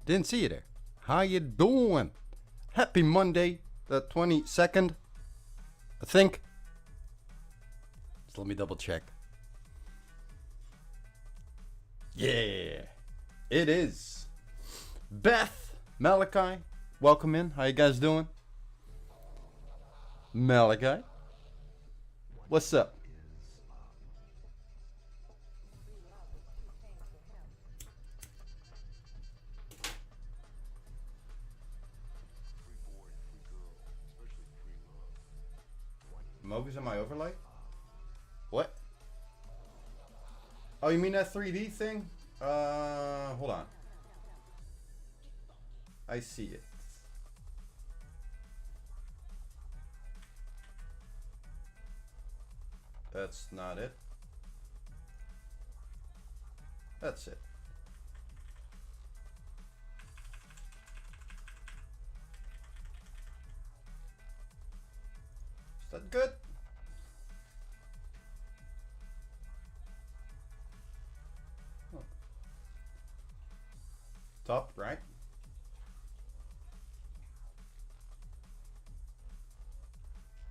Didn't see you there. How you doing? Happy Monday, the 22nd. I think. Just let me double check. Yeah, it is. Beth, Malachi, welcome in. How you guys doing? Malachi, what's up? Mogus in my overlay? What? Oh, you mean that 3D thing? Hold on. I see it. That's not it. That's it. Is that good? Oh. Top right.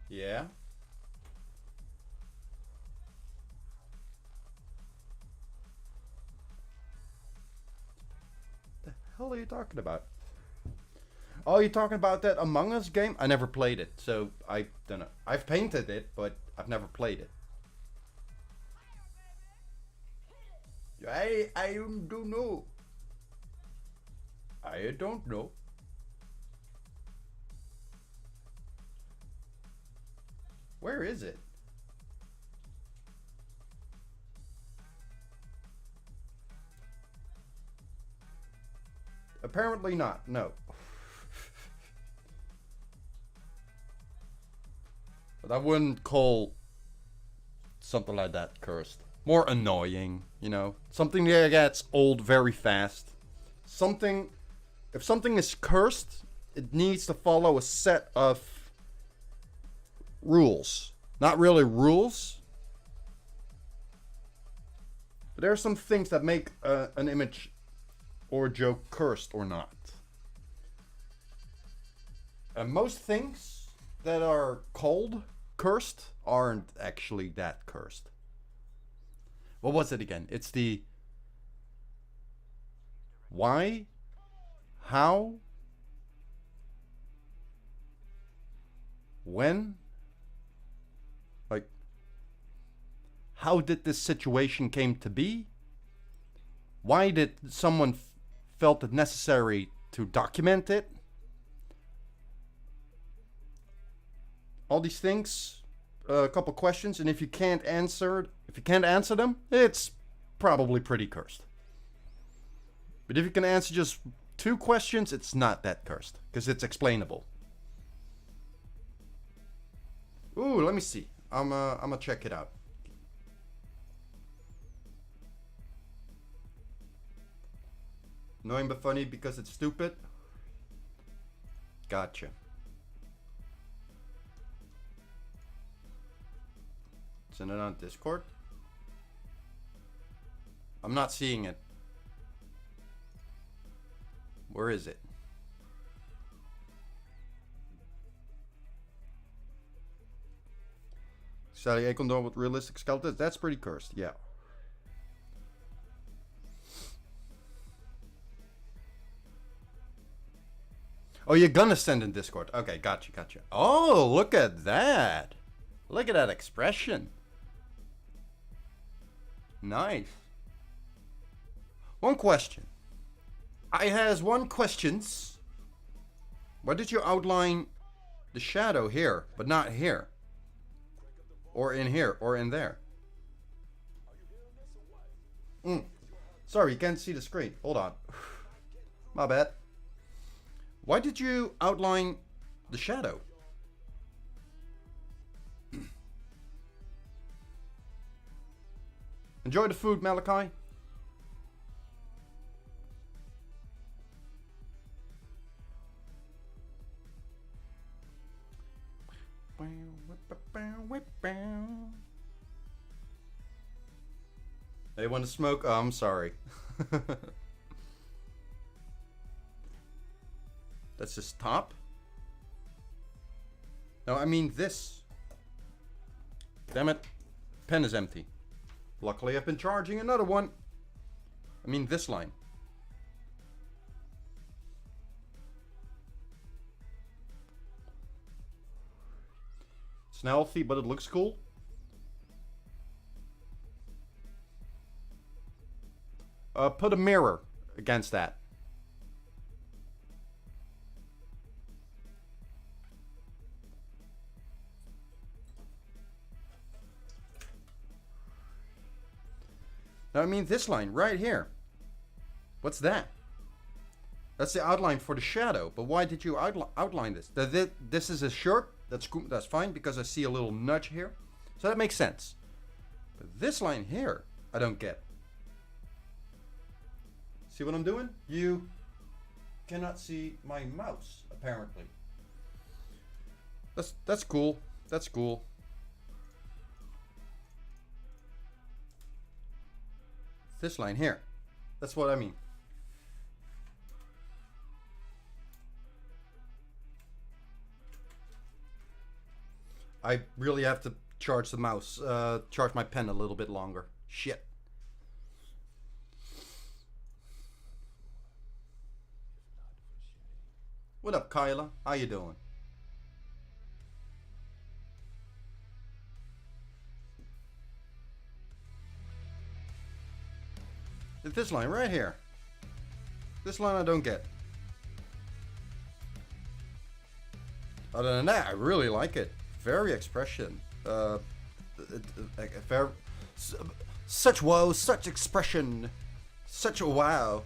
Yeah. The hell are you talking about? Oh, you're talking about that Among Us game? I never played it, so I don't know. I've painted it, but I've never played it. I don't know. I don't know. Where is it? Apparently not. No. But I wouldn't call something like that cursed. More annoying, you know. Something that gets old very fast. Something. If something is cursed, it needs to follow a set of rules. Not really rules. But there are some things that make an image or a joke cursed or not. And most things that are called cursed aren't actually that cursed. What was it again? It's the why, how, when, like, how did this situation came to be? Why did someone felt it necessary to document it? All these things, a couple questions, and if you can't answer them, it's probably pretty cursed. But if you can answer just 2 questions, it's not that cursed because it's explainable. Ooh, let me see. I'm gonna check it out. Annoying but funny because it's stupid. Gotcha. Send it on Discord. I'm not seeing it. Where is it? Sally A condom with realistic skeletons. That's pretty cursed. Yeah. Oh, you're gonna send in Discord. Okay, gotcha. Oh, look at that. Look at that expression. Nice. One question. I has one questions. Why did you outline the shadow here, but not here? Or in here, or in there? Sorry, you can't see the screen. Hold on. My bad. Why did you outline the shadow? Enjoy the food, Malachi. They want to smoke? Oh, I'm sorry. That's his top. No, I mean this. Damn it. Pen is empty. Luckily I've been charging another one. I mean this line. It's not healthy, but it looks cool. Put a mirror against that. Now I mean this line right here. What's that? That's the outline for the shadow. But why did you outline this? This is a shirt. That's fine because I see a little nudge here. So that makes sense. But this line here, I don't get. See what I'm doing? You cannot see my mouse, apparently. That's cool. That's cool. This line here. That's what I mean. I really have to charge the mouse, charge my pen a little bit longer. Shit. What up, Kyla? How you doing? This line right here. This line I don't get. Other than that, I really like it. Very expression. Such wow, such expression. Such a wow.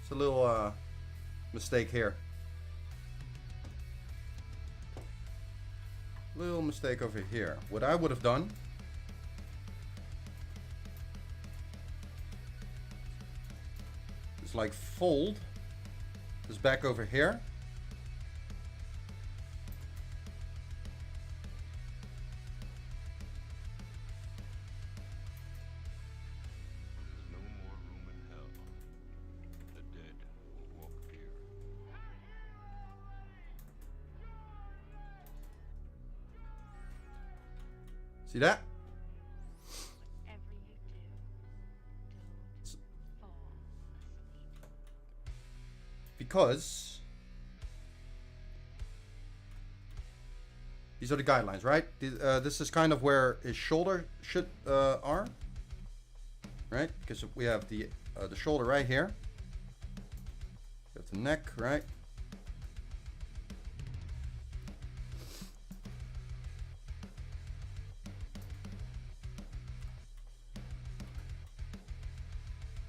It's a little mistake here. Little mistake over here. What I would have done is like fold this back over here. See that? Because these are the guidelines, right? This is kind of where his shoulder should are, right? Because we have the shoulder right here. We have the neck, right?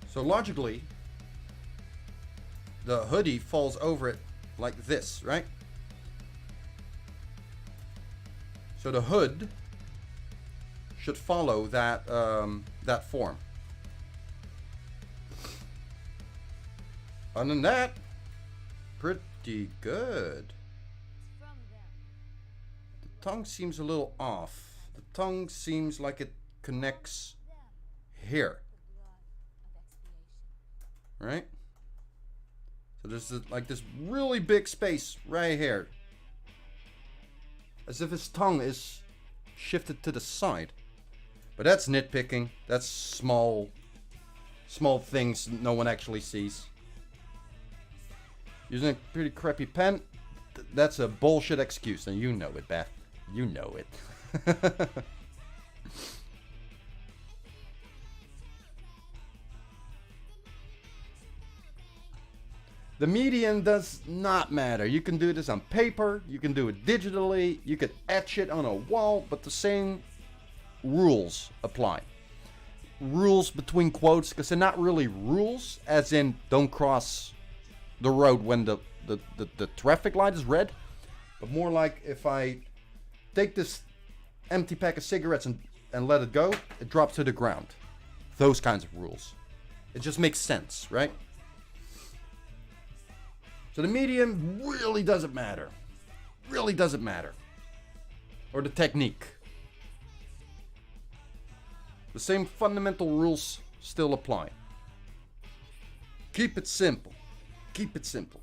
So logically, the hoodie falls over it like this, right? So the hood should follow that that form. Other than that, pretty good. The tongue seems a little off. The tongue seems like it connects here. Right? So there's like this really big space right here. As if his tongue is shifted to the side. But that's nitpicking. That's small things no one actually sees. Using a pretty crappy pen, that's a bullshit excuse. And you know it, Beth. You know it. The medium does not matter. You can do this on paper, you can do it digitally, you could etch it on a wall, but the same rules apply. Rules between quotes, because they're not really rules, as in don't cross the road when the traffic light is red, but more like if I take this empty pack of cigarettes and let it go, it drops to the ground. Those kinds of rules. It just makes sense, right? So the medium really doesn't matter. Really doesn't matter. Or the technique. The same fundamental rules still apply. Keep it simple. Keep it simple.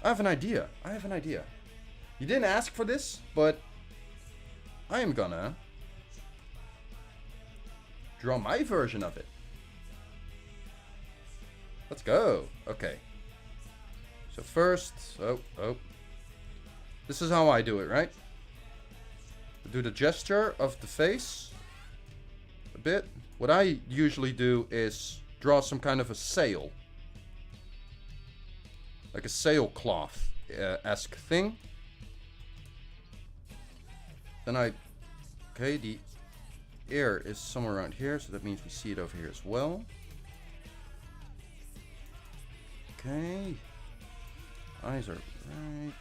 I have an idea. I have an idea. You didn't ask for this, but I am gonna draw my version of it. Let's go. Okay. So first, this is how I do it, right? I do the gesture of the face a bit. What I usually do is draw some kind of a sail. Like a sailcloth-esque thing. Then okay, the ear is somewhere around here, so that means we see it over here as well. Okay. Eyes are right.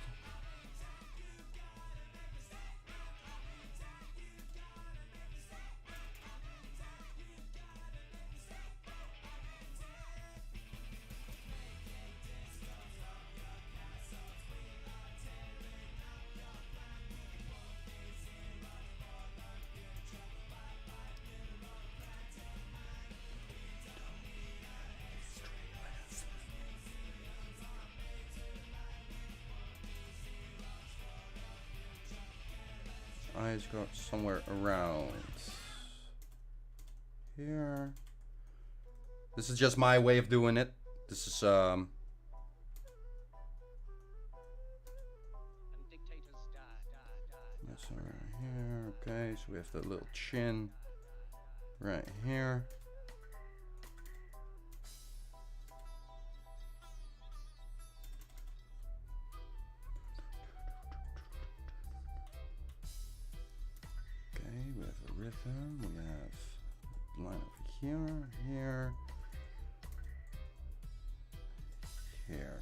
Eyes go somewhere around here. This is just my way of doing it. This is that's around here. Okay, so we have the little chin right here. Rhythm, we have line over here, here, here.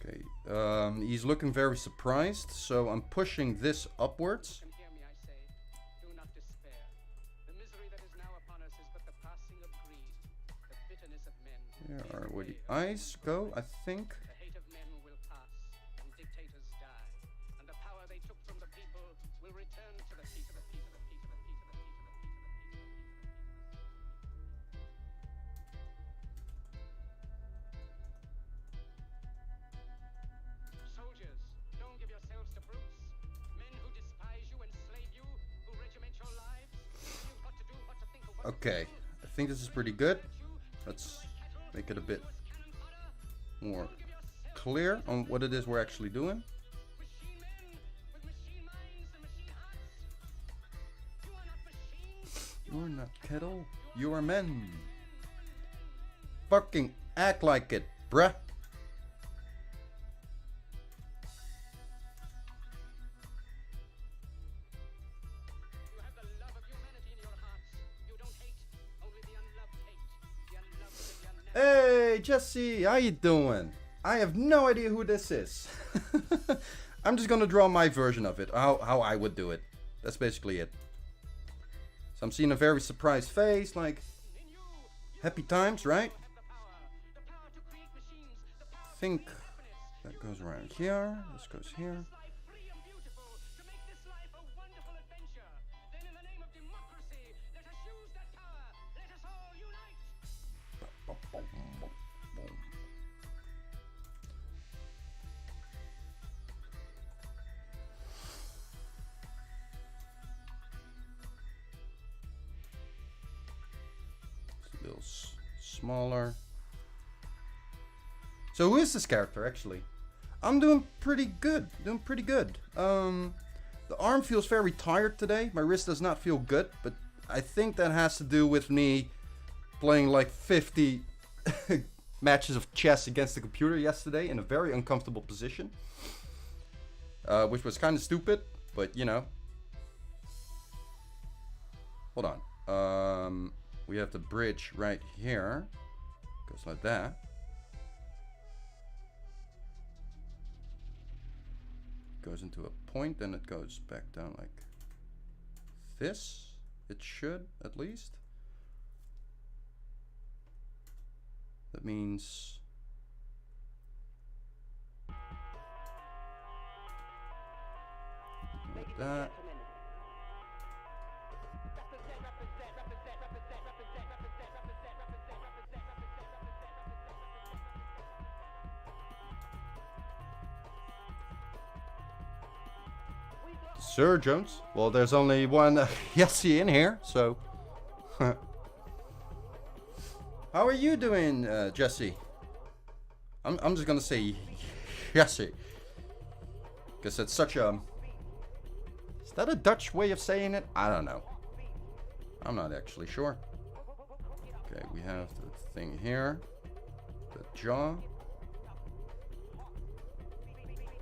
Okay, he's looking very surprised, so I'm pushing this upwards. Here are where the eyes go, I think. Okay, I think this is pretty good. Let's make it a bit more clear on what it is we're actually doing. You're not kettle, you are men. Fucking act like it, bruh. Hey, Jesse, how you doing? I have no idea who this is. I'm just gonna draw my version of it, how I would do it. That's basically it. So I'm seeing a very surprised face, like happy times, right? I think that goes around here. This goes here. A little smaller. So who is this character actually? I'm doing pretty good. The arm feels very tired today. My wrist does not feel good, but I think that has to do with me playing like 50 matches of chess against the computer yesterday in a very uncomfortable position. Which was kind of stupid, but you know. Hold on. We have the bridge right here. Goes like that. Goes into a point, then it goes back down like this. It should, at least. That means... like that. Sir Jones? Well, there's only one Yessie in here, so... How are you doing, Jesse? I'm just gonna say Yessie. Because it's such a... Is that a Dutch way of saying it? I don't know. I'm not actually sure. Okay, we have the thing here. The jaw.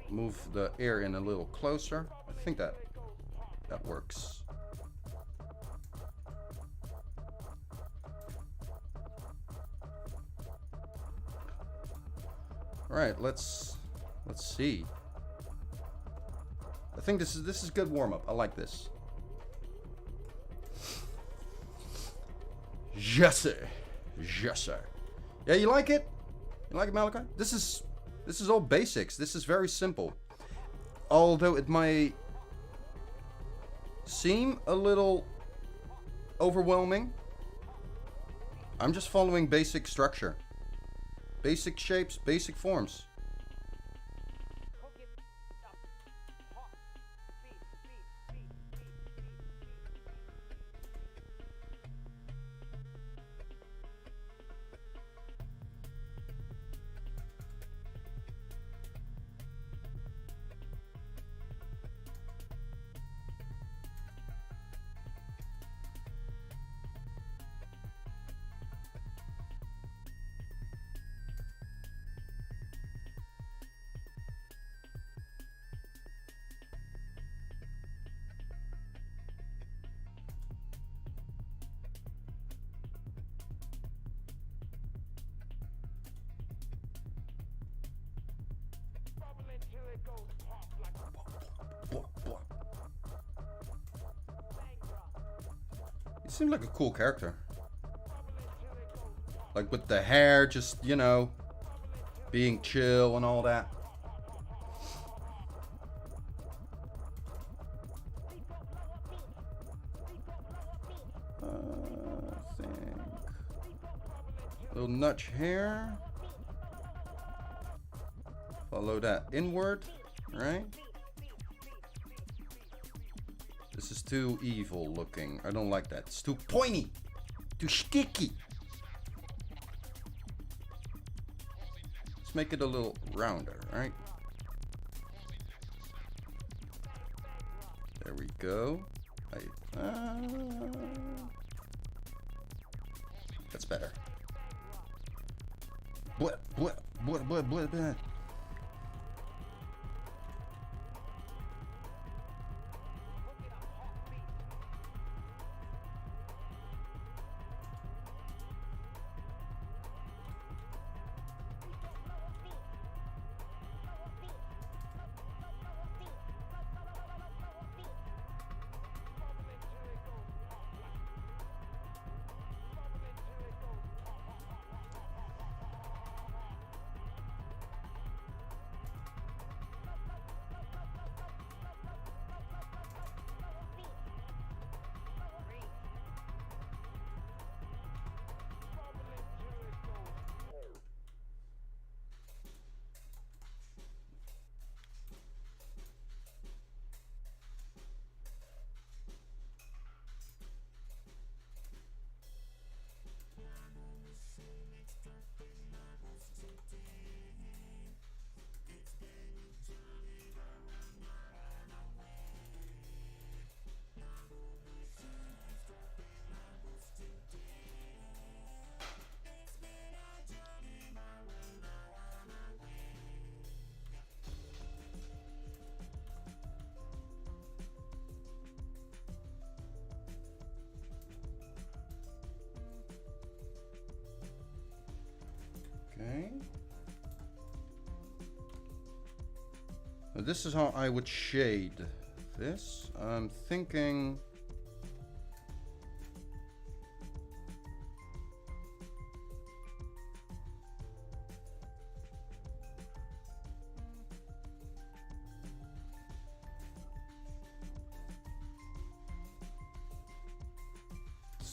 Move the ear in a little closer. I think that works. All right, let's see. I think this is good warm up. I like this. Jesse. Yeah, you like it? You like it, Malachi? This is all basics. This is very simple. Although it might seem a little overwhelming, I'm just following basic structure. Basic shapes, basic forms. He seemed like a cool character. Like with the hair, just, you know, being chill and all that. I think. Little nudge here. Follow that inward, right? This is too evil looking. I don't like that. It's too pointy. Too sticky. Let's make it a little rounder, right? There we go. That's better. What? Okay. Now this is how I would shade this. I'm thinking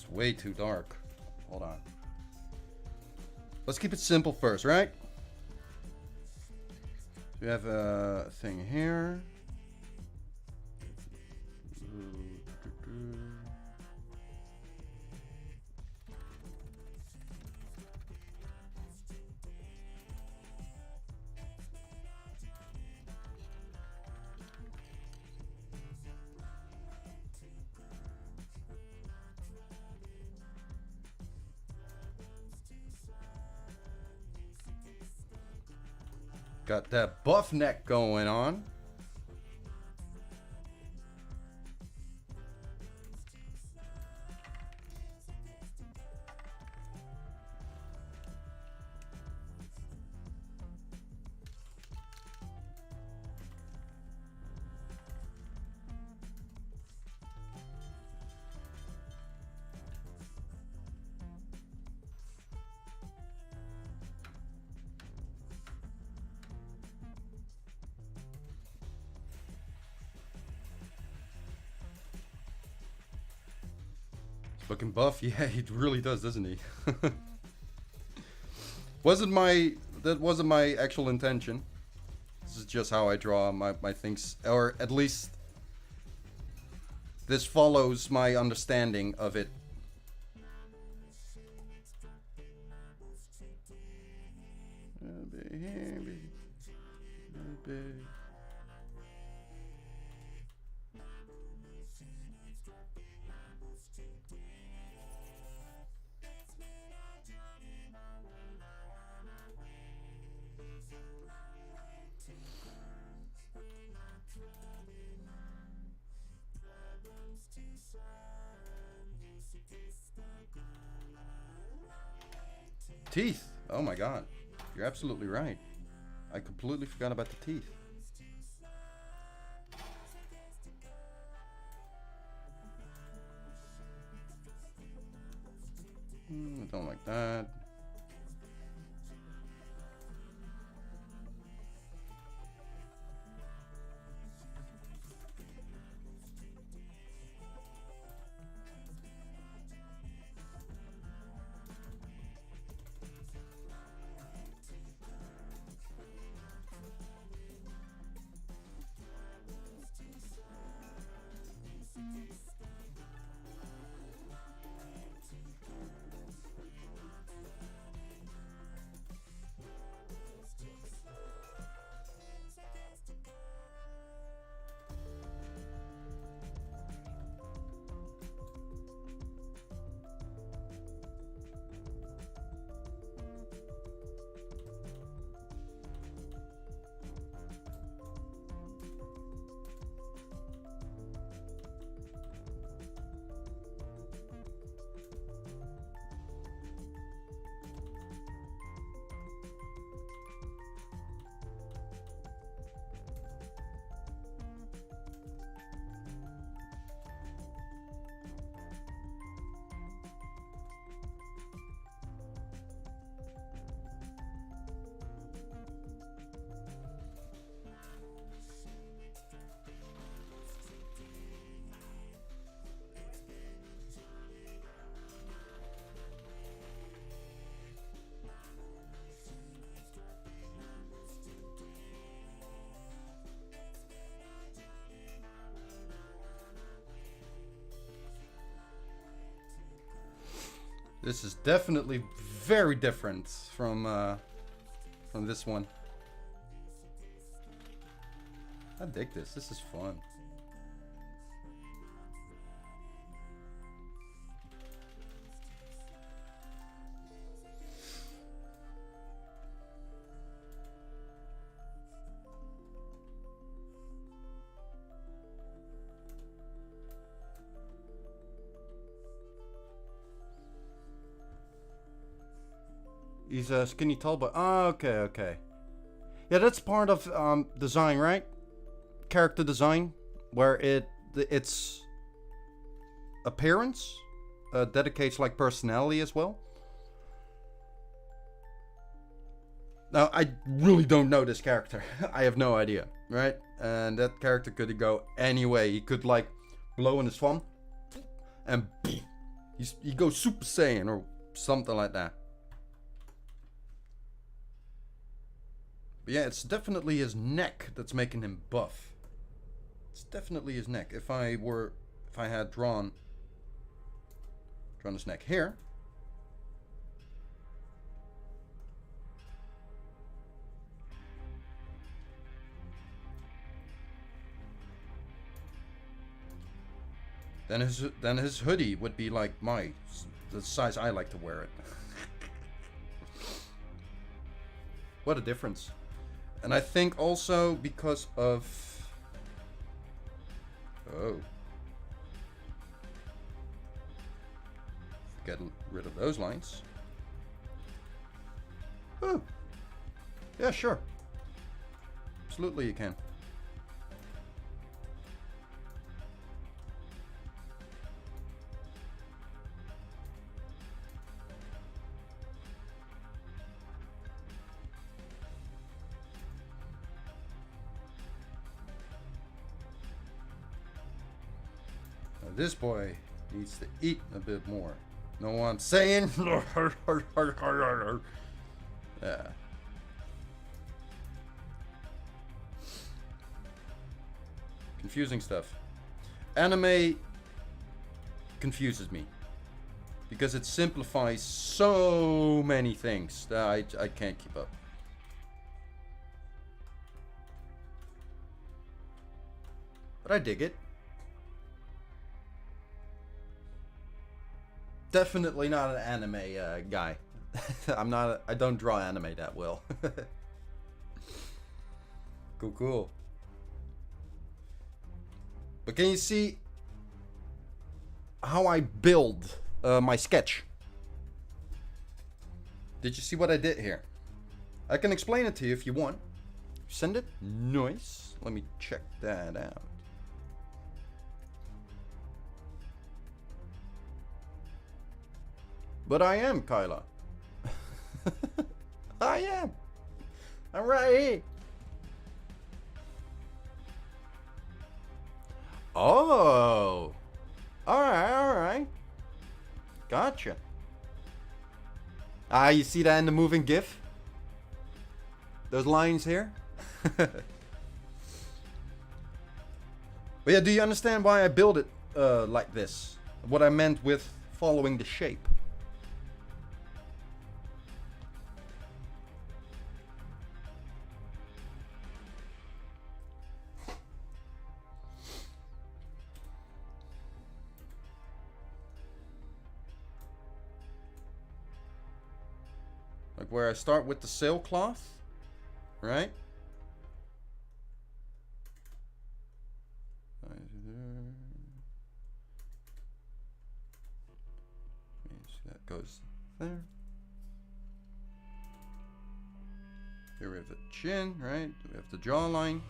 It's way too dark. Hold on. Let's keep it simple first, right? We have a thing here. Got that buff neck going on. Looking buff, yeah, he really does, doesn't he? That wasn't my actual intention. This is just how I draw my things, or at least this follows my understanding of it. Teeth. Oh my god. You're absolutely right. I completely forgot about the teeth. I don't like that. This is definitely very different from this one. I dig this. This is fun. He's a skinny tall boy. Oh, okay. Yeah, that's part of design, right? Character design, where its appearance dedicates like personality as well. Now, I really don't know this character. I have no idea, right? And that character could go any way. He could like blow in his thumb and He goes Super Saiyan or something like that. But yeah, it's definitely his neck that's making him buff. It's definitely his neck. If I had drawn his neck here. Then his hoodie would be like the size I like to wear it. What a difference. And I think also because of... Oh. Get rid of those lines. Oh. Yeah, sure. Absolutely you can. This boy needs to eat a bit more. Know what I'm saying? Yeah. Confusing stuff. Anime confuses me. Because it simplifies so many things that I can't keep up. But I dig it. Definitely not an anime guy. I don't draw anime that well. Cool. But can you see how I build my sketch? Did you see what I did here? I can explain it to you if you want. Send it? Nice. Let me check that out. But I am, Kyla. I am. I'm right here. Oh. Alright. Gotcha. Ah, you see that in the moving GIF? Those lines here? But yeah, do you understand why I build it like this? What I meant with following the shape. Like where I start with the sailcloth, right? That goes there. Here we have the chin, right? We have the jawline.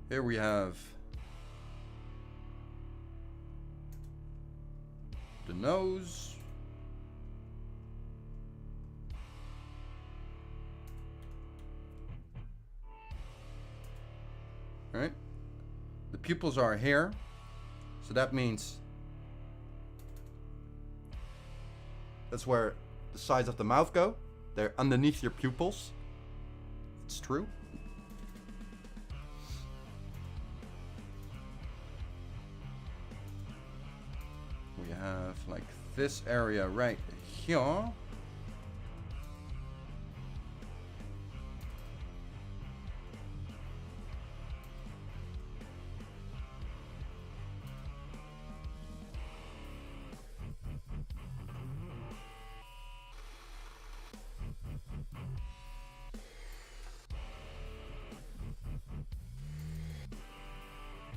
Here we have the nose. Right? The pupils are here, so that means that's where the sides of the mouth go. They're underneath your pupils. It's true. We have like this area right here.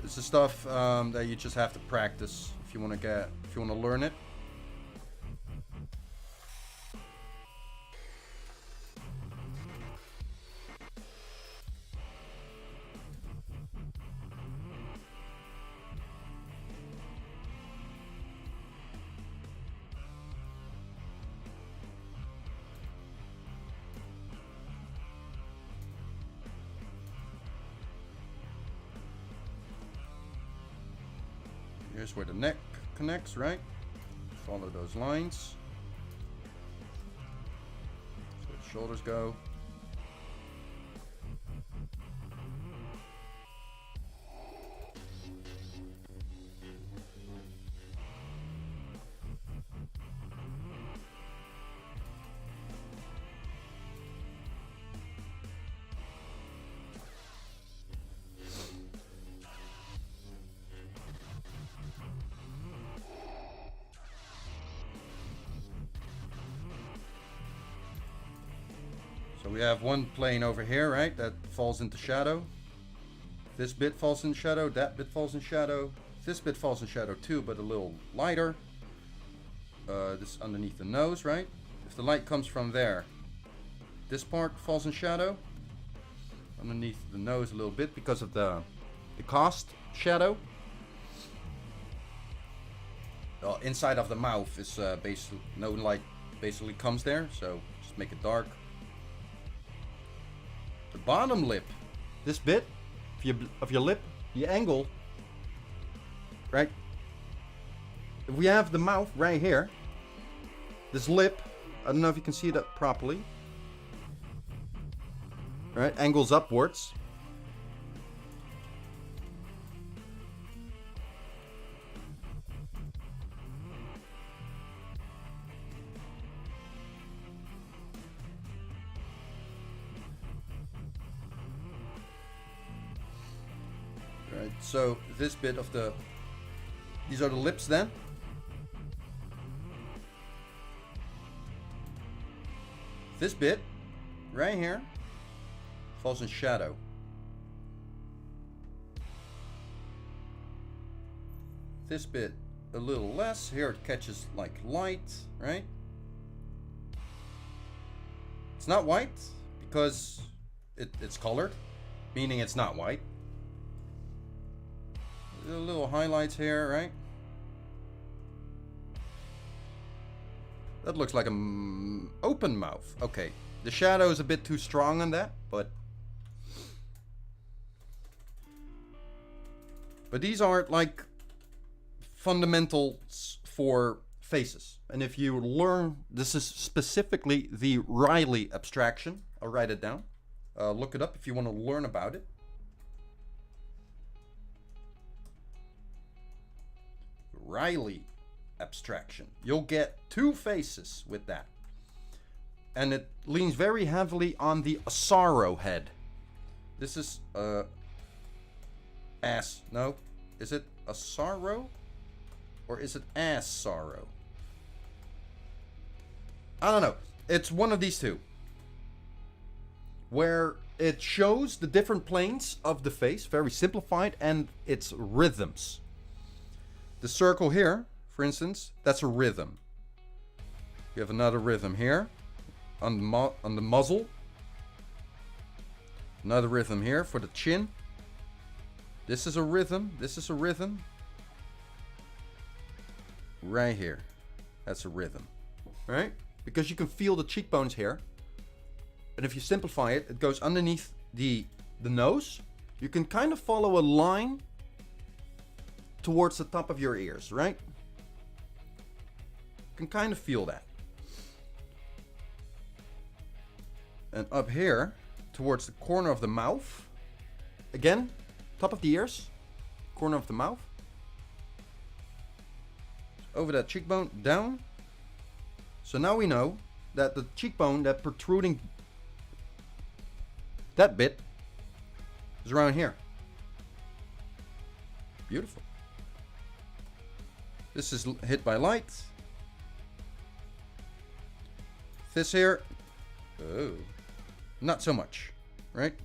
It's the stuff that you just have to practice if you want to learn it. Here's where the neck connects, right? Follow those lines. So the shoulders go. So we have one plane over here, right? That falls into shadow. This bit falls in shadow, that bit falls in shadow. This bit falls in shadow too, but a little lighter. This underneath the nose, right? If the light comes from there, this part falls in shadow. Underneath the nose a little bit because of the cast shadow. Inside of the mouth is basically no light basically comes there, so just make it dark. The bottom lip, this bit of your lip, the angle, right? If we have the mouth right here, this lip, I don't know if you can see that properly, right? Angles upwards. Right, so this bit of these are the lips then. This bit, right here, falls in shadow. This bit a little less, here it catches like light, right? It's not white because it's colored, meaning it's not white. Little highlights here, right? That looks like an open mouth. Okay, the shadow is a bit too strong on that, but these are like fundamentals for faces. And if you learn, this is specifically the Riley abstraction. I'll write it down. Look it up if you want to learn about it. Riley abstraction. You'll get two faces with that. And it leans very heavily on the sorrow head. This is ass. No. Is it a sorrow? Or is it ass sorrow? I don't know. It's one of these two. Where it shows the different planes of the face, very simplified, and its rhythms. The circle here, for instance, that's a rhythm. You have another rhythm here on the muzzle. Another rhythm here for the chin. This is a rhythm. This is a rhythm. Right here. That's a rhythm. Right? Because you can feel the cheekbones here. And if you simplify it, it goes underneath the nose. You can kind of follow a line towards the top of your ears, right? You can kind of feel that. And up here, towards the corner of the mouth. Again, top of the ears, corner of the mouth. Over that cheekbone, down. So now we know that the cheekbone, that protruding, that bit, is around here. Beautiful. This is hit by light. This here, oh, not so much, right?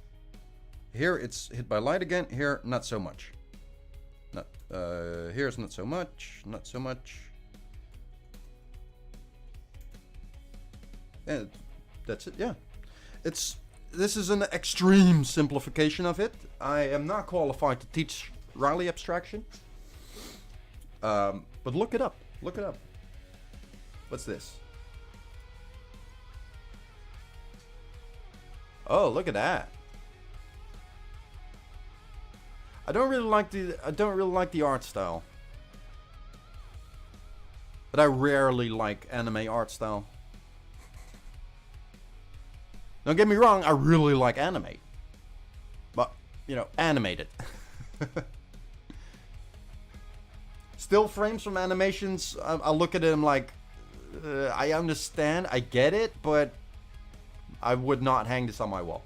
Here it's hit by light again. Here, not so much. Not here's not so much. Not so much. And that's it. Yeah, this is an extreme simplification of it. I am not qualified to teach Riley abstraction. But look it up. Look it up. What's this? Oh, look at that. I don't really like the art style. But I rarely like anime art style. Don't get me wrong, I really like anime. But, you know, animated. Still frames from animations, I look at them like, I understand, I get it, but I would not hang this on my wall.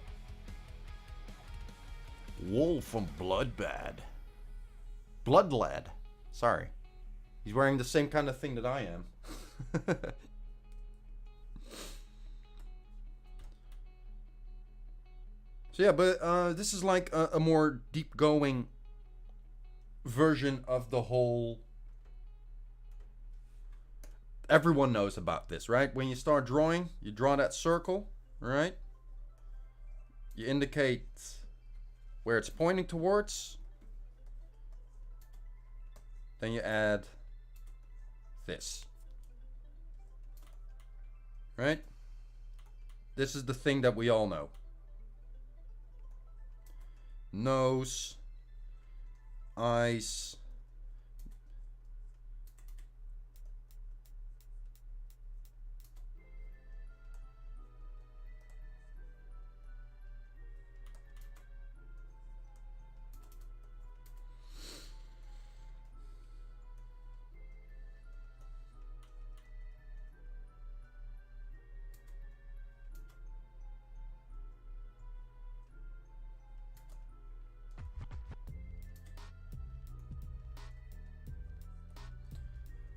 Wool from Bloodbad. Bloodlad. Sorry. He's wearing the same kind of thing that I am. So yeah, but this is like a more deep going version of the whole... Everyone knows about this, right? When you start drawing, you draw that circle, right? You indicate where it's pointing towards. Then you add this. Right? This is the thing that we all know. Nose, eyes,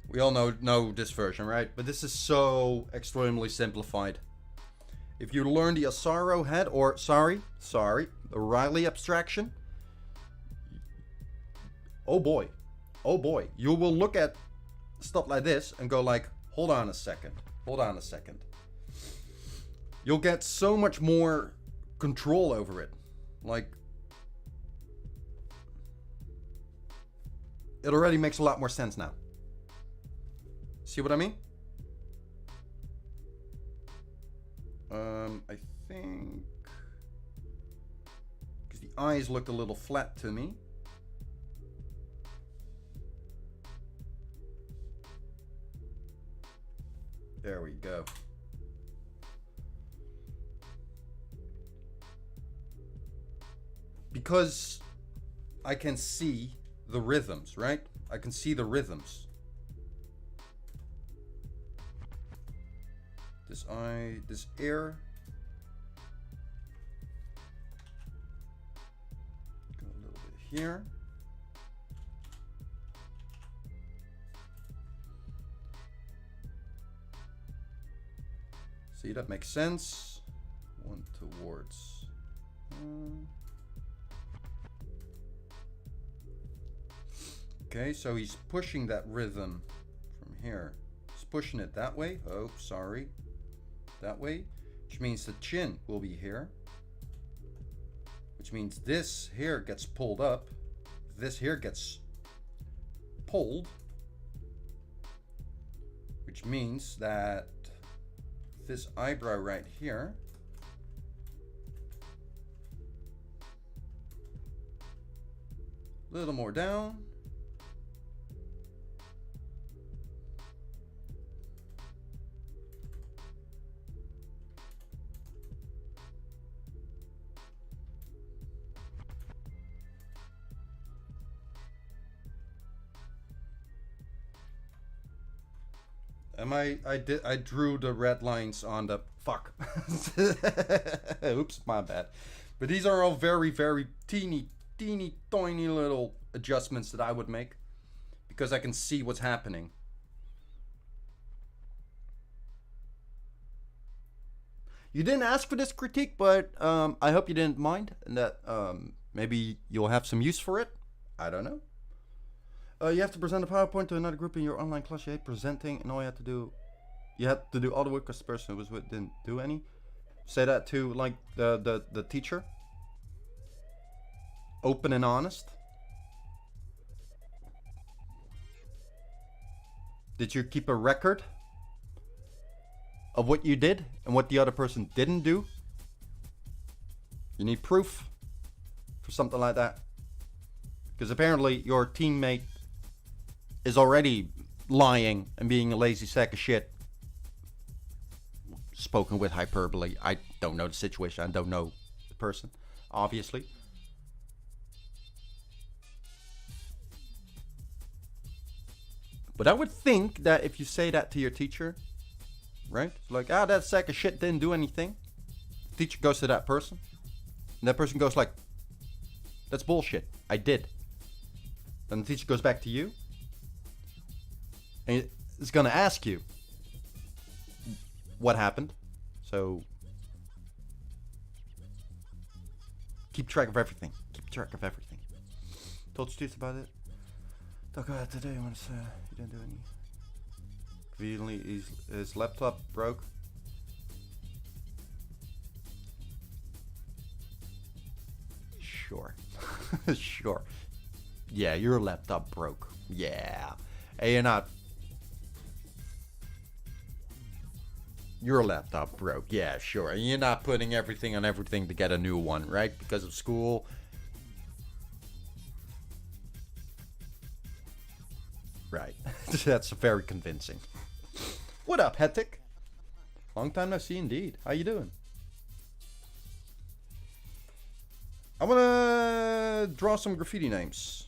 we all know this version, right? But this is so extremely simplified. If you learn the Asaro head, or sorry, the Riley abstraction, oh boy, you will look at stuff like this and go like, hold on a second. You'll get so much more control over it. Like, it already makes a lot more sense now. See what I mean? I think... because the eyes looked a little flat to me. There we go. Because I can see the rhythms, right? I can see the rhythms. This eye, this ear. Go a little bit here. See, that makes sense. One towards. Okay, so he's pushing that rhythm from here. He's pushing it that way. Oh, sorry. That way, which means the chin will be here, which means this here gets pulled up, this here gets pulled, which means that this eyebrow right here a little more down. And I drew the red lines on the fuck. Oops, my bad. But these are all very, very teeny tiny little adjustments that I would make because I can see what's happening. You didn't ask for this critique, but I hope you didn't mind, and that maybe you'll have some use for it. I don't know. You have to present a PowerPoint to another group in your online class. You hate presenting, and all you had to do all the work because the person who was with didn't do any. Say that to like the teacher. Open and honest. Did you keep a record of what you did and what the other person didn't do? You need proof for something like that. Because apparently your teammate is already lying and being a lazy sack of shit. Spoken with hyperbole. I don't know the situation. I don't know the person, obviously. But I would think that if you say that to your teacher, right? Like, that sack of shit didn't do anything. The teacher goes to that person. And that person goes like, that's bullshit. I did. Then the teacher goes back to you. And it's going to ask you what happened. So keep track of everything. Keep track of everything. Told students about it. Talk about it today once you didn't do any. Conveniently, his laptop broke. Sure. Sure. Yeah, your laptop broke. Yeah. Hey, you're not. Your laptop broke. Yeah, sure. And you're not putting everything on everything to get a new one, right? Because of school. Right. That's very convincing. What up, Hetik? Long time no see indeed. How you doing? I want to draw some graffiti names.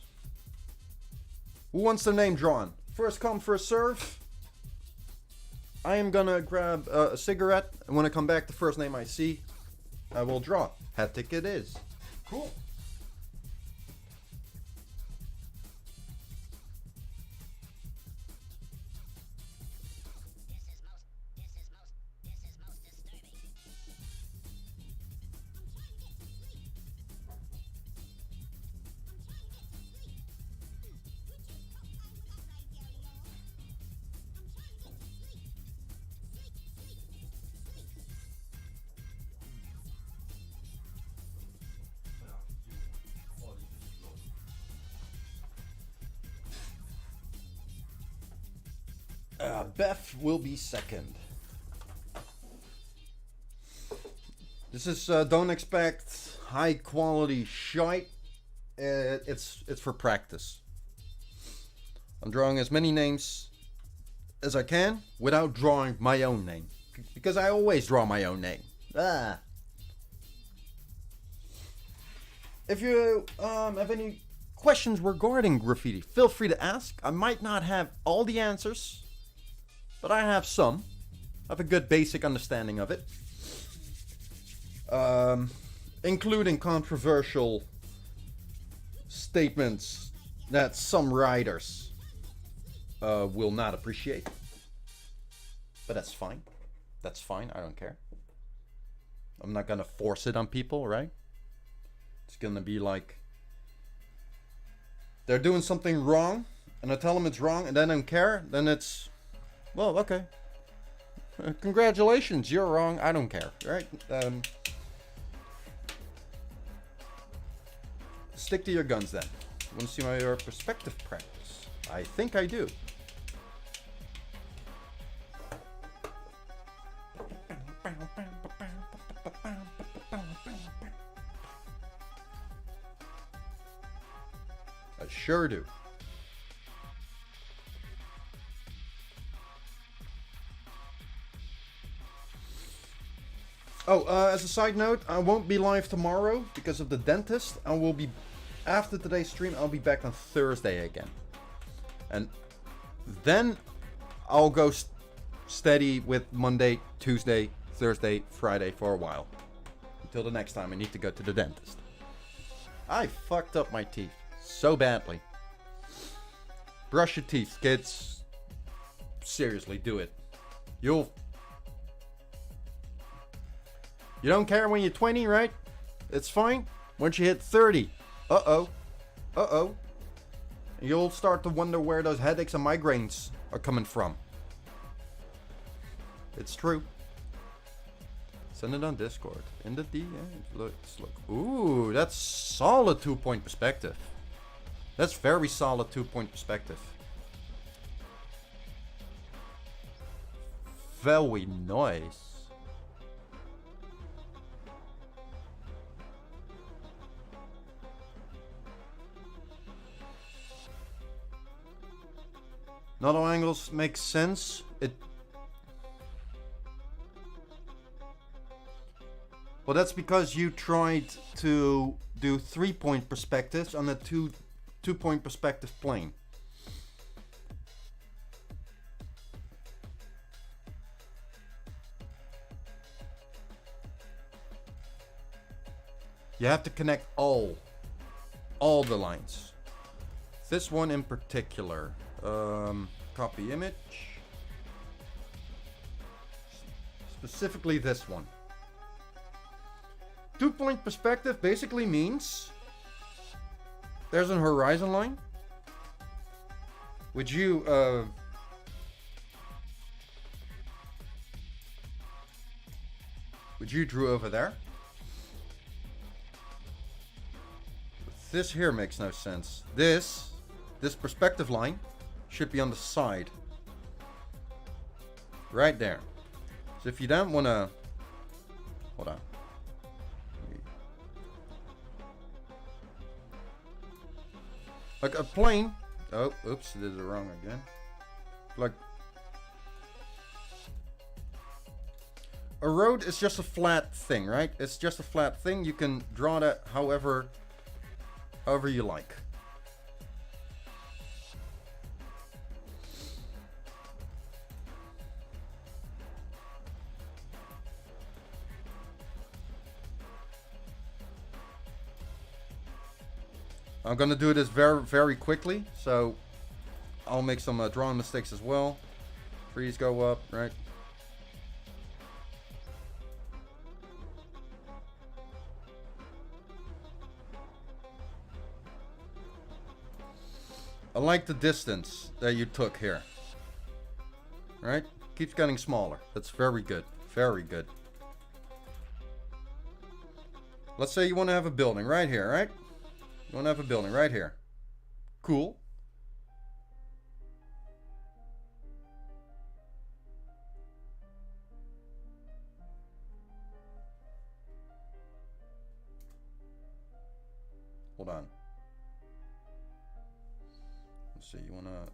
Who wants their name drawn? First come, first serve. I am gonna grab a cigarette, and when I come back, the first name I see, I will draw. Hetik it is. Cool. Beth will be second. This is don't expect high quality shite. It's for practice. I'm drawing as many names as I can without drawing my own name, because I always draw my own name. If you have any questions regarding graffiti, feel free to ask. I might not have all the answers, but I have some. I have a good basic understanding of it. Including controversial statements that some writers will not appreciate. But that's fine. That's fine. I don't care. I'm not gonna force it on people, right? It's gonna be like they're doing something wrong, and I tell them it's wrong, and they don't care. Then it's, well, okay. Congratulations, you're wrong. I don't care, right? Stick to your guns then. Want to see my perspective practice? I think I do. I sure do. Oh, as a side note, I won't be live tomorrow because of the dentist. I will be, after today's stream, I'll be back on Thursday again. And then I'll go steady with Monday, Tuesday, Thursday, Friday for a while. Until the next time I need to go to the dentist. I fucked up my teeth so badly. Brush your teeth, kids. Seriously, do it. You don't care when you're 20, right? It's fine. Once you hit 30, you'll start to wonder where those headaches and migraines are coming from. It's true. Send it on Discord. In the DMs. Let's look. Ooh, that's solid 2-point perspective. That's very solid 2-point perspective. Very nice. Not all angles make sense. Well, that's because you tried to do 3-point perspectives on a two-point perspective plane. You have to connect all the lines. This one in particular. Copy image. Specifically this one. 2-point perspective basically means there's a horizon line which you drew over there. This here makes no sense. This perspective line should be on the side. Right there. So if you don't want to... Hold on. Like a plane. Oh, oops, did it wrong again. Like a road is just a flat thing, right? It's just a flat thing. You can draw that however you like. I'm gonna do this very, very quickly, so I'll make some drawing mistakes as well. Trees go up, right? I like the distance that you took here. Right? Keeps getting smaller. That's very good. Very good. Let's say you want to have a building right here, right? You want to have a building right here. Cool. Hold on. Let's see, you want to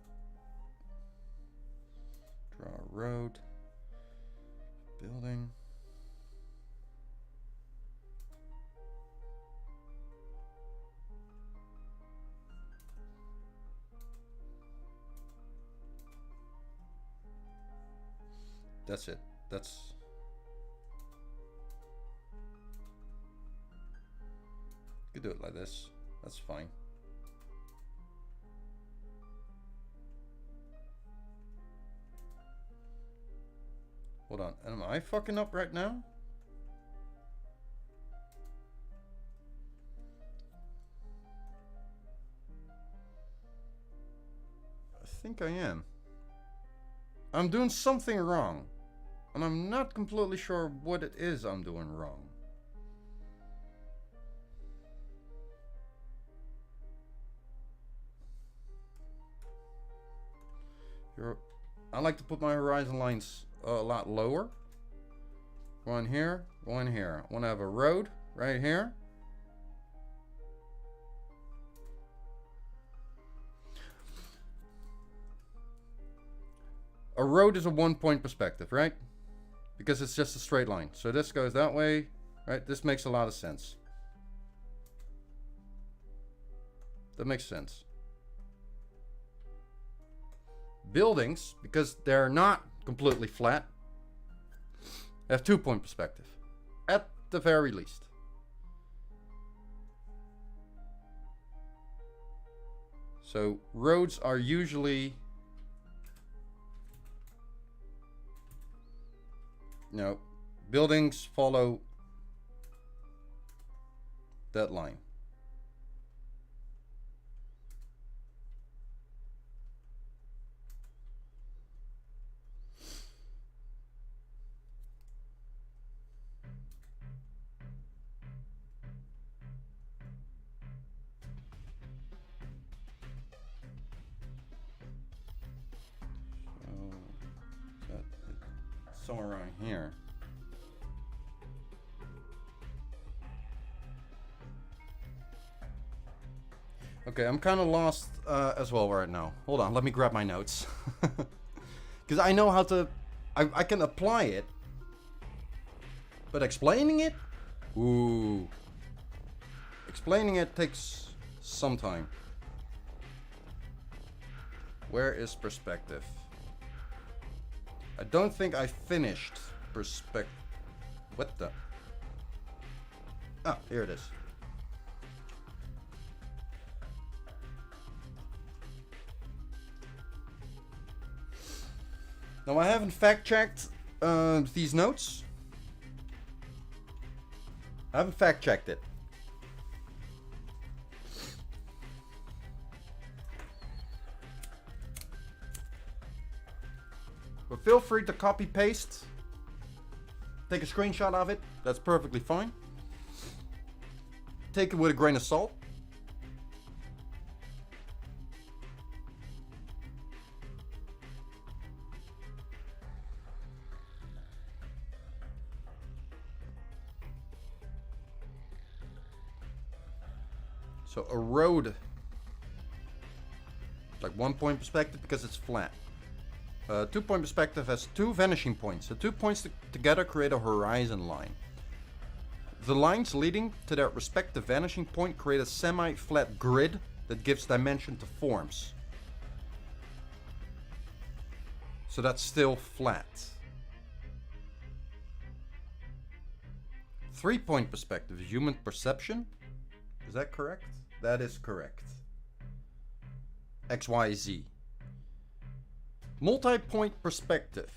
draw a road, building. That's it. That's... You could do it like this. That's fine. Hold on. Am I fucking up right now? I think I am. I'm doing something wrong. And I'm not completely sure what it is I'm doing wrong. I like to put my horizon lines a lot lower. One here, one here. I want to have a road right here. A road is a 1-point perspective, right? Because it's just a straight line. So this goes that way, right? This makes a lot of sense. That makes sense. Buildings, because they're not completely flat, have 2-point perspective. At the very least. So roads are usually... No, buildings follow that line. Somewhere around here. Okay, I'm kind of lost as well right now. Hold on, let me grab my notes. Because I know how to... I can apply it. But explaining it? Ooh. Explaining it takes some time. Where is perspective? I don't think I finished perspective. What the? Ah, here it is. Now I haven't fact-checked these notes. I haven't fact-checked it. But feel free to copy-paste. Take a screenshot of it. That's perfectly fine. Take it with a grain of salt. So a road, like 1 point perspective because it's flat. 2 point perspective has 2 vanishing points. The 2 points together create a horizon line. The lines leading to their respective vanishing point create a semi-flat grid that gives dimension to forms. So that's still flat. 3 point perspective is human perception. Is that correct? That is correct. X, Y, Z. Multi-point perspective.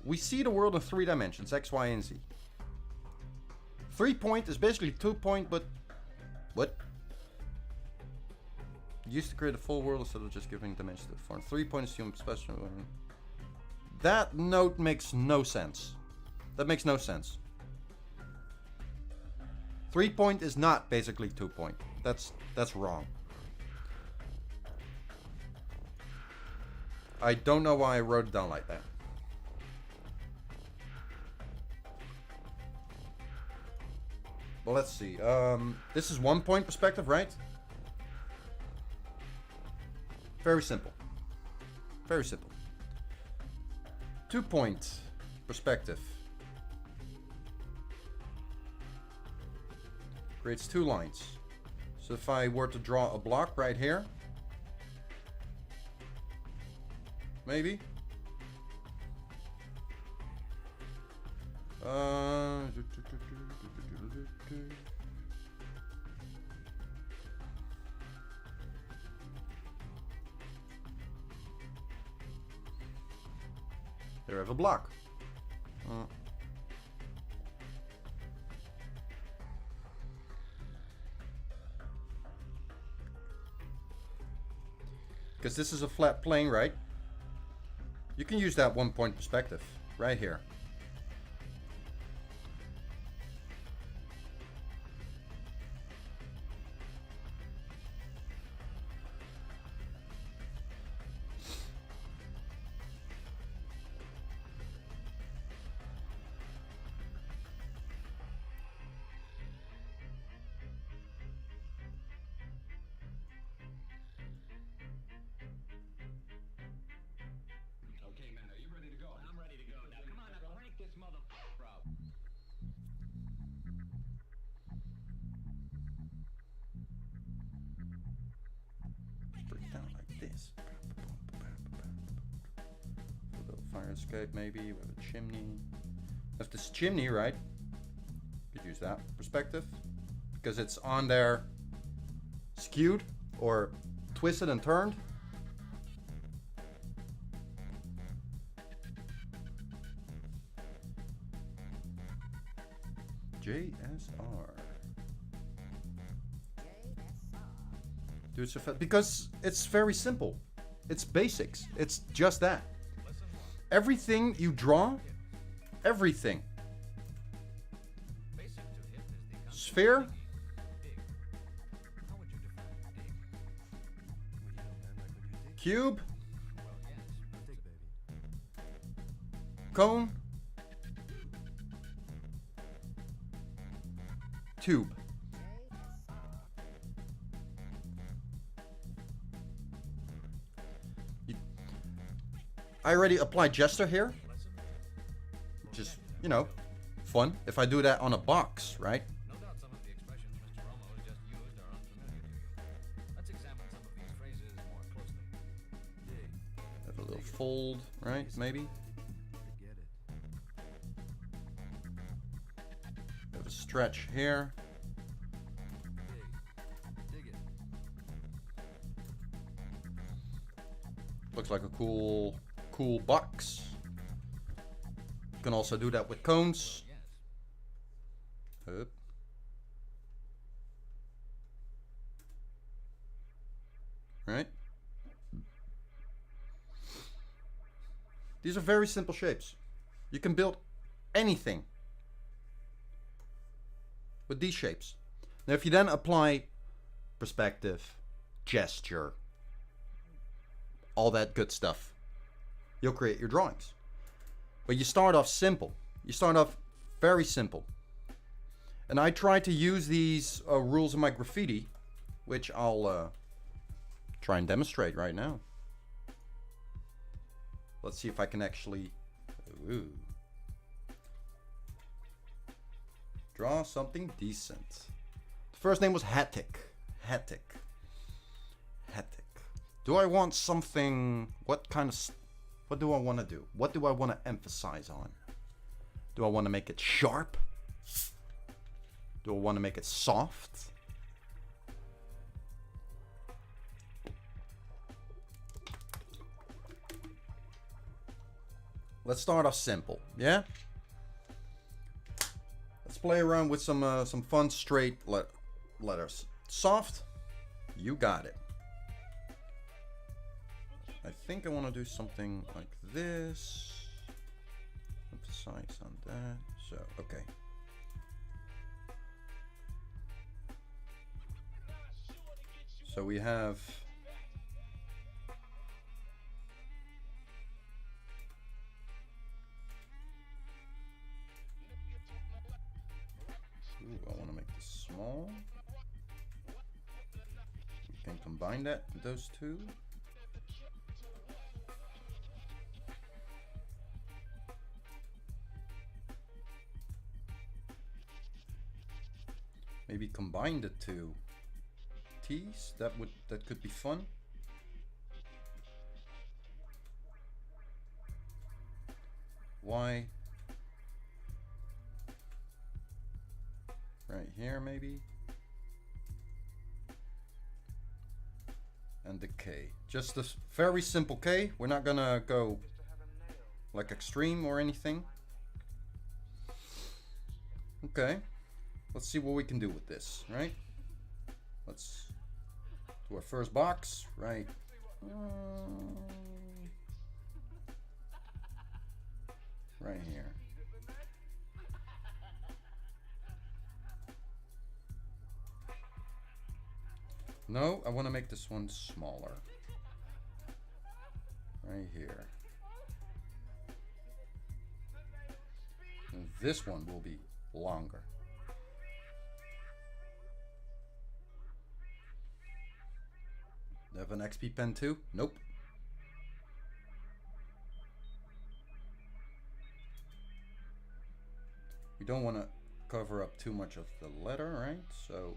We see the world in 3 dimensions, X, Y, and Z. 3 point is basically 2 point, but... What? Used to create a full world instead of just giving dimensions to the form. 3 point is human perception. That note makes no sense. That makes no sense. 3 point is not basically 2 point. That's wrong. I don't know why I wrote it down like that. Well, let's see. This is 1 point perspective, right? Very simple. Very simple. 2 point perspective. Creates 2 lines. So if I were to draw a block right here, maybe. There I have a block. Because this is a flat plane, right? You can use that 1 point perspective right here. This. A little fire escape maybe with a chimney. If this chimney, right? Could use that perspective because it's on there skewed or twisted and turned. JSR. Dude, so because it's very simple. It's basics. It's just that. Everything you draw, everything. Sphere. Cube. Cone. Tube. I already applied gesture here, which is, you know, fun. If I do that on a box, right? No doubt some of the expressions Mr. Romo has just used are unfamiliar to you. Let's examine some of these phrases more closely. Have a little fold, right? Maybe. Forget it. Have a stretch here. Dig it. Looks like a cool box. You can also do that with cones. Yes. Up. Right? These are very simple shapes. You can build anything with these shapes. Now if you then apply perspective, gesture, all that good stuff, you'll create your drawings. But you start off simple. You start off very simple. And I try to use these rules in my graffiti, which I'll try and demonstrate right now. Let's see if I can actually draw something decent. The first name was Hattic. Do I want something? What do I want to do? What do I want to emphasize on? Do I want to make it sharp? Do I want to make it soft? Let's start off simple, yeah? Let's play around with some fun straight letters. Soft, you got it. I think I want to do something like this. Emphasize on that. So, okay. So we have I want to make this small. We can combine those two. Maybe combine the two T's. That could be fun. Y right here maybe. And the K. Just a very simple K. We're not gonna go like extreme or anything. Okay. Let's see what we can do with this, right? Let's do our first box, right? Right here. No, I want to make this one smaller. Right here. And this one will be longer. Do I have an XP pen too? Nope. We don't want to cover up too much of the letter, right? So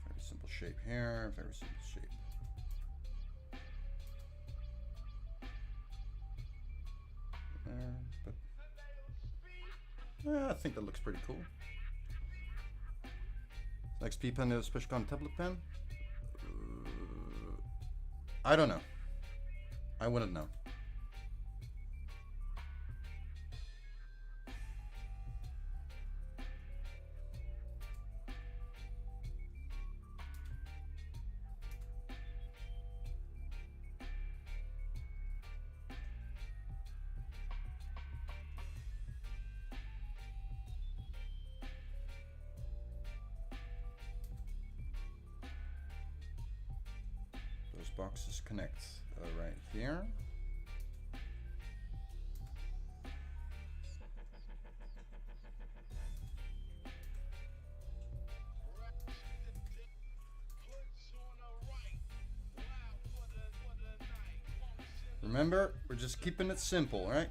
very simple shape here, very simple shape. There, but yeah, I think that looks pretty cool. XP pen is special kind of tablet pen. I don't know. I wouldn't know. Those boxes connect right here. Remember, we're just keeping it simple, right?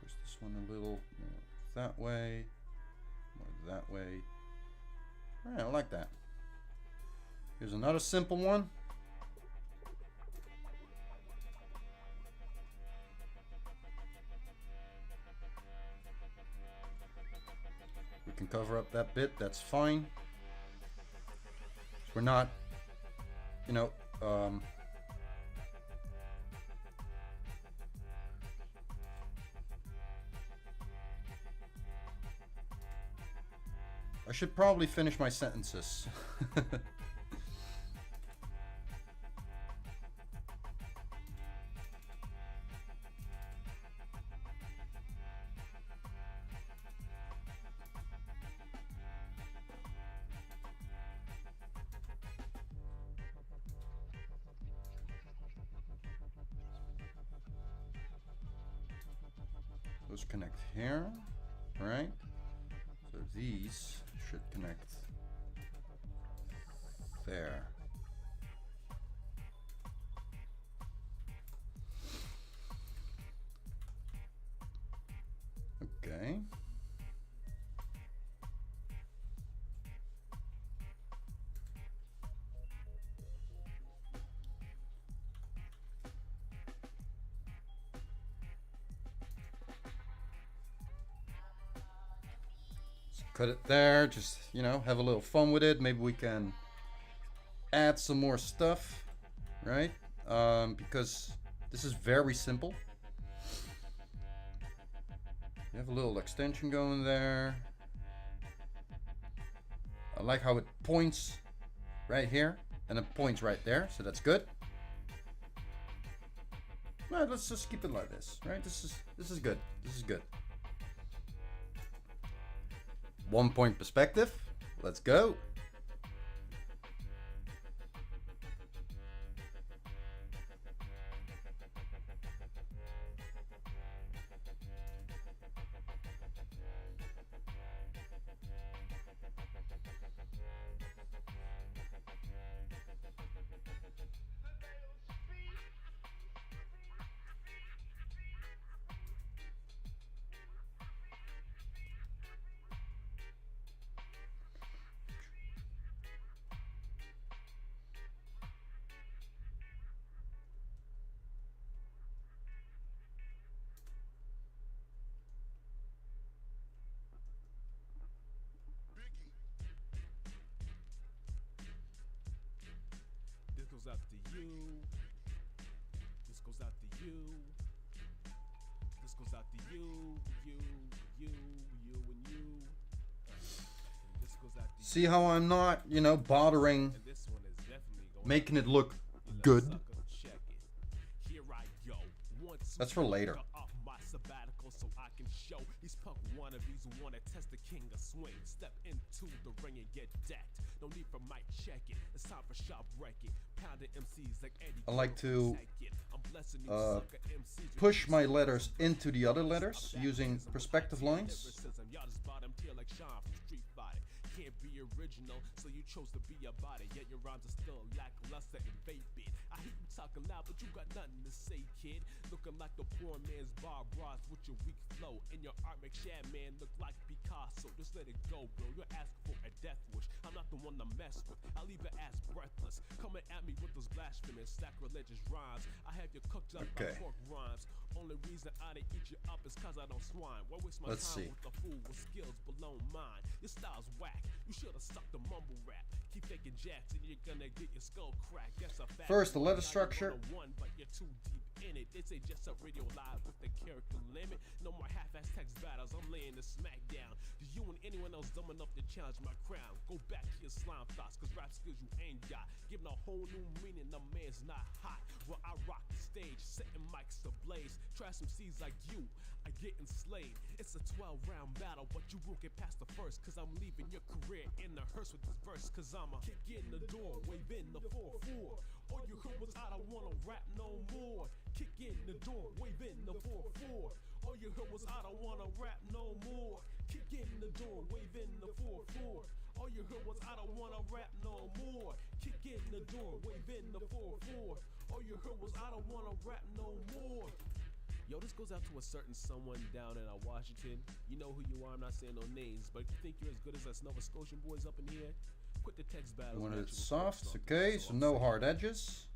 Push this one a little more that way, more that way. All right, I like that. Here's another simple one. We can cover up that bit, that's fine. We're not, you know, I should probably finish my sentences. Those connect here, right? So these should connect there. Okay. Cut it there, just, you know, have a little fun with it. Maybe we can add some more stuff, right? Because this is very simple. You have a little extension going there. I like how it points right here and it points right there, so that's good. Right, let's just keep it like this, right? This is good. This is good. 1 point perspective. Let's go. This goes out to you. This goes out to you. This goes out to you, you, and you. And this goes out to See how I'm not, you know, bothering and this one is definitely going making it look to good. sucker, check it. Here I go. Once That's for later. off my sabbatical so I can show these punk wannabes who wanna test the king of swing. Step into the ring and get decked. No need for mic check it. It's time for sharp record. Pounding MCs like Eddie. I like to I'm blessing you sucker MCs with push my letters into the other letters using perspective lines. lyricism. Y'all just bottom tier like Sean from Street Fighter. Can't be original, so you chose to be about it. Yet your rhymes are still lackluster and vapid. I hear you talking loud, but you got nothing to say, kid. Looking like the poor man's Bob Ross with your weak flow. And your art makes Shad Man look like Picasso. Just let it go, bro. You're asking for a death wish. I'm not the one to mess with. I'll leave your ass breathless. Coming at me with those blasphemous, sacrilegious rhymes. I have you cooked up Okay. like pork rinds. Only reason I didn't eat you up is cause I don't swine. Why waste my Let's time see. with a fool with skills below mine? Your style's whack. You should've sucked the mumble rap. Keep faking jacks and you're gonna get your skull cracked. That's a fact. First, the letter Now you're structure. 101, but you're too deep in it. This ain't just a radio live with the character limit. No more half-ass text battles. I'm laying the smack down. Do you and anyone else dumb enough to challenge my crown? Go back to your slime thoughts, cause rap skills you ain't got. Giving a whole new meaning, the man's not hot. Well, I rock the stage, setting mics ablaze. Try some C's like you, I get enslaved. It's a 12-round battle, but you won't get past the first. Cause I'm leaving your career in the hearse with this verse. Cause I'm a kick in the door, wave in the 4-4. All you heard was I don't wanna rap no more. Kick in the door, wave in the 4-4. All you heard was I don't wanna rap no more. Kick in the door, waving the 4-4. All you heard was I don't wanna rap no more. Kick in the door, waving the 4-4. All you heard was I don't wanna rap no more. Yo, this goes out to a certain someone down in Washington. You know who you are, I'm not saying no names, but if you think you're as good as us Nova Scotian boys up in here, quit the text battles. When man, it's you will soft, fuck okay, That's so all I'm no saying. hard edges.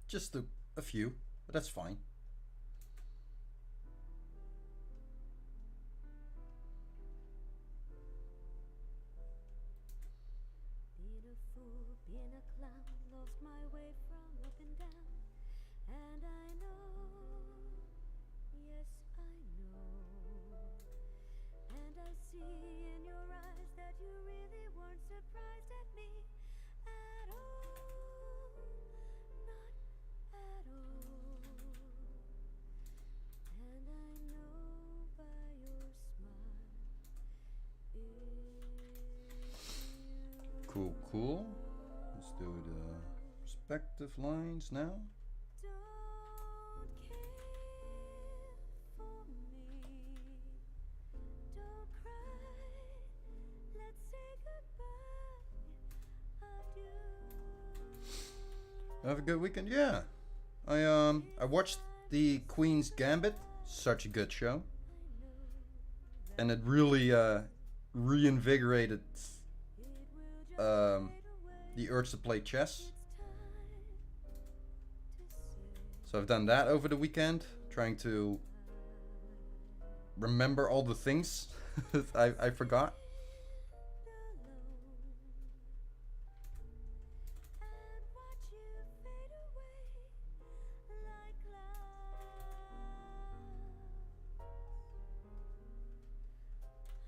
Just a few, but that's fine. Being a fool, being a clown, lost my way from up and down. And I know, yes I know. And I see in your eyes that you really weren't surprised at me at all. Not at all. And I know by your smile if you Cool, cool. Let's do the respective lines now. don't care for me, don't cry, let's say goodbye, adieu. Have a good weekend. Yeah, I watched the Queen's Gambit. Such a good show, and it really reinvigorated the urge to play chess. So I've done that over the weekend, trying to remember all the things I forgot. And watch you fade away like clouds.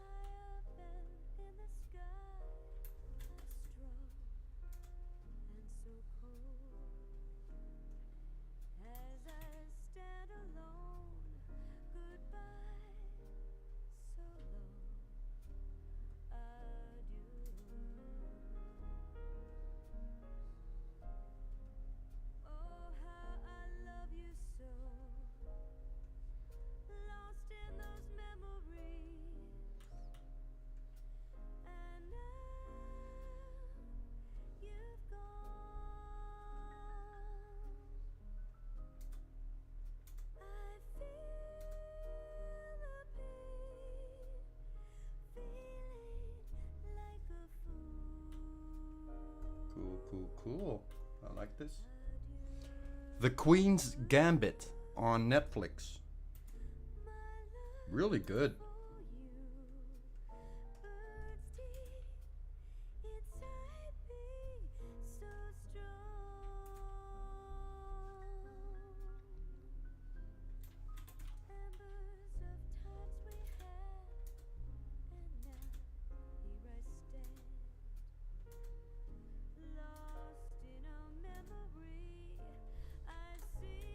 High up in the sky, astral and so cold. As I stand alone, goodbye, so long, adieu. Oh, how I love you so, lost in those memories. And now you've gone. I feel the pain, feeling like a fool. Cool, cool, cool. I like this. The Queen's Gambit on Netflix. Really good. Birds deep inside me, so strong. Embers of times we had, and now here I stand, lost in a memory. I see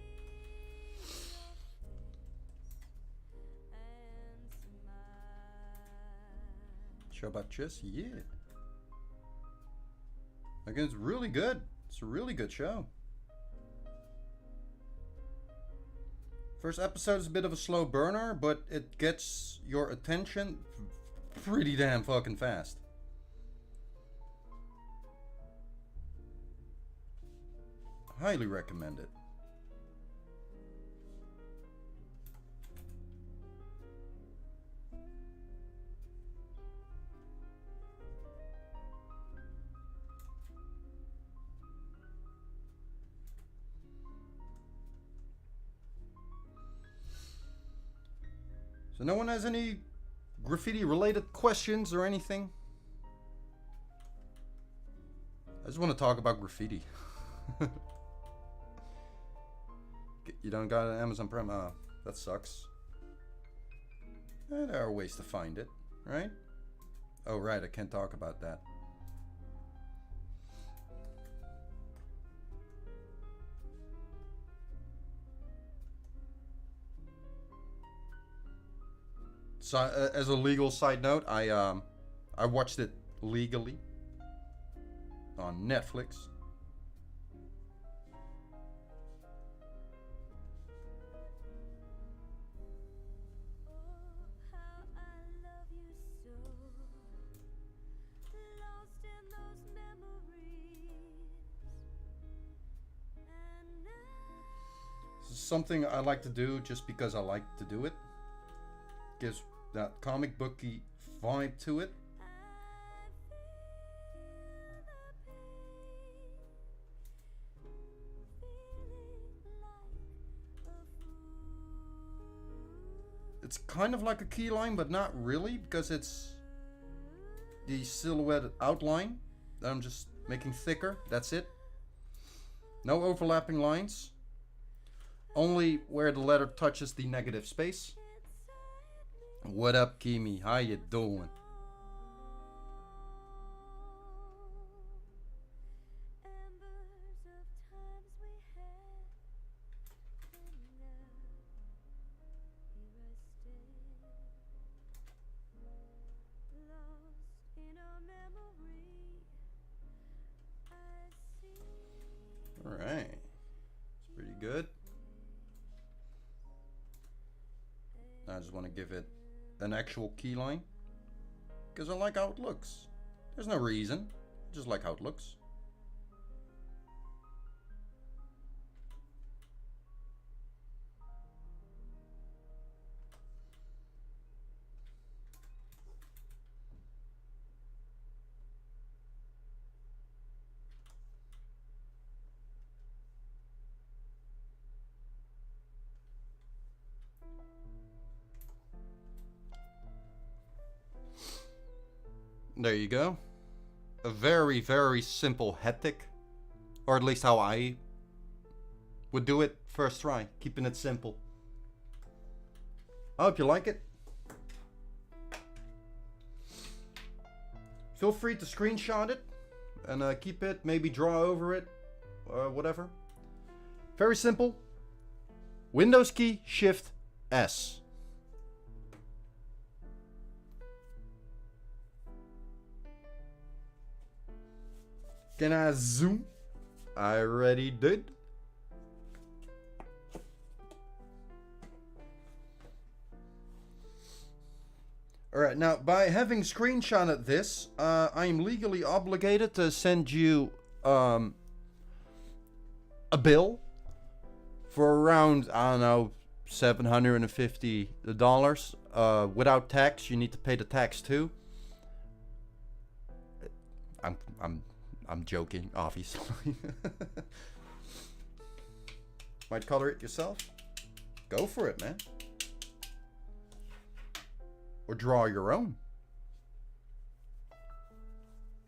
your face and smile. Show about chess? Yeah. Again, it's really good. It's a really good show. First episode is a bit of a slow burner, but it gets your attention pretty damn fucking fast. Highly recommend it. So no one has any graffiti related questions or anything? I just want to talk about graffiti. You don't got an Amazon Prime? Ah, that sucks. There are ways to find it, right? Oh right, I can't talk about that. So, as a legal side note, I watched it legally on Netflix. something I like to do just because I like to do it. Gives that comic booky vibe to it. It's kind of like a key line, but not really, because it's the silhouette outline that I'm just making thicker. That's it. No overlapping lines. Only where the letter touches the negative space. What up, Kimi? How you doing? Alright. It's pretty good. I just want to give it an actual key line. Because I like how it looks. There's no reason. I just like how it looks. There you go. A very, very simple head tick. Or at least how I would do it first try. Keeping it simple. I hope you like it. Feel free to screenshot it. And keep it. Maybe draw over it. Or whatever. Very simple. Windows key, Shift, S. Can I zoom? I already did. Alright, now by having screenshotted this, I am legally obligated to send you a bill for around, I don't know, $750. Without tax, you need to pay the tax too. I'm joking, obviously. Might color it yourself? Go for it, man. Or draw your own.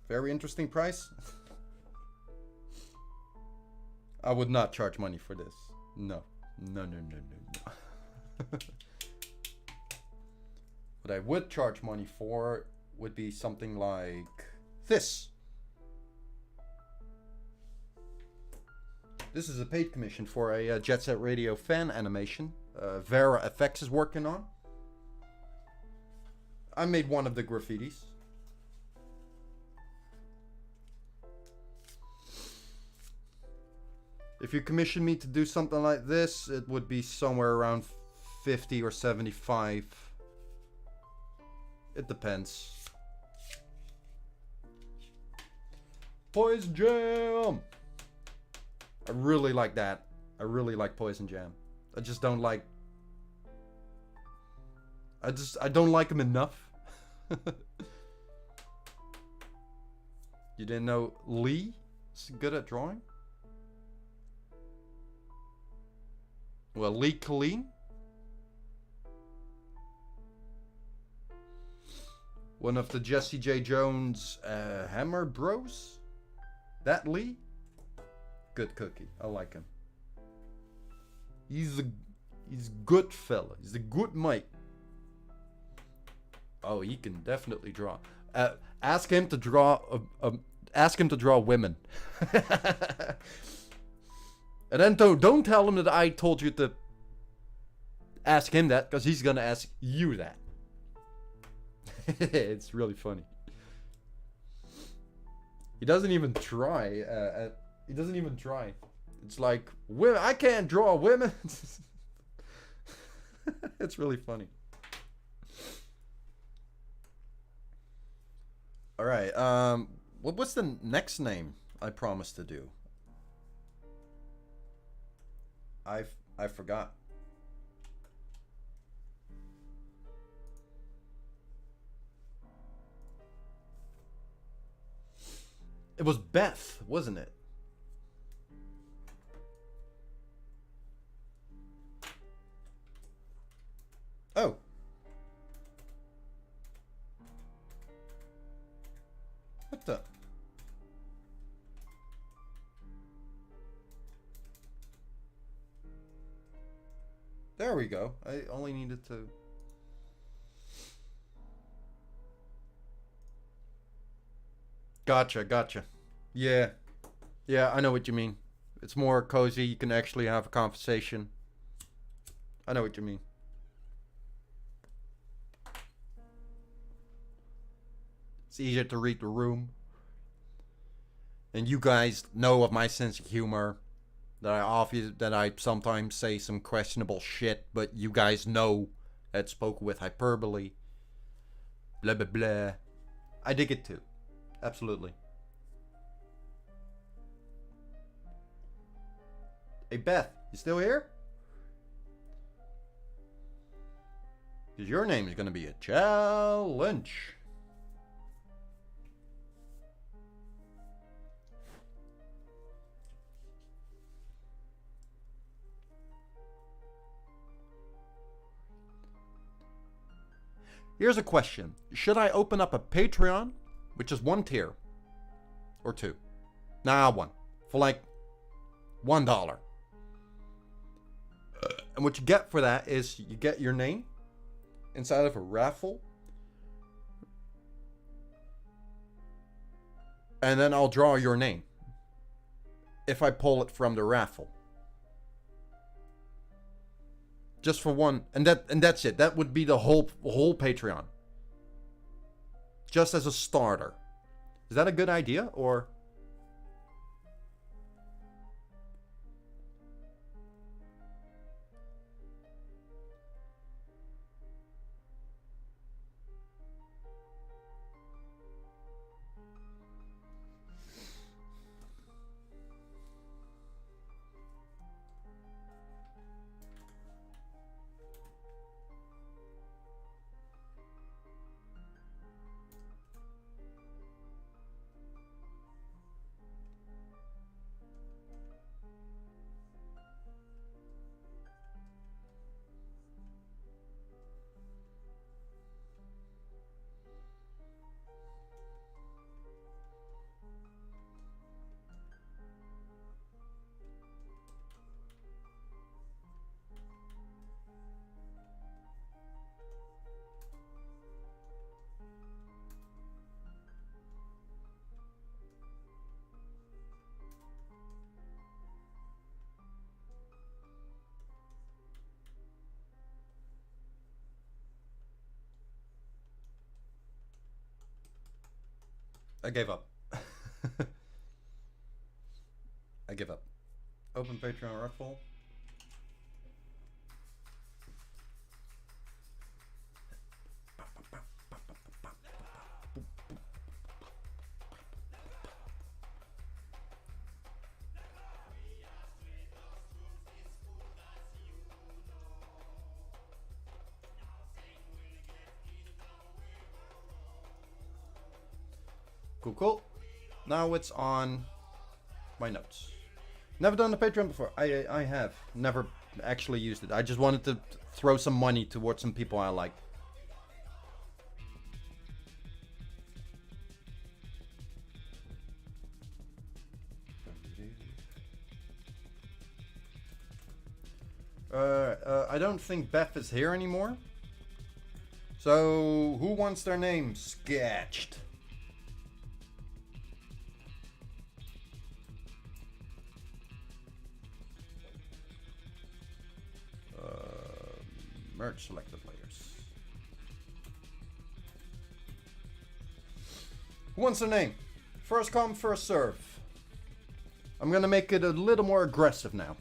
Very interesting price. I would not charge money for this. No. No. What I would charge money for would be something like this. This is a paid commission for a Jet Set Radio fan animation. Vera FX is working on. I made one of the graffitis. If you commission me to do something like this, it would be somewhere around 50 or 75. It depends. Poison Jam! I really like that. I really like Poison Jam. I just don't like... I don't like him enough. You didn't know Lee is good at drawing? Well, Lee Colleen? One of the Jesse J. Jones Hammer Bros? That Lee? Good cookie. I like him. He's good fella. He's a good mate. Oh, he can definitely draw. Ask him to draw. Ask him to draw women. And then don't tell him that I told you to ask him that, because he's gonna ask you that. It's really funny. He doesn't even try. He doesn't even try. It's like, I can't draw women. It's really funny. Alright, what's the next name I promised to do? I I forgot. It was Beth, wasn't it? Oh. What the? There we go. I only needed to... Gotcha. Yeah. Yeah, I know what you mean. It's more cozy. You can actually have a conversation. I know what you mean. It's easier to read the room. And you guys know of my sense of humor. That I sometimes say some questionable shit, but you guys know that spoken with hyperbole. Blah blah blah. I dig it too. Absolutely. Hey Beth, you still here? Because your name is going to be a challenge. Here's a question. Should I open up a Patreon, which is 1 tier, or 2? Nah, 1. For like $1. And what you get for that is you get your name inside of a raffle. And then I'll draw your name if I pull it from the raffle. Just for one, and that's it. That would be the whole Patreon. Just as a starter. Is that a good idea, or? I gave up. I give up. Open Patreon raffle. Cool. Now it's on my notes. Never done a Patreon before. I have. Never actually used it. I just wanted to throw some money towards some people I like. I don't think Beth is here anymore. So, who wants their name sketched? Merge selected layers. Who wants their name? First come, first serve. I'm gonna make it a little more aggressive now.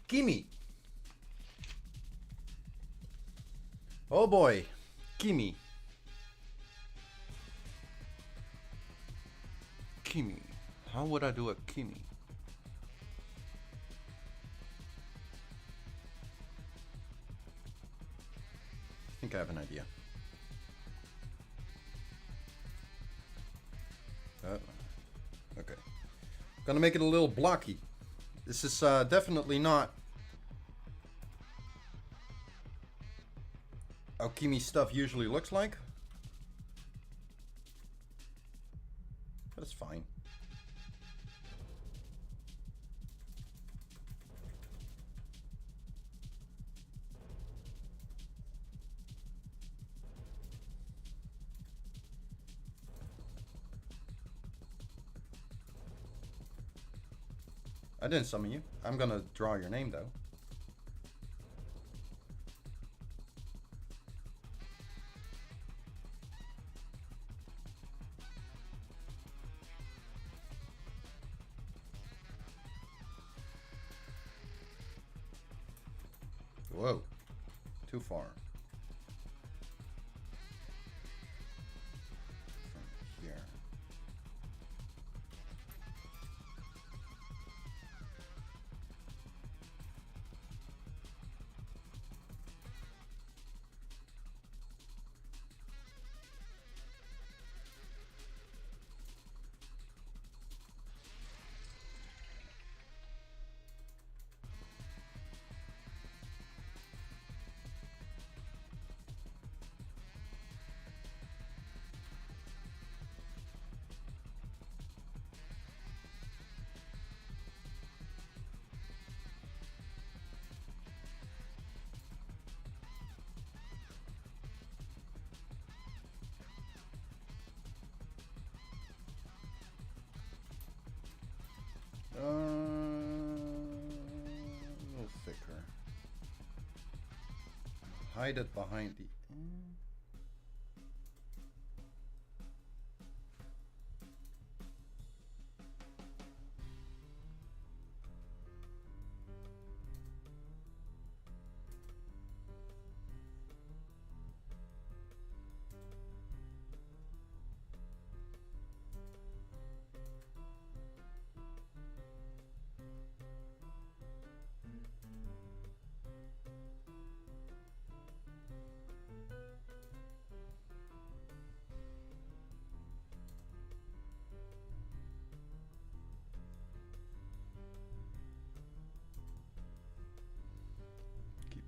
Gimme. Oh boy. Kimi. Kimi. How would I do a Kimi? I think I have an idea. Okay. Gonna make it a little blocky. This is definitely not how Kimi stuff usually looks like. But it's fine. I didn't summon you. I'm gonna draw your name though. Whoa, too far. From here. A little thicker. Hide it behind the.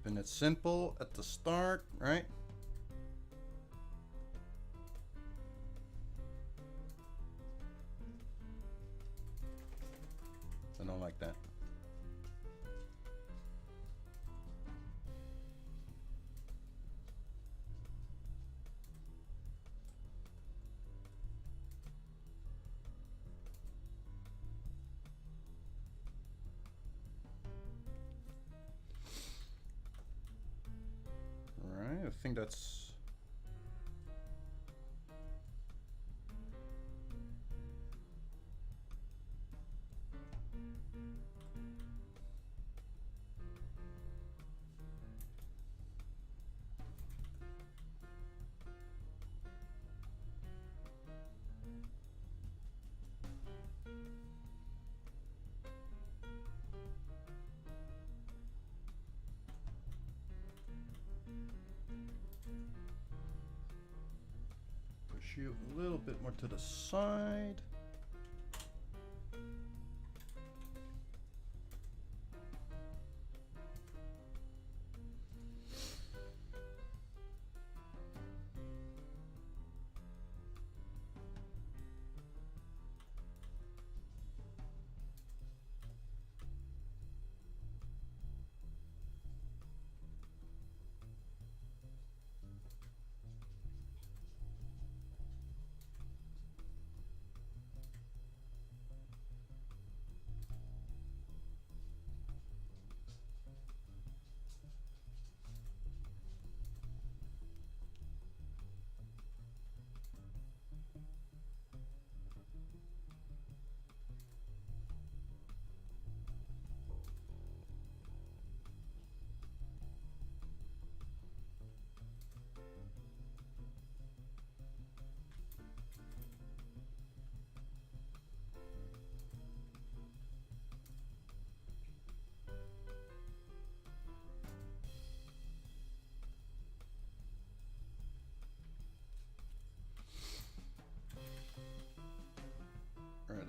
Keeping it simple at the start, right? I don't like that. I think that's push you a little bit more to the side.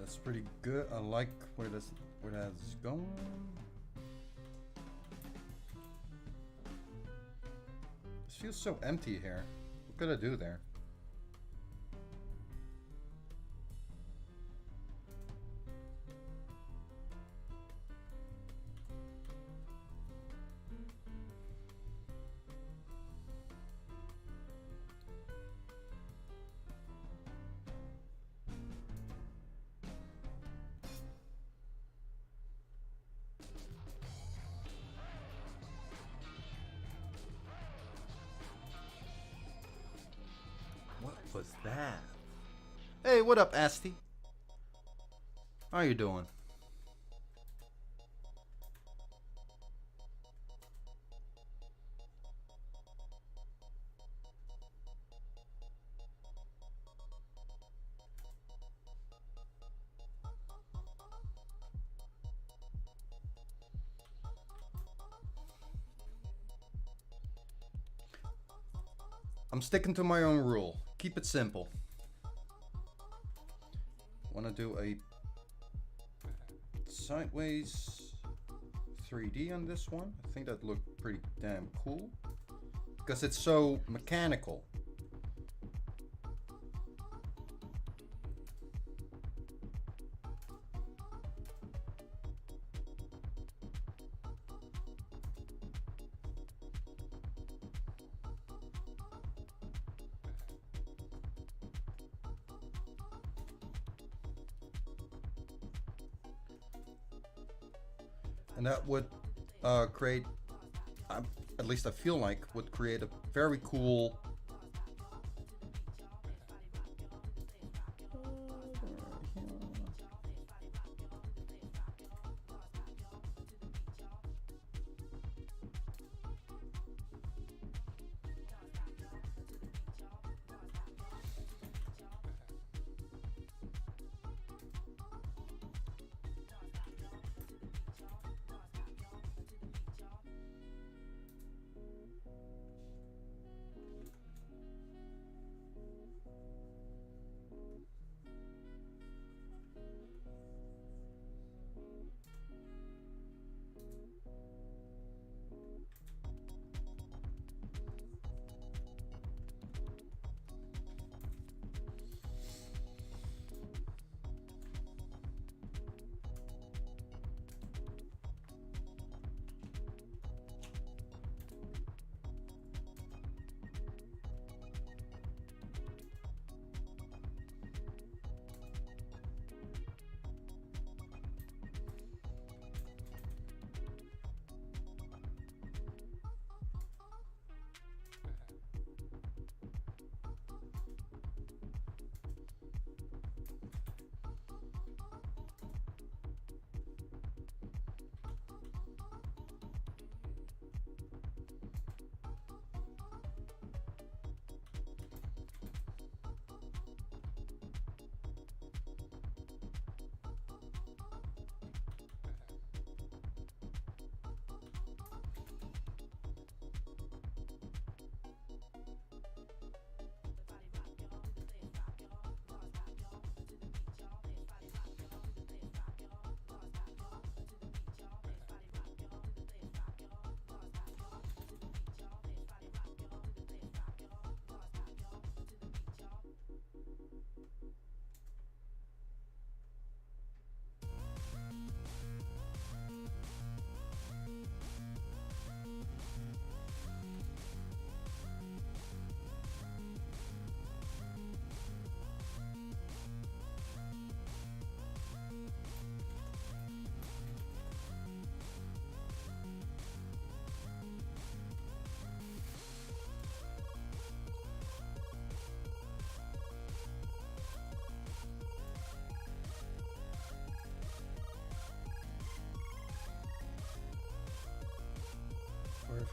that's pretty good. I like where that's going. This feels so empty here. What could I do there? What was that? Hey, what up, Asti? How you doing? I'm sticking to my own rule. Keep it simple. Want to do a sideways 3D on this one? I think that looked pretty damn cool. Because it's so mechanical. And that would create, at least I feel like, would create a very cool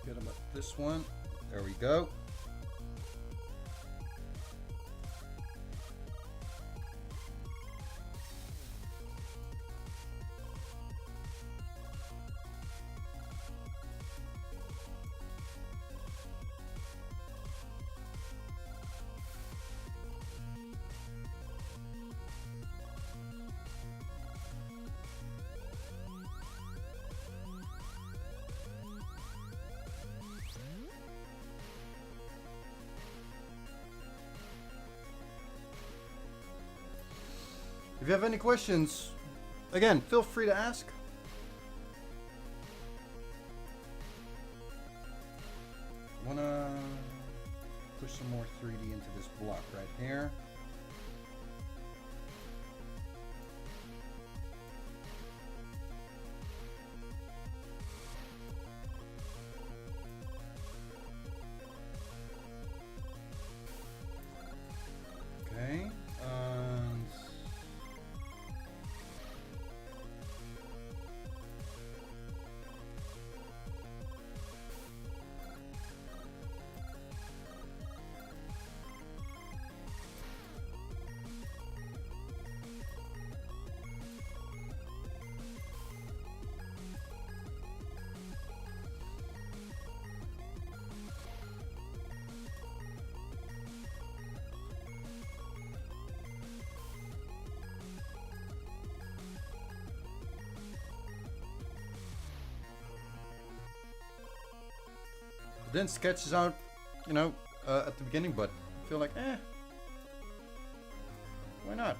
Forget about this one. There we go. you have any questions, again, feel free to ask. I wanna push some more 3D into this block right here. Okay, and then sketches out, you know, at the beginning, but I feel like, why not?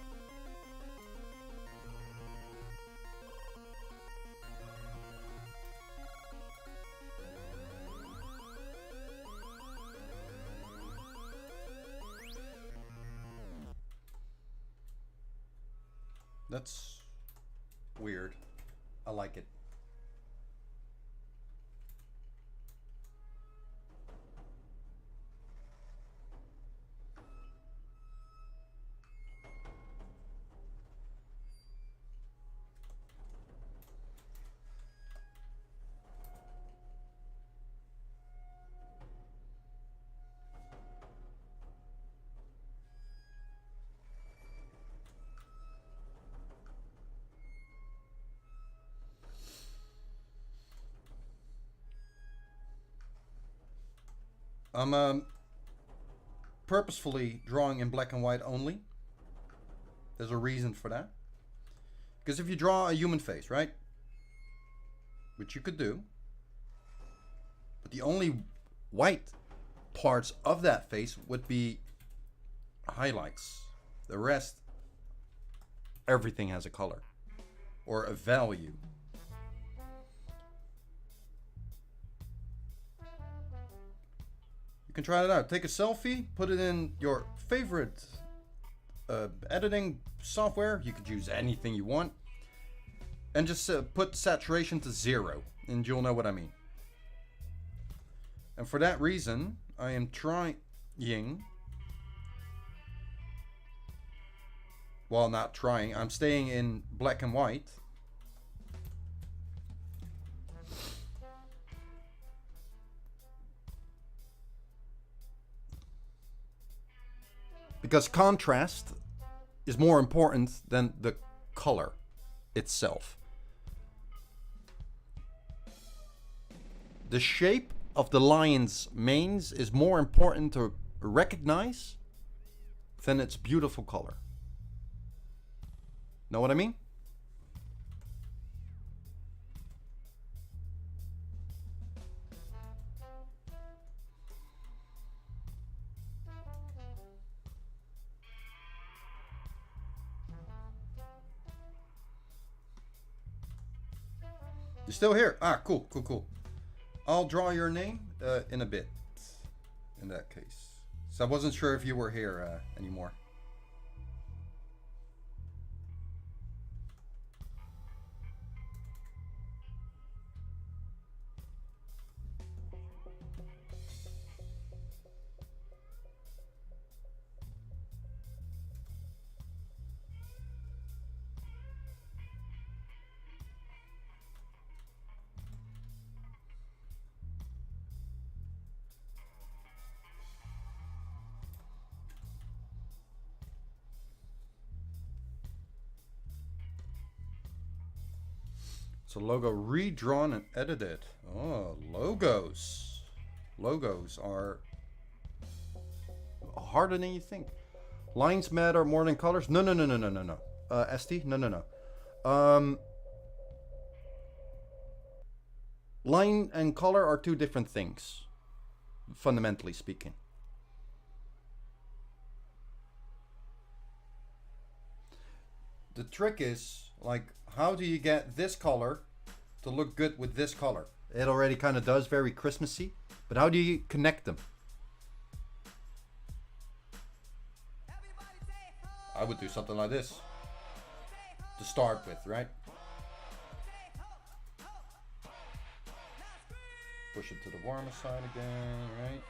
That's weird. I like it. I'm purposefully drawing in black and white only. There's a reason for that. Because if you draw a human face, right? Which you could do. But the only white parts of that face would be highlights. The rest, everything has a color. Or a value. You can try it out. Take a selfie, put it in your favorite editing software. You could use anything you want. And just put saturation to 0. And you'll know what I mean. And for that reason, I am trying... Well, not trying. I'm staying in black and white. Because contrast is more important than the color itself. The shape of the lion's manes is more important to recognize than its beautiful color. Know what I mean? You're still here? Ah, cool, cool, cool. I'll draw your name in a bit, in that case. So I wasn't sure if you were here anymore. So logo redrawn and edited. Oh, logos. Logos are harder than you think. Lines matter more than colors. No. ST? No. Line and color are two different things, fundamentally speaking. the trick is, like, how do you get this color to look good with this color? It already kind of does, very Christmassy, but how do you connect them? I would do something like this to start with, right? Push it to the warmer side again, right?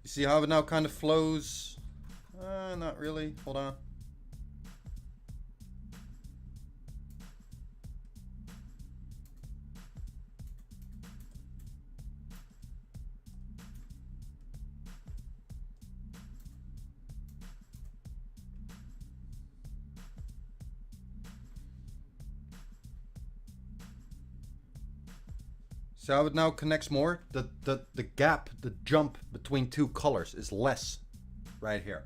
You see how it now kind of flows? Not really. Hold on. See how it now connects more? The gap, the jump between two colors is less right here.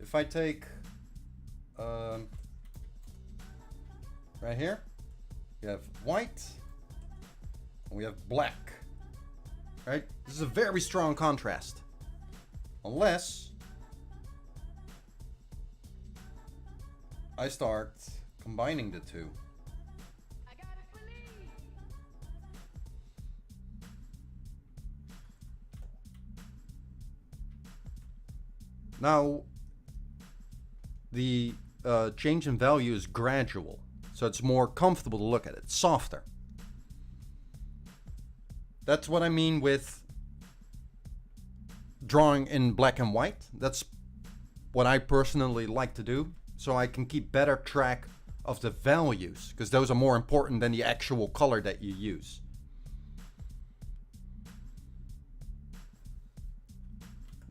If I take right here, we have white and we have black, right? This is a very strong contrast. Unless I start combining the two. Now, the change in value is gradual, so it's more comfortable to look at it. It's softer. That's what I mean with drawing in black and white. That's what I personally like to do, so I can keep better track of the values, because those are more important than the actual color that you use.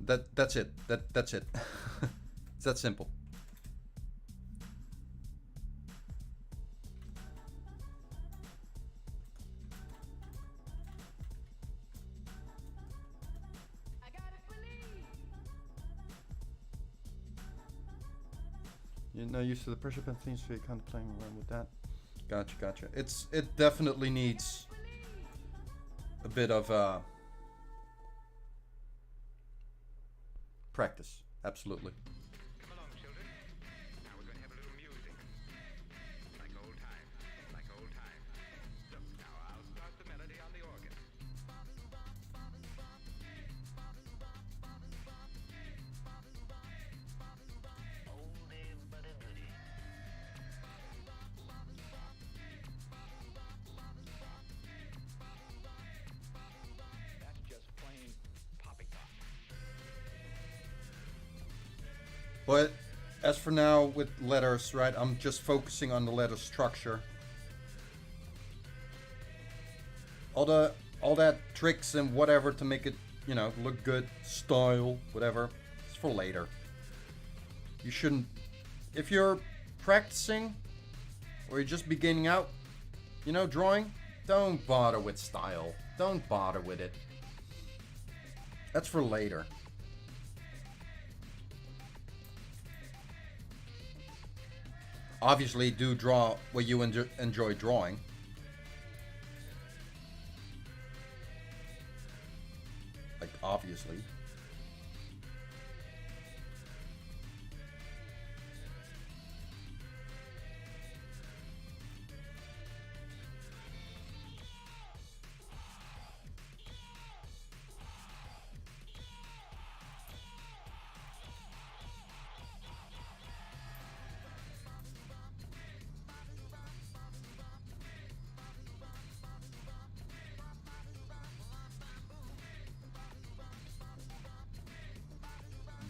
That's it. That's it. It's that simple. You're not used to the pressure pen theme, so you're kind of playing around with that. Gotcha. It definitely needs a bit of practice. Absolutely. Come along, children. Now we're going to have a little music. Like old times. Like old times. Look, now I'll start the melody on the organ. Oldie but a goodie. That's just plain poppycock. But as for now with letters, right, I'm just focusing on the letter structure. All that tricks and whatever to make it, you know, look good, style, whatever, it's for later. You shouldn't, if you're practicing or you're just beginning out, you know, drawing, don't bother with style. Don't bother with it. That's for later. Obviously, do draw what you enjoy drawing. Like, obviously.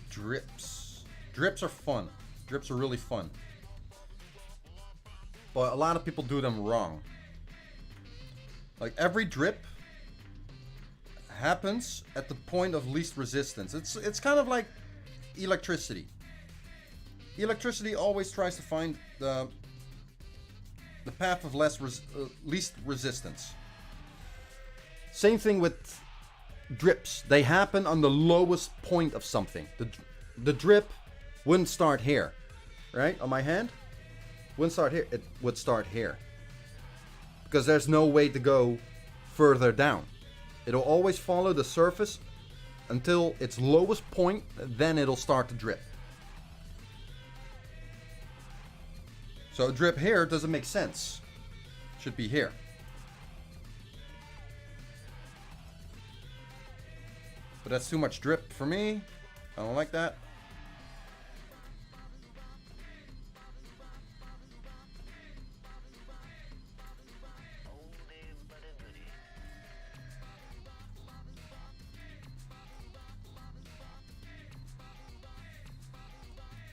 Drips. Drips are fun. Drips are really fun. But a lot of people do them wrong. Like, every drip happens at the point of least resistance. It's kind of like electricity. Electricity always tries to find the path of least resistance. Same thing with drips, they happen on the lowest point of something. The drip wouldn't start here, right? On my hand, wouldn't start here. It would start here because there's no way to go further down. It'll always follow the surface until its lowest point, then it'll start to drip. So a drip here doesn't make sense. Should be here. But that's too much drip for me. I don't like that.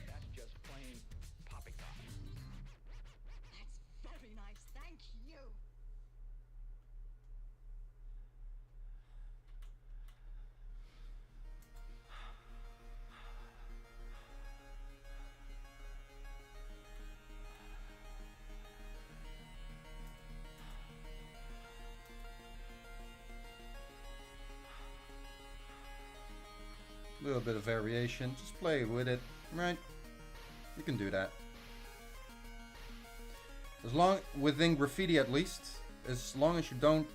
That's just plain poppycock. That's very nice, thank you. A little bit of variation. Just play with it, right? You can do that. As long, within graffiti at least, as long as you don't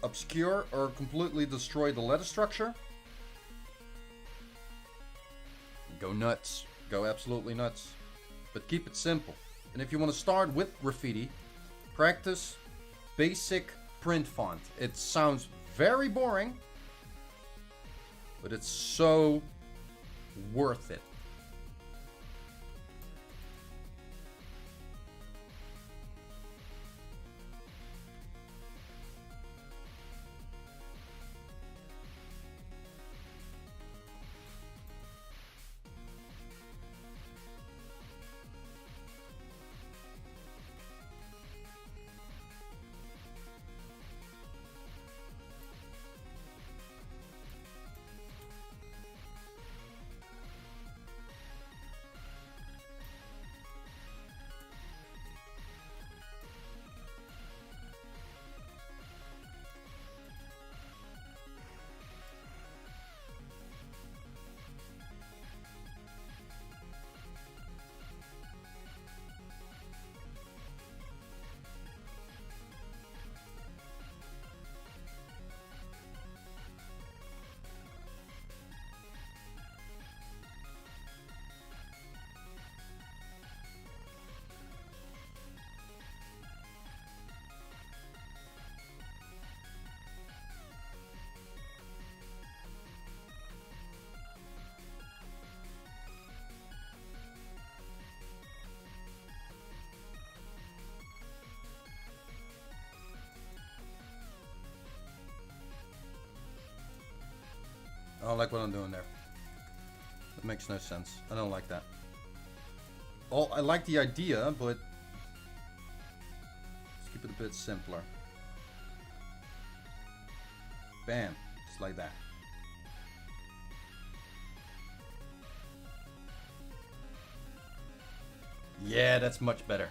obscure or completely destroy the letter structure, go nuts. Go absolutely nuts. But keep it simple. And if you want to start with graffiti, practice basic print font. It sounds very boring, but it's so worth it. I don't like what I'm doing there. That makes no sense. I don't like that. Oh, I like the idea, but let's keep it a bit simpler. Bam. Just like that. Yeah, that's much better.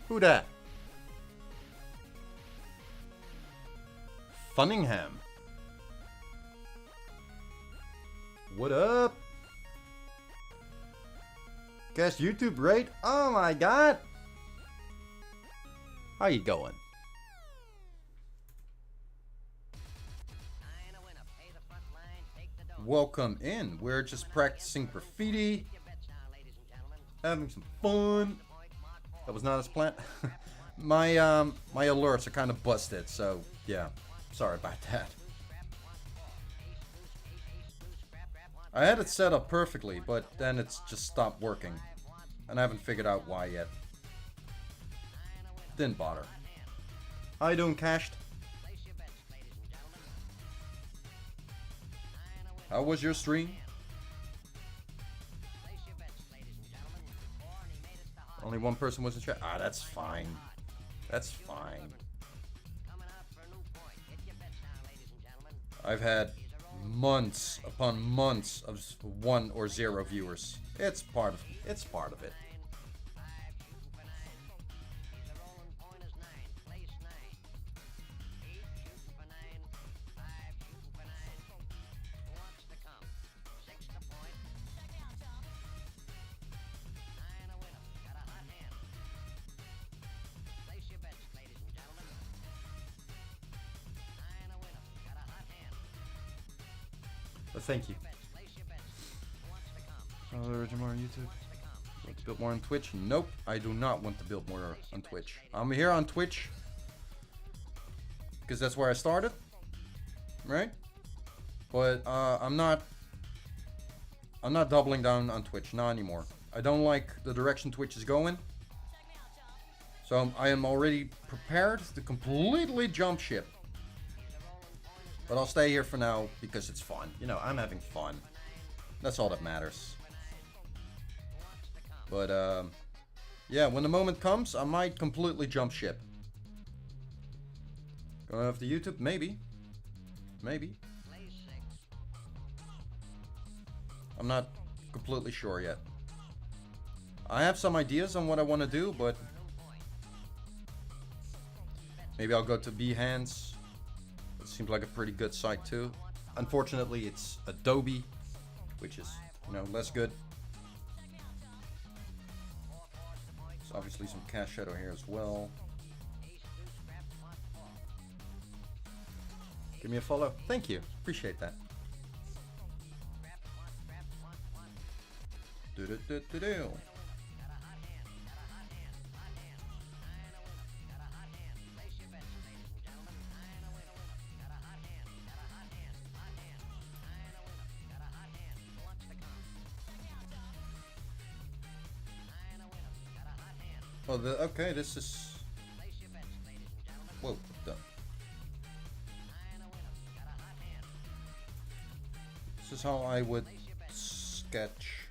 Who dat? Funningham. What up? Guess YouTube rate? Oh my god. How you going? Welcome in. We're just practicing graffiti. Having some fun. That was not as planned. my alerts are kind of busted, so yeah. Sorry about that. I had it set up perfectly, but then it's just stopped working. And I haven't figured out why yet. Didn't bother. How you doing, Cashed? How was your stream? Only one person was in chat. Ah, that's fine. That's fine. I've had months upon months of 1 or 0 viewers. It's part of it. Thank you. More on YouTube. Want to build more on Twitch? Nope, I do not want to build more on Twitch. I'm here on Twitch because that's where I started, right? But I'm not doubling down on Twitch, not anymore. I don't like the direction Twitch is going, so I am already prepared to completely jump ship. But I'll stay here for now because it's fun. You know, I'm having fun. That's all that matters. But, yeah, when the moment comes, I might completely jump ship. Going off to YouTube? Maybe. Maybe. I'm not completely sure yet. I have some ideas on what I want to do, but maybe I'll go to Behance. Seems like a pretty good site too. Unfortunately, it's Adobe, which is, you know, less good. There's obviously some cash shadow here as well. Give me a follow. Thank you. Appreciate that. Do-do-do-do-do. Oh, okay, this is... Whoa, what the... This is how I would sketch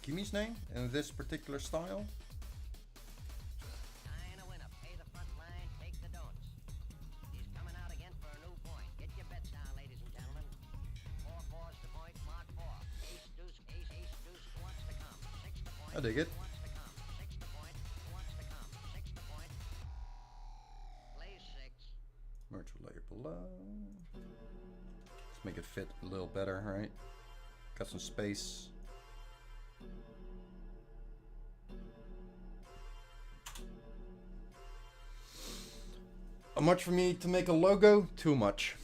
Kimmy's name in this particular style. I dig it. Merge layer below. Let's make it fit a little better, right? Got some space. How much for me to make a logo? Too much.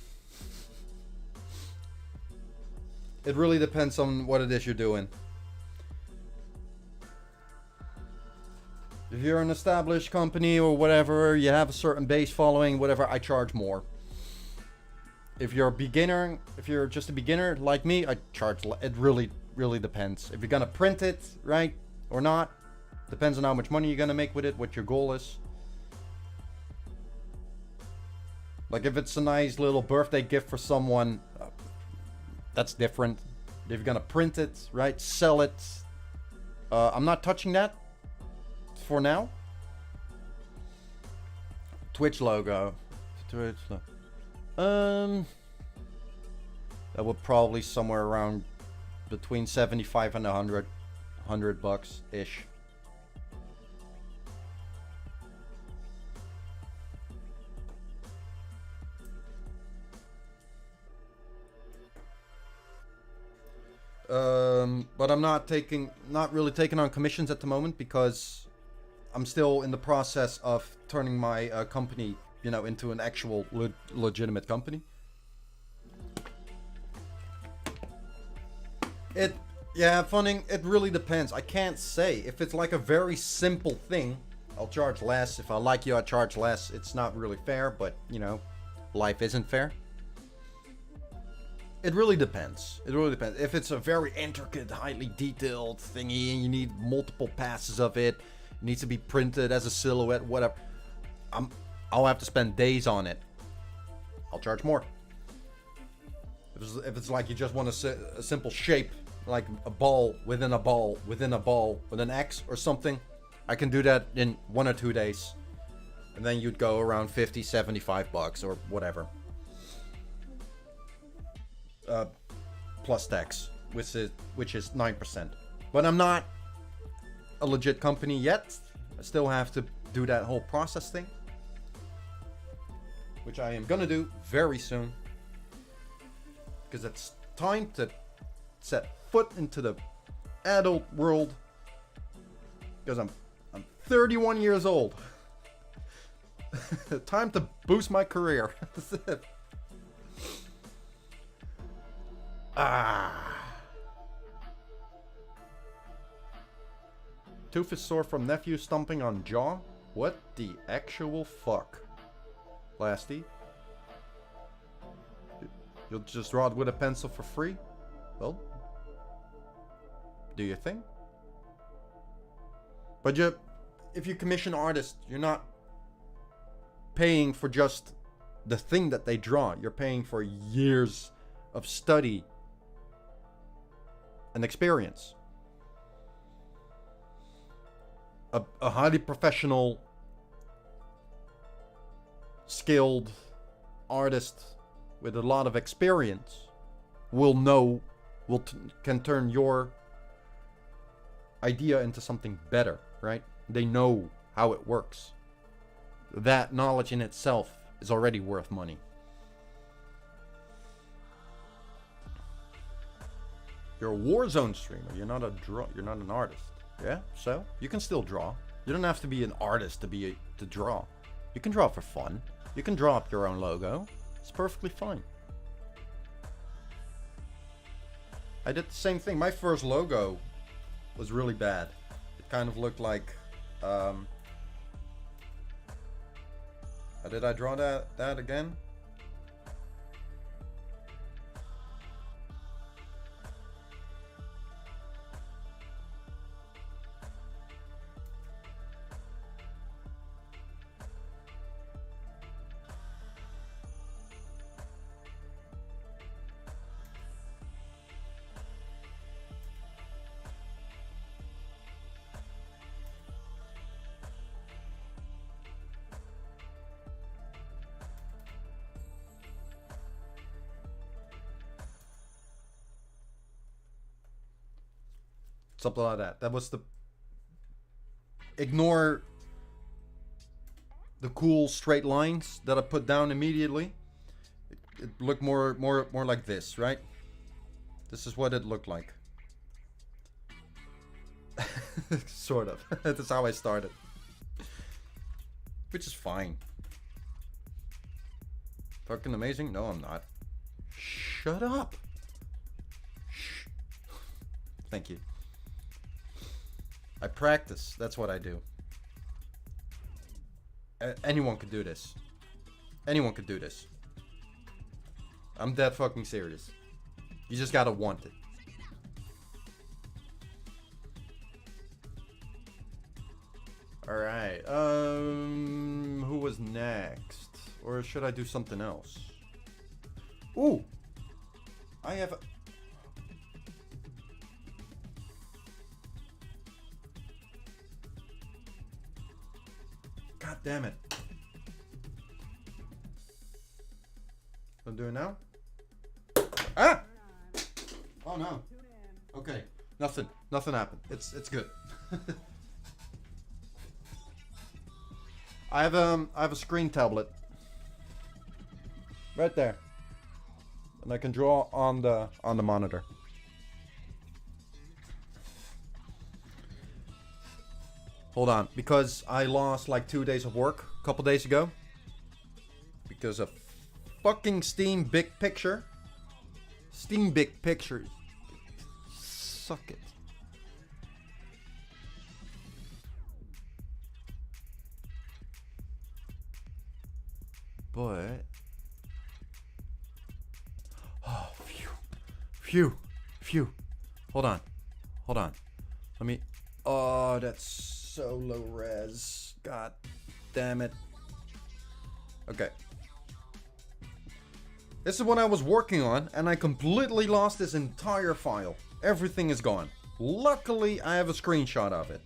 It really depends on what it is you're doing. If you're an established company or whatever, you have a certain base following, whatever, I charge more. If you're a beginner, if you're just a beginner like me, I charge, it really depends. If you're gonna print it, right, or not, depends on how much money you're gonna make with it, what your goal is. Like if it's a nice little birthday gift for someone, that's different. If you're gonna print it, right, sell it, I'm not touching that. For now. Twitch logo. That would probably somewhere around between 75 and 100 bucks ish. But I'm not really taking on commissions at the moment because I'm still in the process of turning my company, you know, into an actual legitimate company. Funding, it really depends. I can't say. If it's like a very simple thing, I'll charge less. If I like you, I charge less. It's not really fair, but, you know, life isn't fair. It really depends. It really depends. If it's a very intricate, highly detailed thingy and you need multiple passes of it, needs to be printed as a silhouette, whatever, I'll have to spend days on it. I'll charge more. If it's like you just want a simple shape, like a ball within a ball within a ball with an X or something, I can do that in 1 or 2 days. And then you'd go around 50, 75 bucks or whatever. plus tax, which is 9%. But I'm not a legit company yet. I still have to do that whole process thing, which I am gonna do very soon, because it's time to set foot into the adult world, because I'm 31 years old. Time to boost my career. That's it. Tooth is sore from nephew stomping on jaw? What the actual fuck? Lasty? You'll just draw it with a pencil for free? Well, do your thing. But if you commission artists, you're not paying for just the thing that they draw. You're paying for years of study and experience. A highly professional, skilled artist with a lot of experience can turn your idea into something better, right? They know how it works. That knowledge in itself is already worth money. You're a Warzone streamer. You're not an artist. Yeah, so you can still draw. You don't have to be an artist to draw. You can draw for fun. You can draw up your own logo. It's perfectly fine. I did the same thing. My first logo was really bad. It kind of looked like how did I draw that again? Something like that. That was the... Ignore the cool straight lines that I put down immediately. It looked more like this, right? This is what it looked like. Sort of. That's how I started. Which is fine. Fucking amazing? No, I'm not. Shut up. Shh. Thank you. I practice. That's what I do. Anyone could do this. Anyone could do this. I'm dead fucking serious. You just gotta want it. Alright. Who was next? Or should I do something else? Ooh! I have a... God damn it. I'm doing now? Ah! Oh no. Okay. Nothing happened. It's good. I have a screen tablet. Right there. And I can draw on the monitor. Hold on, because I lost like 2 days of work a couple days ago. Because of fucking Steam Big Picture. Steam Big Picture. Suck it. But... Oh, phew. Hold on. Let me... Oh, that's... so low res. God damn it. Okay. This is what I was working on, and I completely lost this entire file. Everything is gone. Luckily, I have a screenshot of it.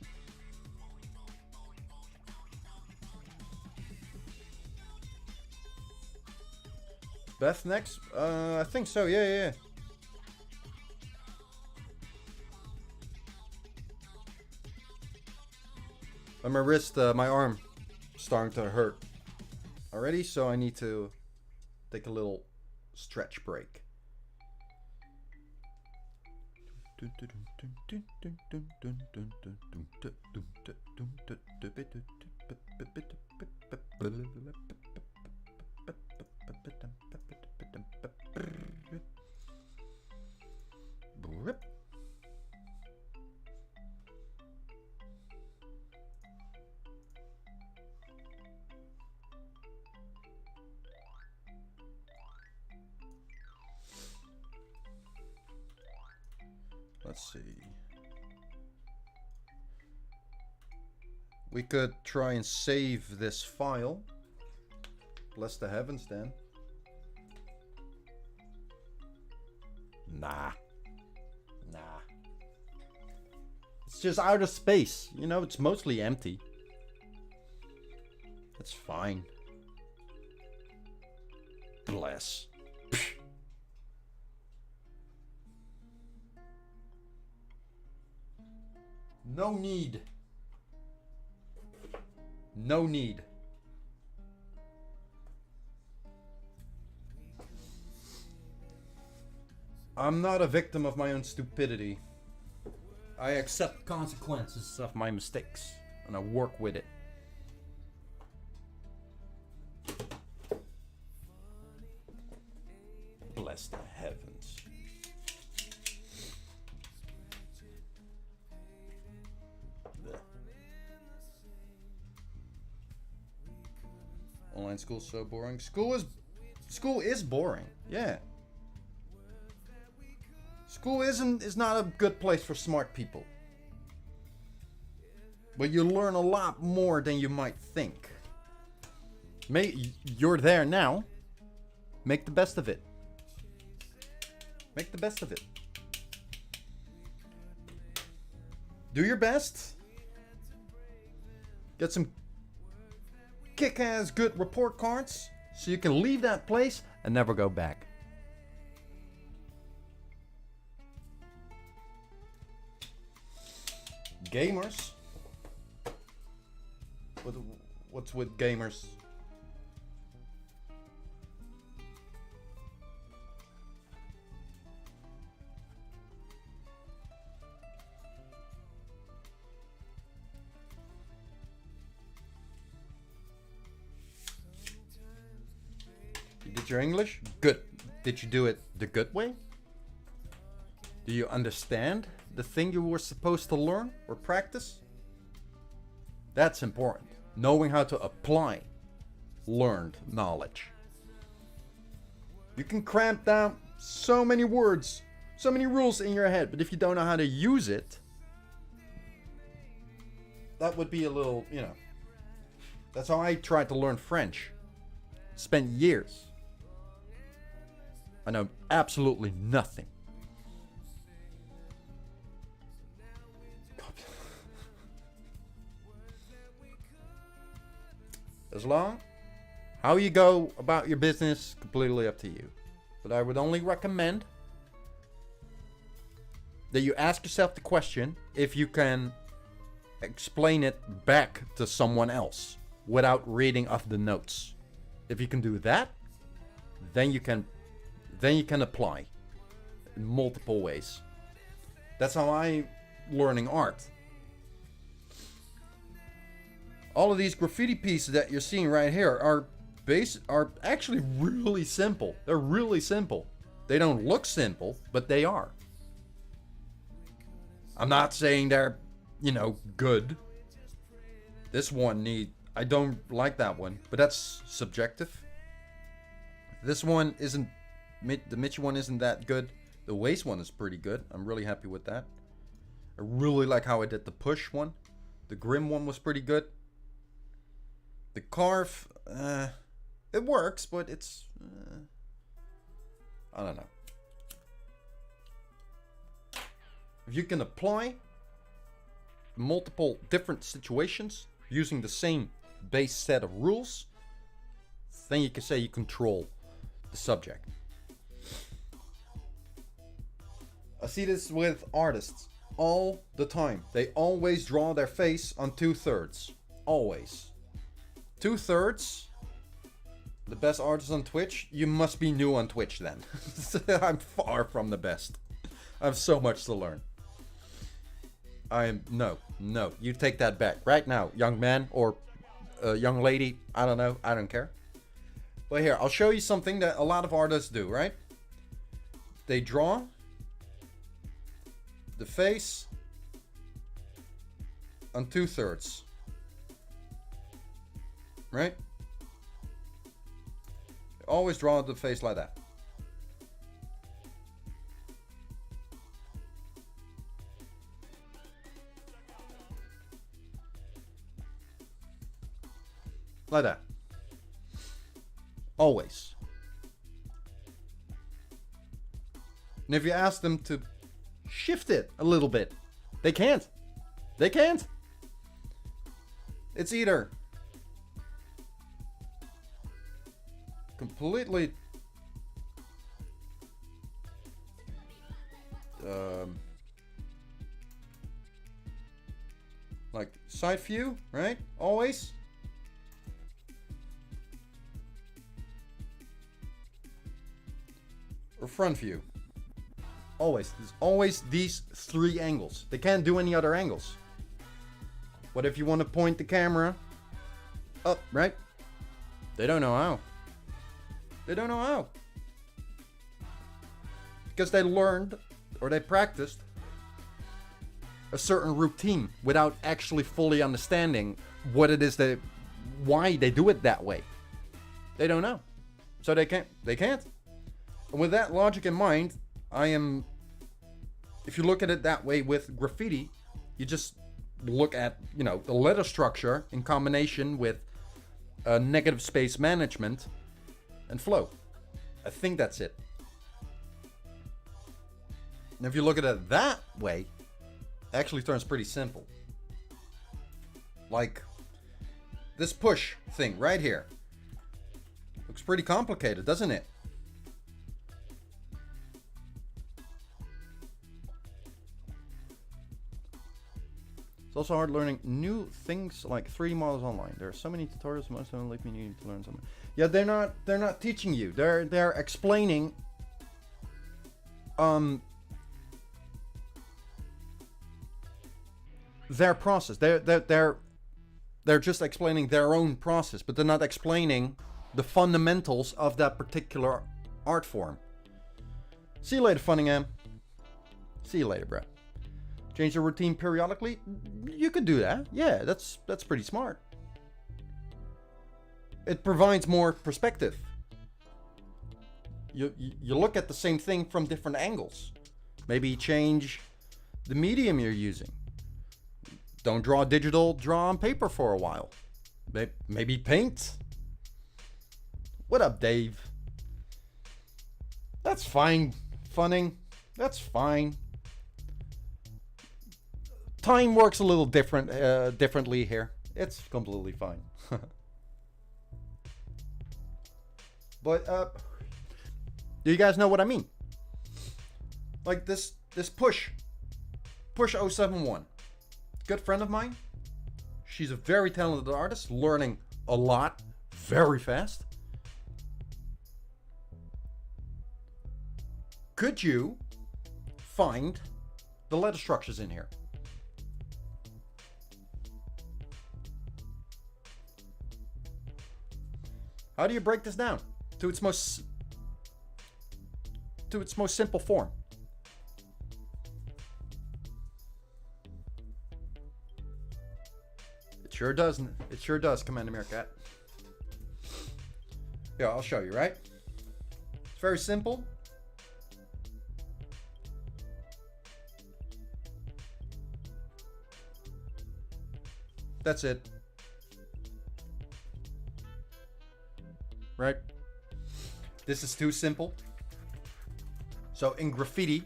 Beth next? I think so. Yeah. But my wrist, my arm, starting to hurt already, so I need to take a little stretch break. Let's see. We could try and save this file. Bless the heavens then. Nah. It's just outer space. You know, it's mostly empty. It's fine. Bless. No need. No need. I'm not a victim of my own stupidity. I accept consequences of my mistakes and I work with it. Bless the heavens. Online school's so boring. School is boring. Yeah. School is not a good place for smart people. But you learn a lot more than you might think. You're there now. Make the best of it. Make the best of it. Do your best. Get some kick-ass good report cards so you can leave that place and never go back. Gamers? What's with gamers? You did your English? Good. Did you do it the good way? Do you understand the thing you were supposed to learn or practice? That's important. Knowing how to apply learned knowledge. You can cramp down so many words, so many rules in your head, but if you don't know how to use it, that would be a little, you know. That's how I tried to learn French. Spent years. I know absolutely nothing. As long how you go about your business, completely up to you. But I would only recommend that you ask yourself the question if you can explain it back to someone else without reading off the notes. If you can do that, then you can apply in multiple ways. That's how I'm learning art. All of these graffiti pieces that you're seeing right here are actually really simple. They're really simple. They don't look simple, but they are. I'm not saying they're, you know, good. This one I don't like that one, but that's subjective. This one isn't, the Mitchie one isn't that good. The waist one is pretty good. I'm really happy with that. I really like how I did the push one. The Grim one was pretty good. The carve, it works, but it's, I don't know. If you can apply multiple different situations using the same base set of rules, then you can say you control the subject. I see this with artists all the time. They always draw their face on 2/3. always. 2/3. The best artist on Twitch? You must be new on Twitch then. I'm far from the best. I have so much to learn. No. You take that back right now, young man or young lady. I don't know. I don't care. But here, I'll show you something that a lot of artists do, right? They draw the face on 2/3. Right? Always draw the face like that. Like that. Always. And if you ask them to shift it a little bit, they can't. They can't. It's either completely like side view, right? Always. Or front view. Always. There's always these three angles. They can't do any other angles. What if you want to point the camera up, right? They don't know how. They don't know how. Because they learned or they practiced a certain routine without actually fully understanding what it is that, why they do it that way. They don't know. So they can't. And with that logic in mind, if you look at it that way with graffiti, you just look at, the letter structure in combination with negative space management and flow. I think that's it. And if you look at it that way, it actually turns pretty simple. Like this push thing right here. Looks pretty complicated, doesn't it? It's also hard learning new things like 3D models online. There are so many tutorials, most of them like me need to learn something. Yeah, they're not teaching you. They're explaining their process. They're just explaining their own process, but they're not explaining the fundamentals of that particular art form. See you later, Funningham. See you later, bro. Change your routine periodically? You could do that. Yeah, that's pretty smart. It provides more perspective. You look at the same thing from different angles. Maybe change the medium you're using. Don't draw digital, draw on paper for a while. Maybe paint. What up, Dave? That's fine, Funning. That's fine. Time works a little differently here. It's completely fine. But do you guys know what I mean? Like this push 071. Good friend of mine. She's a very talented artist, learning a lot very fast. Could you find the letter structures in here? How do you break this down to its most simple form? It sure does. It sure does, Commander Meerkat. Yeah, I'll show you, right? It's very simple. That's it. Right? This is too simple. So in graffiti,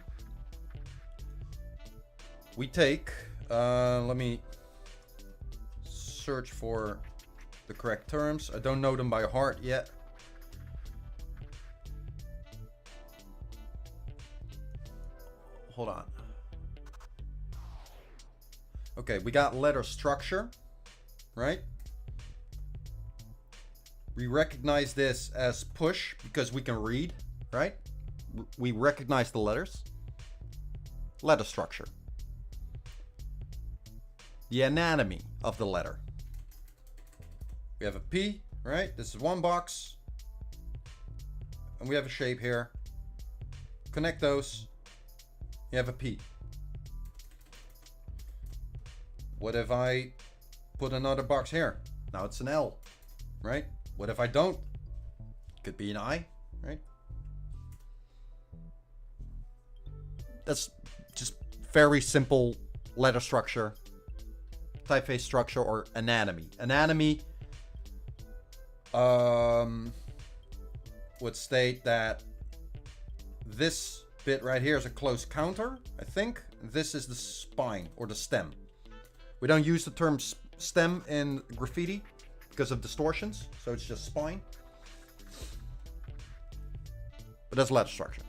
we take, let me search for the correct terms. I don't know them by heart yet. Hold on. Okay, we got letter structure, right? We recognize this as push because we can read, right? We recognize the letters. Letter structure. The anatomy of the letter. We have a P, right? This is one box. And we have a shape here. Connect those. You have a P. What if I put another box here? Now it's an L, right? What if I don't? Could be an I, right? That's just very simple letter structure, typeface structure, or anatomy. Anatomy would state that this bit right here is a close counter, I think. This is the spine or the stem. We don't use the term stem in graffiti because of distortions, so it's just spine. But that's letter structure.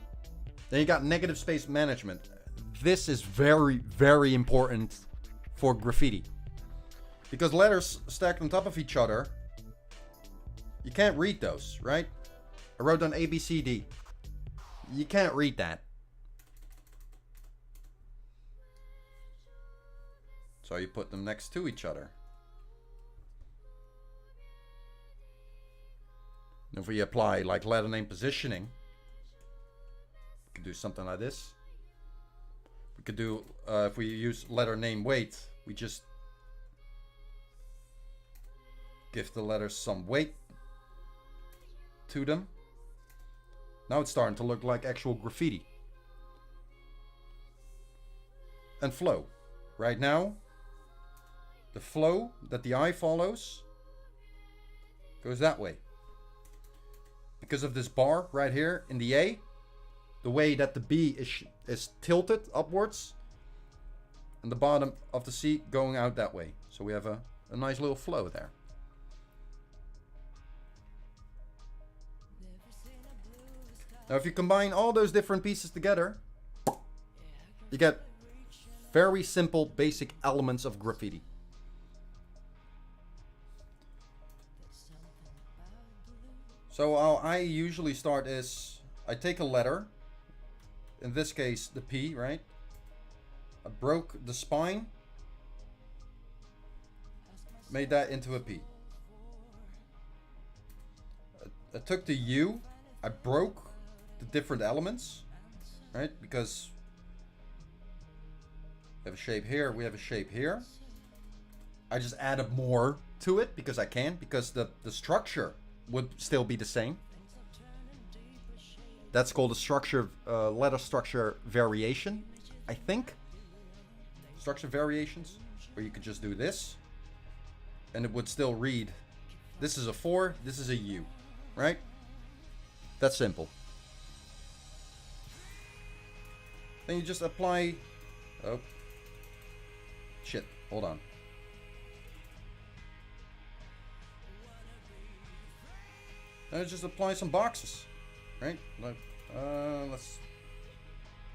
Then you got negative space management. This is very, very important for graffiti. Because letters stacked on top of each other, you can't read those, right? I wrote down A, B, C, D. You can't read that. So you put them next to each other. And if we apply like letter name positioning, we could do something like this. We could do, if we use letter name weight, we just give the letters some weight to them. Now it's starting to look like actual graffiti. And flow. Right now, the flow that the eye follows goes that way. Because of this bar right here in the A, the way that the B is tilted upwards, and the bottom of the C going out that way. So we have a nice little flow there. Now if you combine all those different pieces together, you get very simple basic elements of graffiti. So how I usually start is, I take a letter, in this case the P, right? I broke the spine, made that into a P. I took the U, I broke the different elements, right? Because we have a shape here, we have a shape here. I just added more to it because I can, because the structure would still be the same. That's called a structure, letter structure variation, I think. Structure variations, where you could just do this, and it would still read, this is a 4, this is a U, right? That's simple. Then you just apply, oh, shit, hold on. Then just apply some boxes, right? Like, let's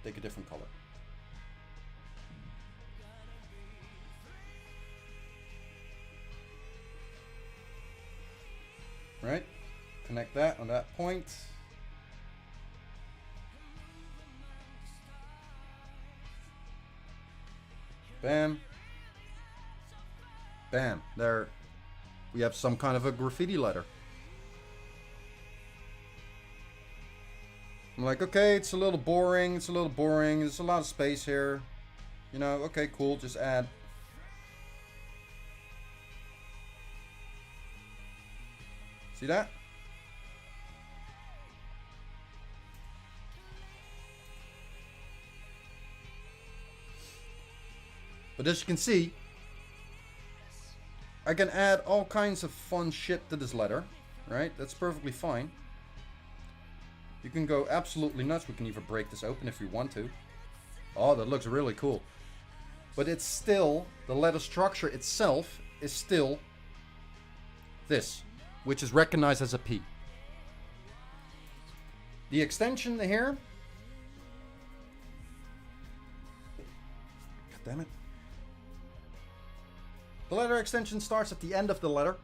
take a different color. Right? Connect that on that point. Bam. Bam. There we have some kind of a graffiti letter. I'm like, okay, it's a little boring, there's a lot of space here. You know, okay, cool, just add. See that? But as you can see, I can add all kinds of fun shit to this letter, right? That's perfectly fine. You can go absolutely nuts. We can even break this open if we want to. Oh, that looks really cool. But it's still, the letter structure itself is still this, which is recognized as a P. The extension here, God damn it. The letter extension starts at the end of the letter,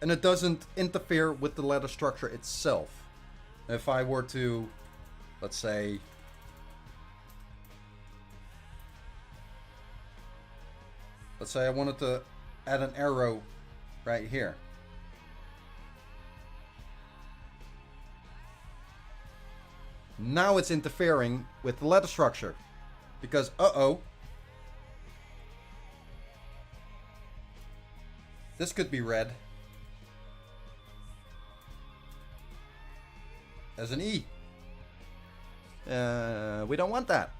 and it doesn't interfere with the letter structure itself. If I were to, let's say, I wanted to add an arrow right here. Now it's interfering with the letter structure. Because, this could be read as an E. We don't want that.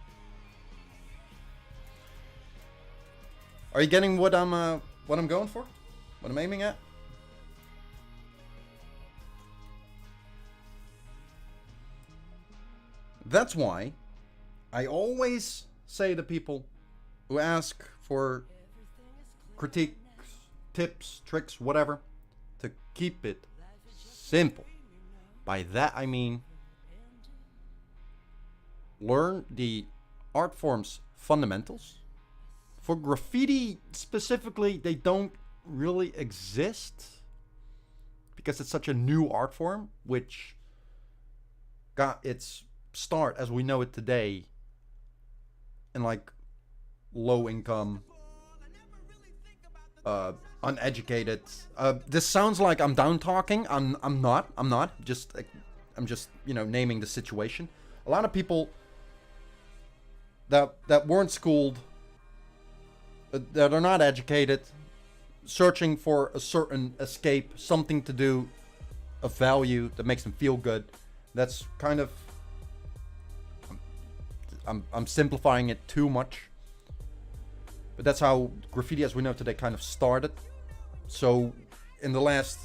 Are you getting what I'm going for? What I'm aiming at? That's why I always say to people who ask for critiques, tips, tricks, whatever, to keep it simple. By that I mean learn the art form's fundamentals. For graffiti specifically, they don't really exist because it's such a new art form, which got its start as we know it today in like low income, uneducated. This sounds like I'm down talking. I'm not. I'm just naming the situation. A lot of people that weren't schooled, that are not educated, searching for a certain escape, something to do, a value that makes them feel good. That's kind of, I'm simplifying it too much, but that's how graffiti as we know today kind of started. So in the last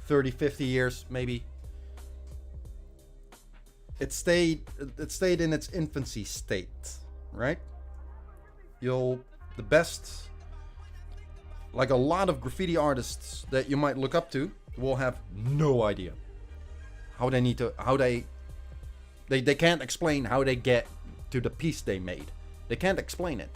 30, 50 years, maybe, it stayed in its infancy state, right? The best, like a lot of graffiti artists that you might look up to, will have no idea they can't explain how they get to the piece they made. They can't explain it.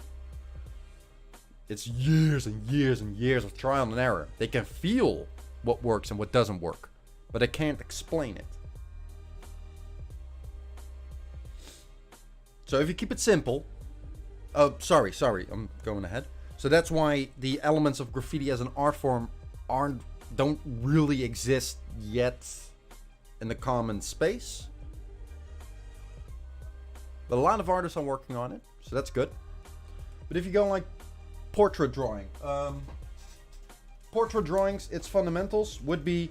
It's years and years and years of trial and error. They can feel what works and what doesn't work, but they can't explain it. So if you keep it simple, sorry, I'm going ahead. So that's why the elements of graffiti as an art form don't really exist yet in the common space. But a lot of artists are working on it, so that's good. But if you go like portrait drawing, portrait drawings, its fundamentals would be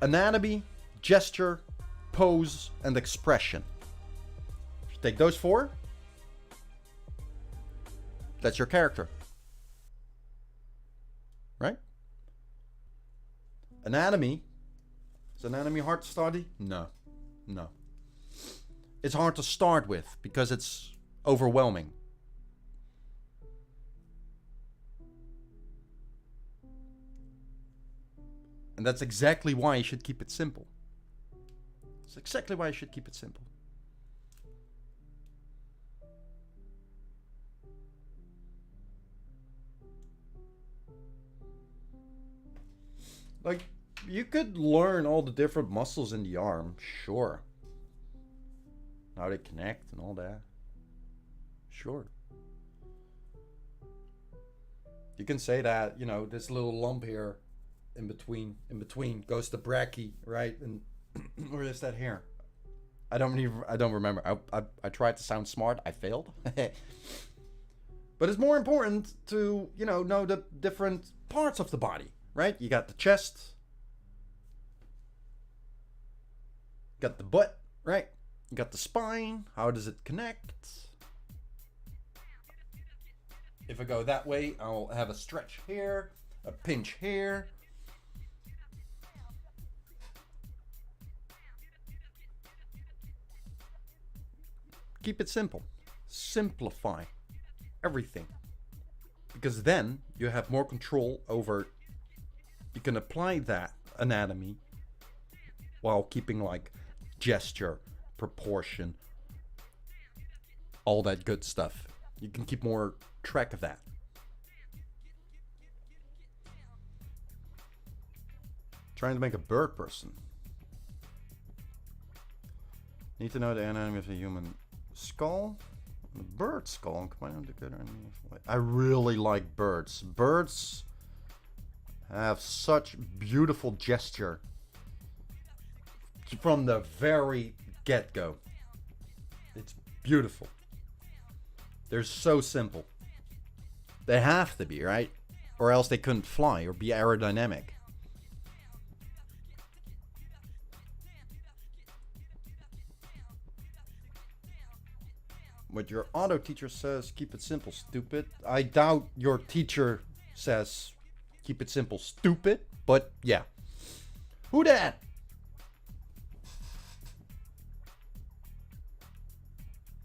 anatomy, gesture, pose, and expression. If you take those four, that's your character. Right? Anatomy. Is anatomy hard to study? No. It's hard to start with because it's overwhelming. And that's exactly why you should keep it simple. It's exactly why you should keep it simple. Like, you could learn all the different muscles in the arm, sure. How they connect and all that. Sure. You can say that, this little lump here in between goes to brachy, right? And where is that here? I don't remember. I tried to sound smart. I failed. But it's more important to, know the different parts of the body, right? You got the chest. Got the butt, right? You got the spine. How does it connect? If I go that way, I'll have a stretch here, a pinch here. Keep it simple. Simplify everything. Because then you have more control over, you can apply that anatomy while keeping like gesture, proportion, all that good stuff. You can keep more track of that. Trying to make a bird person. Need to know the anatomy of a human skull. The bird skull and combine them together in a meaningful way. I really like birds. Birds have such beautiful gesture from the very get-go. It's beautiful. They're so simple. They have to be, right? Or else they couldn't fly or be aerodynamic. What your auto teacher says, keep it simple, stupid. I doubt your teacher says, keep it simple, stupid. But yeah. Who dat?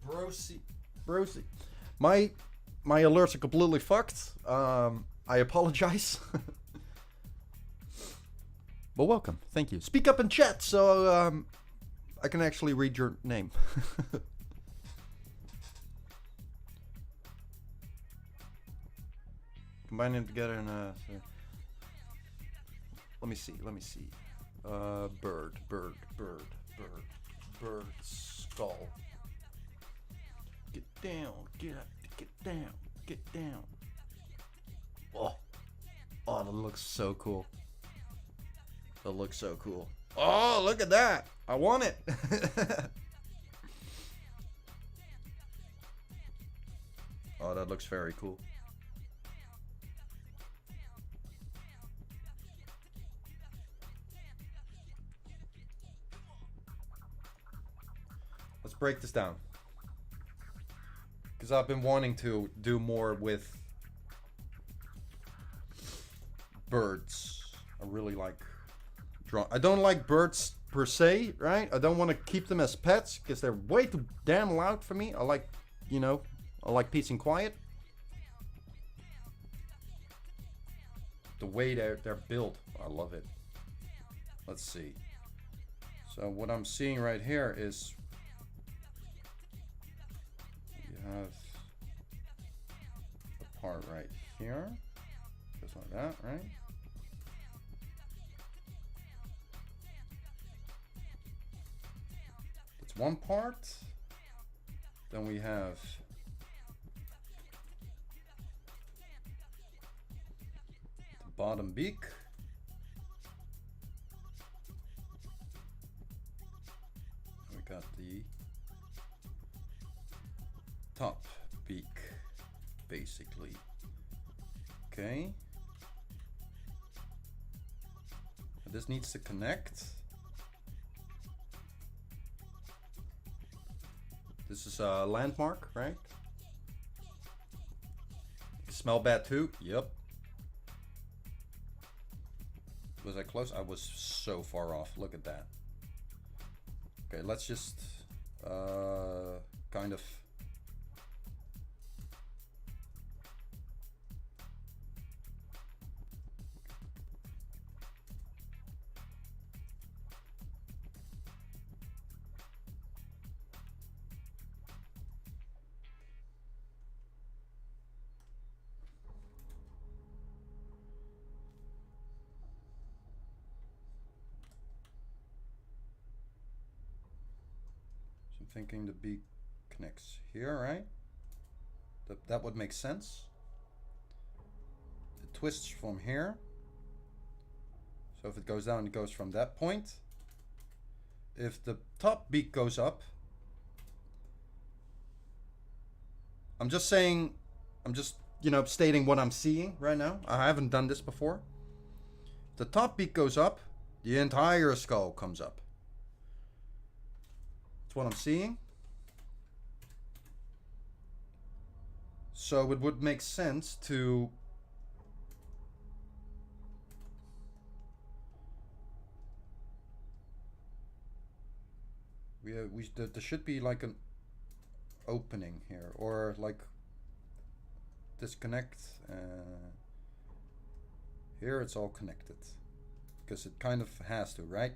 Brosi. My alerts are completely fucked. I apologize. But welcome. Thank you. Speak up in chat so I can actually read your name. Combine them together and let me see. Bird skull. Get down, get down. Oh, that looks so cool. Oh, look at that. I want it. Oh, that looks very cool. Let's break this down. Because I've been wanting to do more with birds. I really like drawing. I don't like birds per se, right? I don't want to keep them as pets because they're way too damn loud for me. I like, I like peace and quiet. The way they're built, I love it. Let's see. So what I'm seeing right here is have a part right here, just like that, right? That's one part. Then we have the bottom beak. We got the top beak, basically. Okay. This needs to connect. This is a landmark, right? Smell bad too? Yep. Was I close? I was so far off. Look at that. Okay, let's just kind of thinking the beak connects here, right? That would make sense. It twists from here. So if it goes down, it goes from that point. If the top beak goes up, I'm just saying, stating what I'm seeing right now. I haven't done this before. If the top beak goes up, the entire skull comes up. What I'm seeing. So it would make sense to there should be like an opening here, or like disconnect. Here it's all connected because it kind of has to, right?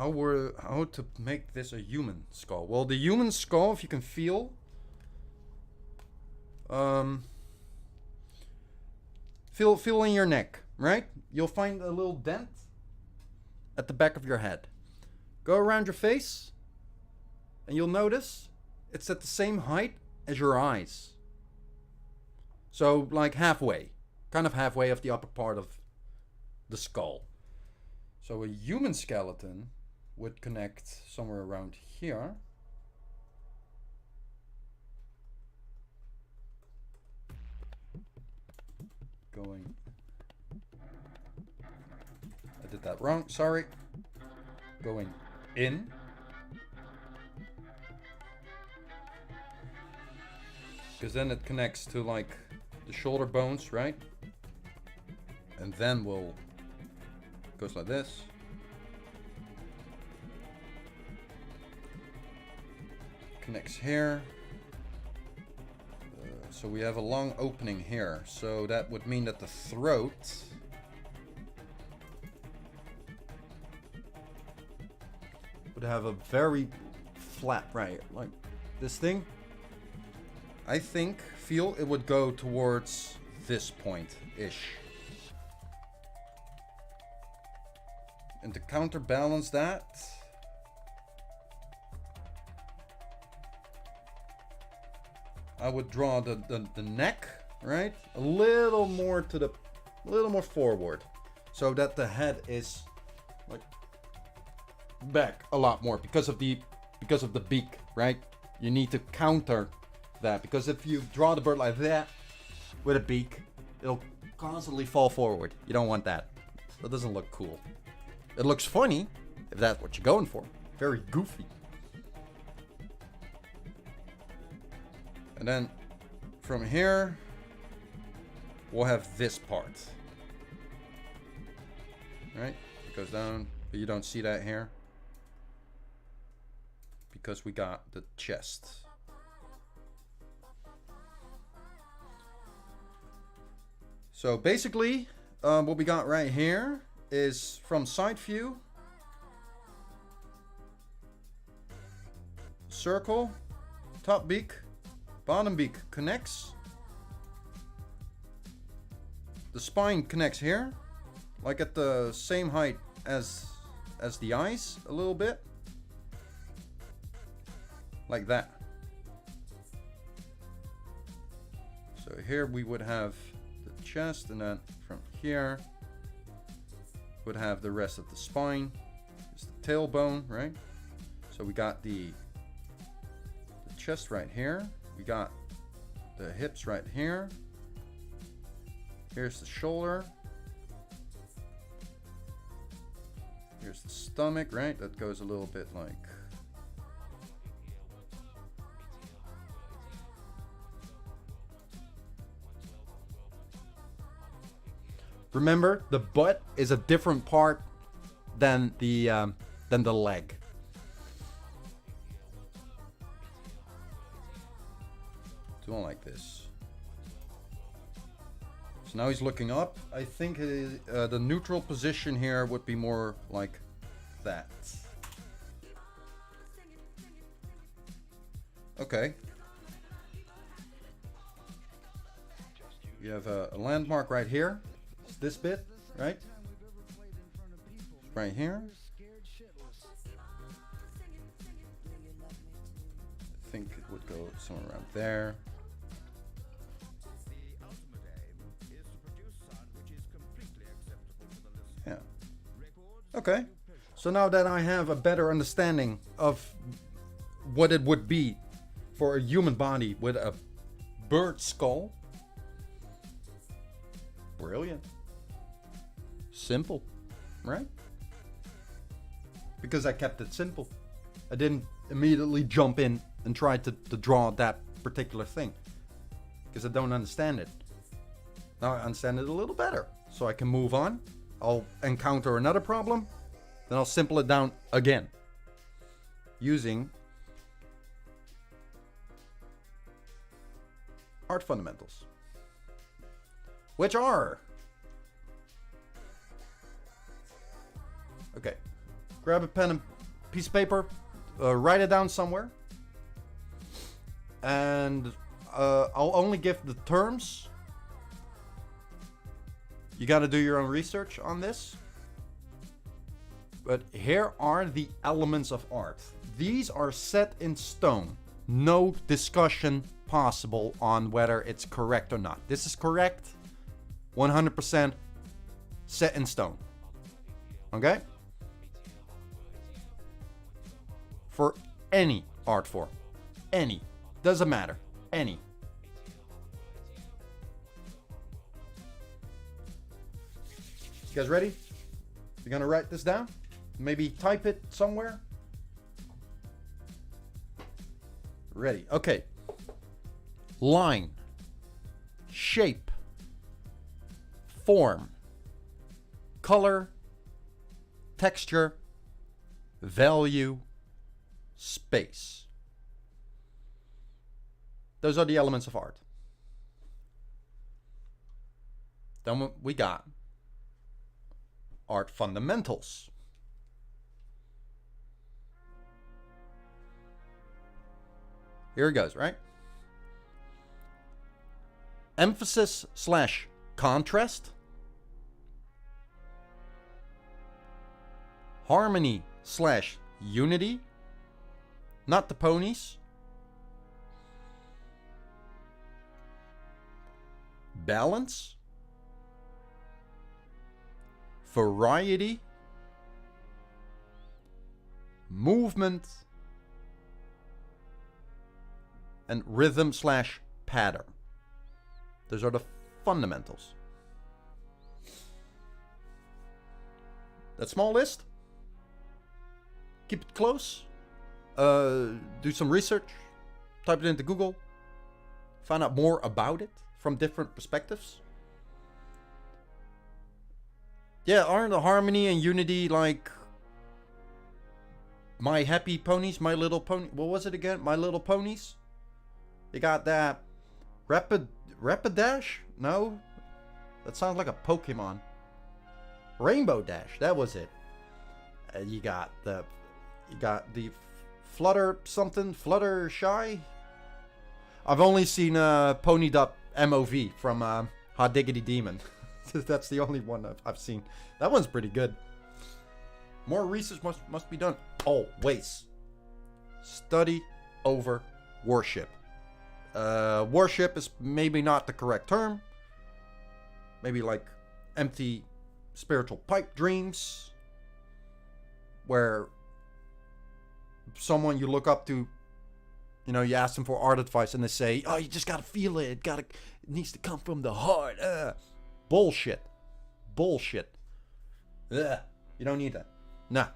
how to make this a human skull? Well, the human skull, if you can feel, feel in your neck, right? You'll find a little dent at the back of your head. Go around your face, and you'll notice it's at the same height as your eyes. So, like halfway, kind of halfway of the upper part of the skull. So a human skeleton would connect somewhere around here. Going. I did that wrong, sorry. Going in. Because then it connects to like the shoulder bones, right? And then we'll goes like this. Connects here. So we have a long opening here. So that would mean that the throat would have a very flat, right? Like this thing. I feel it would go towards this point-ish. And to counterbalance that, I would draw the neck, right? A little more forward, so that the head is like back a lot more because of the beak, right? You need to counter that, because if you draw the bird like that with a beak, it'll constantly fall forward. You don't want that. That doesn't look cool. It looks funny, if that's what you're going for. Very goofy. And then from here, we'll have this part. Right? It goes down, but you don't see that here, because we got the chest. So basically, what we got right here is from side view, circle, top beak, bottom beak connects. The spine connects here, like at the same height as the eyes, a little bit, like that. So here we would have the chest, and then from here would have the rest of the spine. It's the tailbone, right? So we got the chest right here. We got the hips right here. Here's the shoulder. Here's the stomach, right? That goes a little bit like... Remember, the butt is a different part than the leg. Doing like this. So now he's looking up. I think the neutral position here would be more like that. Okay. You have a landmark right here. It's this bit, right? Right here. I think it would go somewhere around there. Yeah. Okay. So now that I have a better understanding of what it would be for a human body with a bird skull. Brilliant. Simple, right? Because I kept it simple. I didn't immediately jump in and try to draw that particular thing, because I don't understand it. Now I understand it a little better, so I can move on. I'll encounter another problem, then I'll simple it down again using art fundamentals, which are... Okay, grab a pen and piece of paper, write it down somewhere. And I'll only give the terms. You gotta do your own research on this. But here are the elements of art. These are set in stone. No discussion possible on whether it's correct or not. This is correct. 100% set in stone. Okay? For any art form. Any. Doesn't matter. Any. You guys ready? You're gonna write this down? Maybe type it somewhere? Ready. Okay. Line. Shape. Form. Color. Texture. Value. Space. Those are the elements of art. Then we got art fundamentals. Here it goes, right? Emphasis / contrast. Harmony / unity. Not the ponies. Balance. Variety. Movement. And rhythm / pattern. Those are the fundamentals. That small list. Keep it close. Do some research. Type it into Google. Find out more about it from different perspectives. Yeah, aren't the harmony and unity like My Happy Ponies, My Little Pony? What was it again? My Little Ponies? You got that Rapidash? No? That sounds like a Pokemon. Rainbow Dash, that was it. You got the Fluttershy? I've only seen Pony.mov from Hot Diggity Demon. That's the only one I've seen. That one's pretty good. More research must be done. Always. Study over worship. Worship is maybe not the correct term. Maybe like empty spiritual pipe dreams. Where someone you look up to, you know, you ask them for art advice and they say, oh, you just gotta feel it. It needs to come from the heart. Bullshit. Ugh. You don't need that. Nah.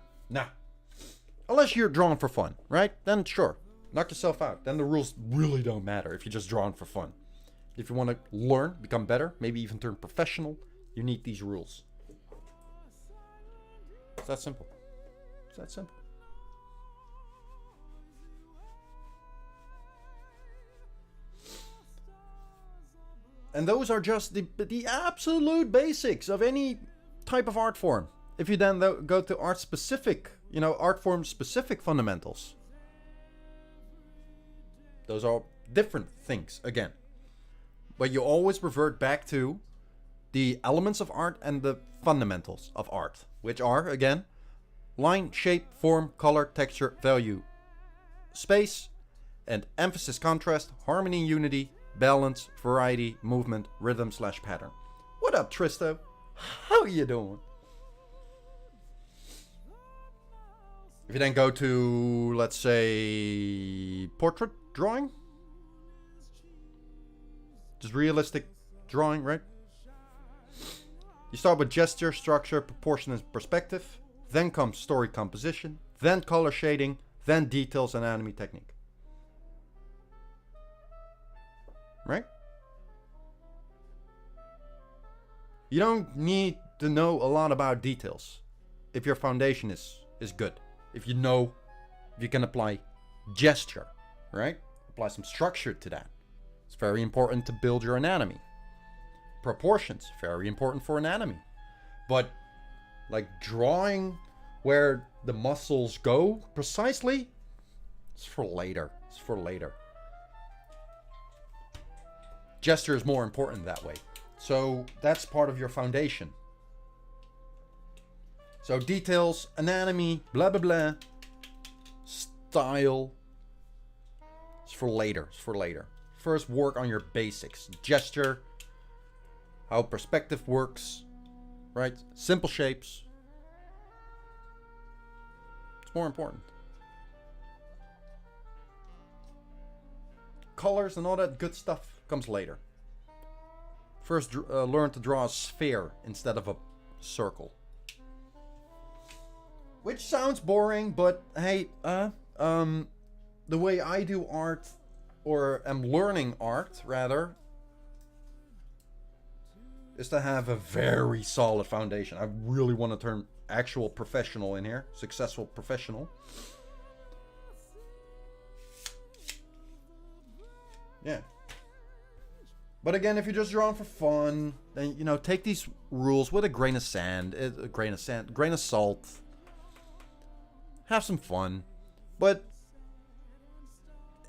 Unless you're drawing for fun, right? Then sure. Knock yourself out. Then the rules really don't matter if you're just drawing for fun. If you want to learn, become better, maybe even turn professional, you need these rules. It's that simple. And those are just the absolute basics of any type of art form. If you then go to art form specific fundamentals, those are different things again. But you always revert back to the elements of art and the fundamentals of art, which are, again, line, shape, form, color, texture, value, space, and emphasis, contrast, harmony, unity, balance, variety, movement, rhythm / pattern. What up, Tristo? How you doing? If you then go to, let's say, portrait drawing. Just realistic drawing, right? You start with gesture, structure, proportion, and perspective. Then comes story composition. Then color shading. Then details and anatomy technique. Right? You don't need to know a lot about details if your foundation is good. If you can apply gesture, right? Apply some structure to that. It's very important to build your anatomy. Proportions, very important for anatomy. But like drawing where the muscles go precisely, it's for later. It's for later. Gesture is more important that way. So that's part of your foundation. So details, anatomy, blah blah blah. Style. It's for later. It's for later. First work on your basics. Gesture. How perspective works. Right? Simple shapes. It's more important. Colors and all that good stuff comes later. First, learn to draw a sphere instead of a circle. Which sounds boring, but hey, the way I do art, or am learning art rather, is to have a very solid foundation. I really want to turn actual professional in here, successful professional. Yeah. But again, if you're just drawing for fun, then, you know, take these rules with a grain of sand, grain of salt. Have some fun. But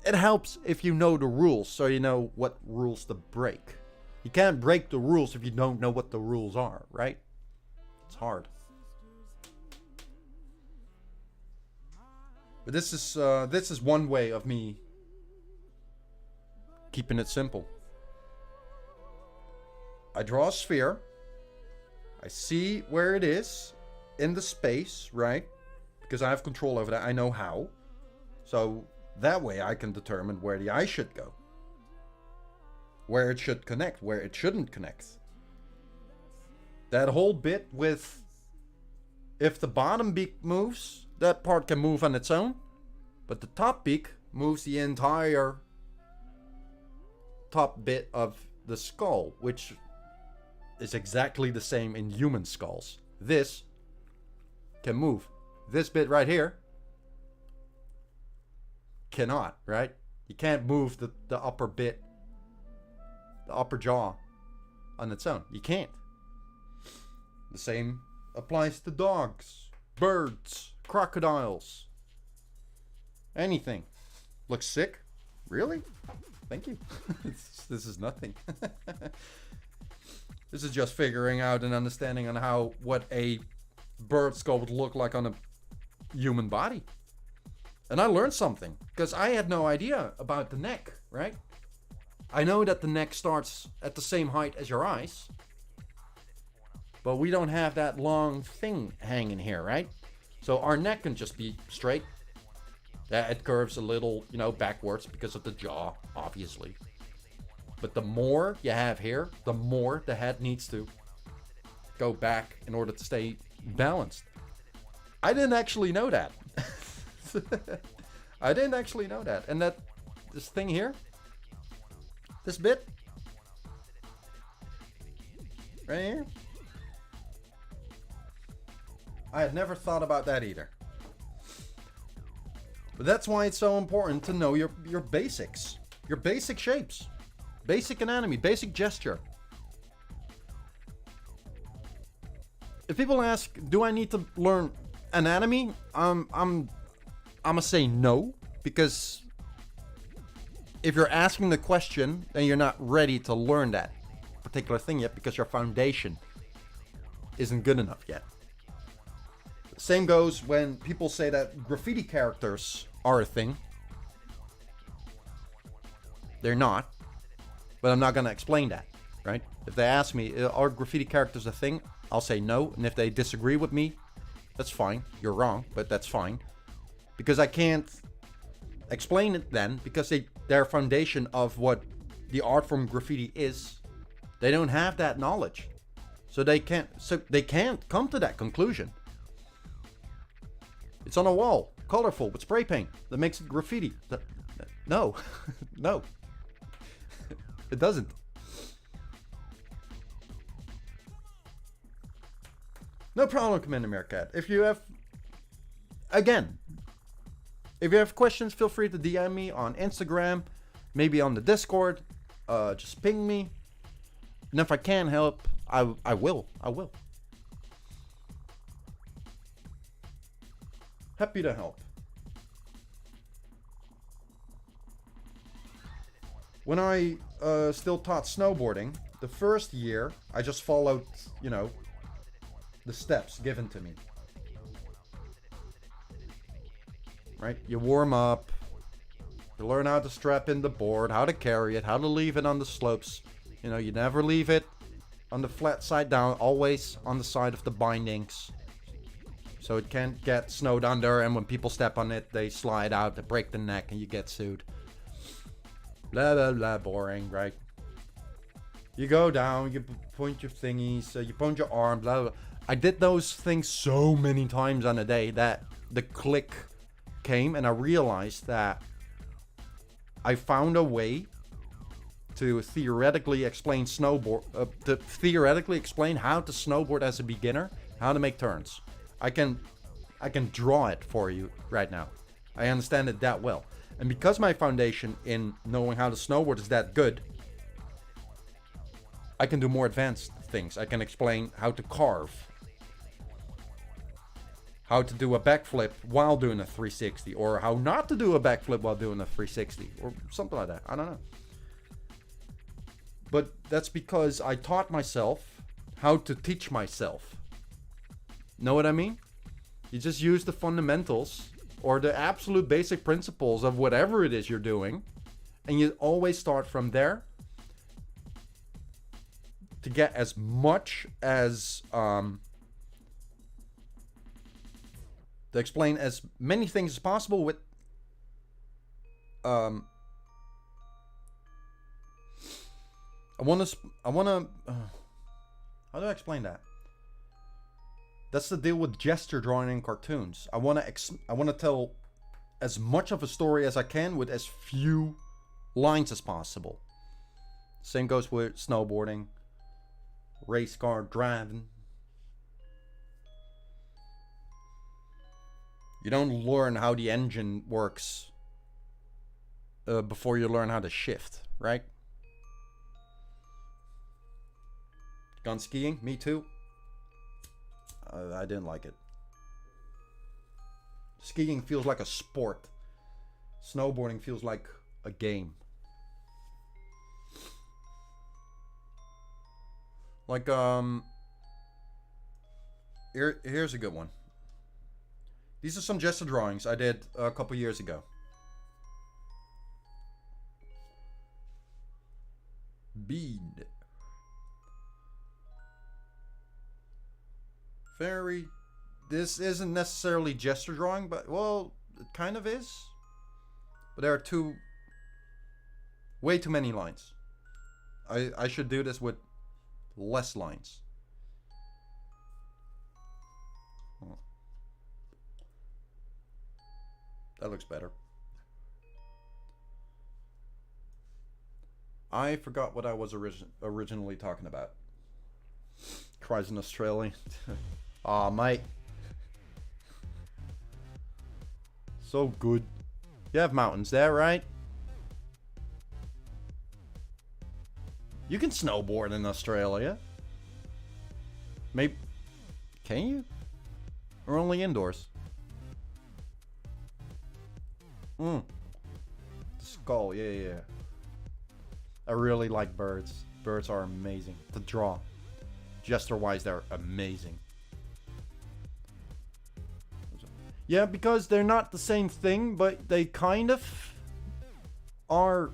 it helps if you know the rules, so you know what rules to break. You can't break the rules if you don't know what the rules are, right? It's hard. But this is one way of me keeping it simple. I draw a sphere. I see where it is in the space, right? Because I have control over that. I know how. So that way I can determine where the eye should go. Where it should connect, where it shouldn't connect. That whole bit with if the bottom beak moves, that part can move on its own. But the top beak moves the entire top bit of the skull, which is exactly the same in human skulls. This can move. This bit right here cannot, right? You can't move the upper bit, the upper jaw on its own. You can't. The same applies to dogs, birds, crocodiles, anything. Looks sick? Really? Thank you. This is nothing. This is just figuring out and understanding on how what a bird skull would look like on a human body. And I learned something, because I had no idea about the neck, right? I know that the neck starts at the same height as your eyes, but we don't have that long thing hanging here, right? So our neck can just be straight. It curves a little, you know, backwards because of the jaw, obviously. But the more you have here, the more the head needs to go back in order to stay balanced. I didn't actually know that. I didn't actually know that. And that, this thing here, this bit, right here, I had never thought about that either. But that's why it's so important to know your basics, your basic shapes, basic anatomy, basic gesture. If people ask, do I need to learn anatomy? I'm gonna say no, because if you're asking the question, then you're not ready to learn that particular thing yet, because your foundation isn't good enough yet. Same goes when people say that graffiti characters are a thing. They're not. But I'm not going to explain that, right? If they ask me, are graffiti characters a thing? I'll say no. And if they disagree with me, that's fine. You're wrong, but that's fine. Because I can't explain it then, because their foundation of what the art form graffiti is, they don't have that knowledge. So they can't come to that conclusion. It's on a wall, colorful, with spray paint. That makes it graffiti. No. No. It doesn't. No problem, Commander Meerkat. If you have... Again, if you have questions, feel free to DM me on Instagram. Maybe on the Discord. Just ping me. And if I can help, I will. I will. Happy to help. When I still taught snowboarding, the first year, I just followed, you know, the steps given to me. Right? You warm up. You learn how to strap in the board, how to carry it, how to leave it on the slopes. You know, you never leave it on the flat side down, always on the side of the bindings. So it can't get snowed under, and when people step on it, they slide out, they break the neck, and you get sued. Blah, blah, blah, boring, right? You go down, you point your thingies, you point your arm, blah, blah. I did those things so many times on a day that the click came, and I realized that I found a way to theoretically explain to theoretically explain how to snowboard as a beginner, how to make turns. I can draw it for you right now. I understand it that well. And because my foundation in knowing how to snowboard is that good, I can do more advanced things. I can explain how to carve, how to do a backflip while doing a 360, or how not to do a backflip while doing a 360, or something like that. I don't know. But that's because I taught myself how to teach myself. Know what I mean? You just use the fundamentals or the absolute basic principles of whatever it is you're doing, and you always start from there to get as much as to explain as many things as possible with I want to how do I explain that? That's the deal with gesture drawing in cartoons. I want to tell as much of a story as I can with as few lines as possible. Same goes with snowboarding, race car driving. You don't learn how the engine works before you learn how to shift, right? Gone skiing? Me too. I didn't like it. Skiing feels like a sport. Snowboarding feels like a game. Like, here's a good one. These are some gesture drawings I did a couple years ago. Bead. This isn't necessarily gesture drawing, but, well, it kind of is. But there are way too many lines. I should do this with less lines. Oh. That looks better. I forgot what I was originally talking about. Cries in Australia. Aw, mate. So good. You have mountains there, right? You can snowboard in Australia. Maybe. Can you? Or only indoors? The skull, yeah. I really like birds. Birds are amazing to draw. Gesture-wise, they're amazing. Yeah, because they're not the same thing, but they kind of are,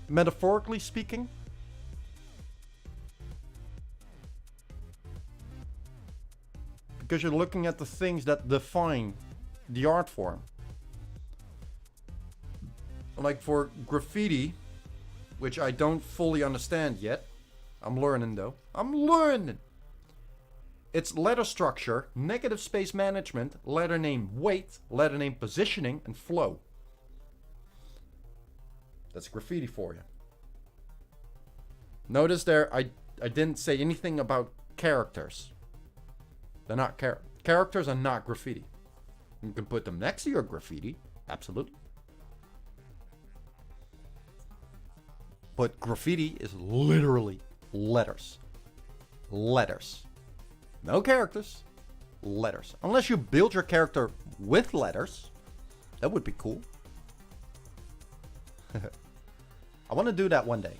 metaphorically speaking. Because you're looking at the things that define the art form. Like for graffiti, which I don't fully understand yet. I'm learning though. I'm learning! It's letter structure, negative space management, letter name weight, letter name positioning, and flow. That's graffiti for you. Notice there, I didn't say anything about characters. They're not characters are not graffiti. You can put them next to your graffiti, absolutely. But graffiti is literally letters. Letters. No characters. Letters. Unless you build your character with letters. That would be cool. I want to do that one day.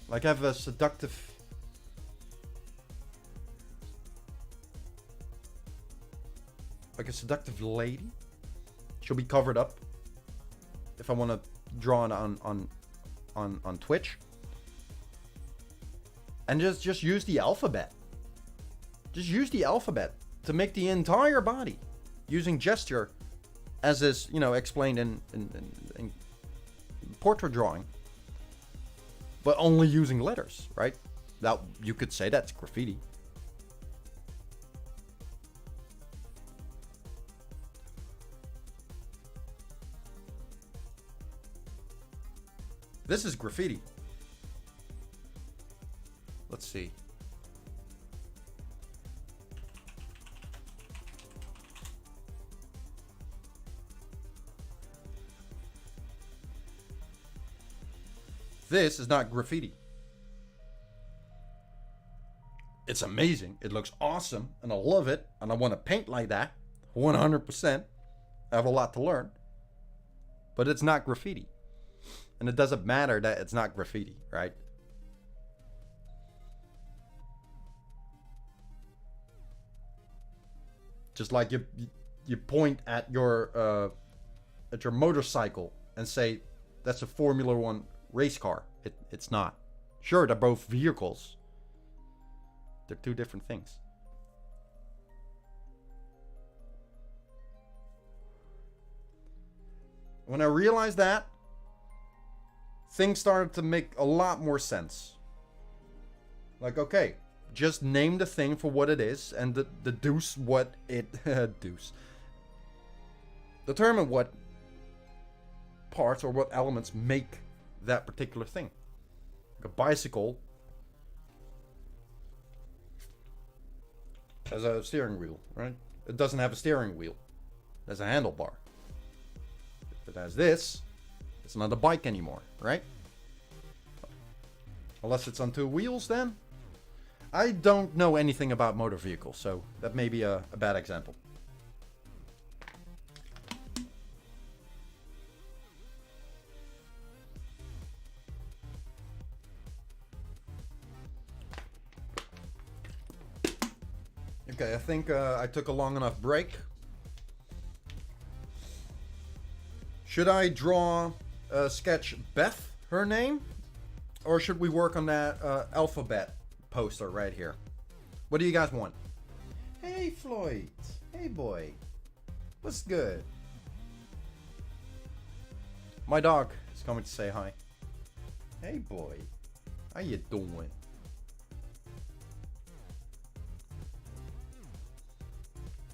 Like have a seductive... Like a seductive lady. She'll be covered up. If I want to draw it on Twitch. And just use the alphabet. Just use the alphabet to make the entire body using gesture, as is, you know, explained in portrait drawing, but only using letters, right? Now you could say that's graffiti. This is graffiti. Let's see. This is not graffiti. It's amazing. It looks awesome and I love it and I want to paint like that 100%. I have a lot to learn. But it's not graffiti. And it doesn't matter that it's not graffiti, right? Just like you point at your motorcycle and say that's a Formula One race car. It's not. Sure, they're both vehicles. They're two different things. When I realized that, things started to make a lot more sense. Like, okay, just name the thing for what it is and deduce what it... deduce. Determine what parts or what elements make that particular thing. Like a bicycle has a steering wheel, right? It doesn't have a steering wheel. It has a handlebar. If it has this, it's not a bike anymore, right? Unless it's on two wheels then. I don't know anything about motor vehicles, so that may be a bad example. Okay, I think I took a long enough break. Should I draw, sketch Beth, her name? Or should we work on that alphabet poster right here? What do you guys want? Hey Floyd, hey boy, what's good? My dog is coming to say hi. Hey boy, how you doing?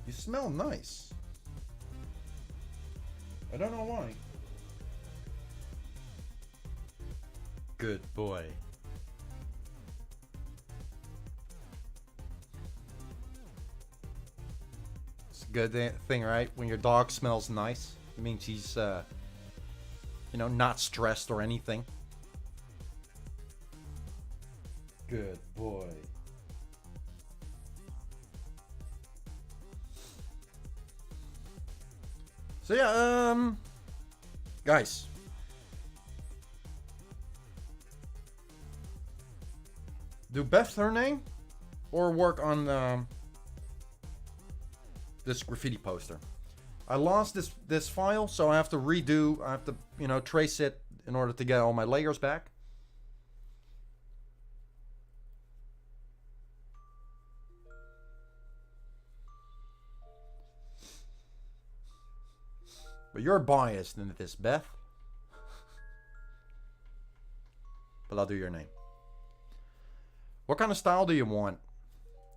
You smell nice. I don't know why. Good boy. It's a good thing, right? When your dog smells nice, it means he's, you know, not stressed or anything. Good boy. So yeah, guys. Do Beth her name? Or work on this graffiti poster? I lost this file, so I have to redo, I have to, you know, trace it in order to get all my layers back. But you're biased into this, Beth. But I'll do your name. What kind of style do you want?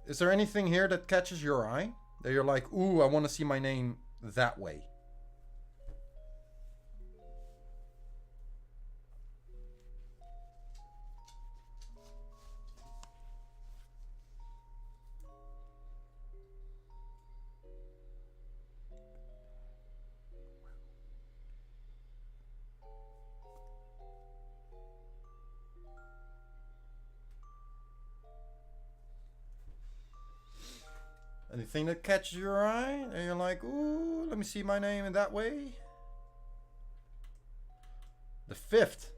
Is there anything here that catches your eye? That you're like, ooh, I want to see my name that way. Anything that catches your eye and you're like, ooh, let me see my name in that way? The fifth.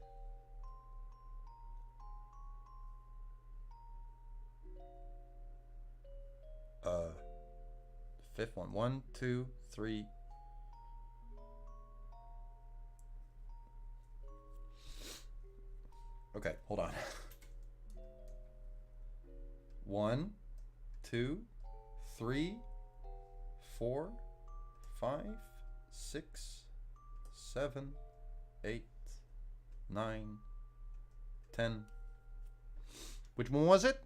The fifth one. 1, 2, 3. Okay, hold on. 1, 2, 3, 4, 5, 6, 7, 8, 9, 10. Which one was it?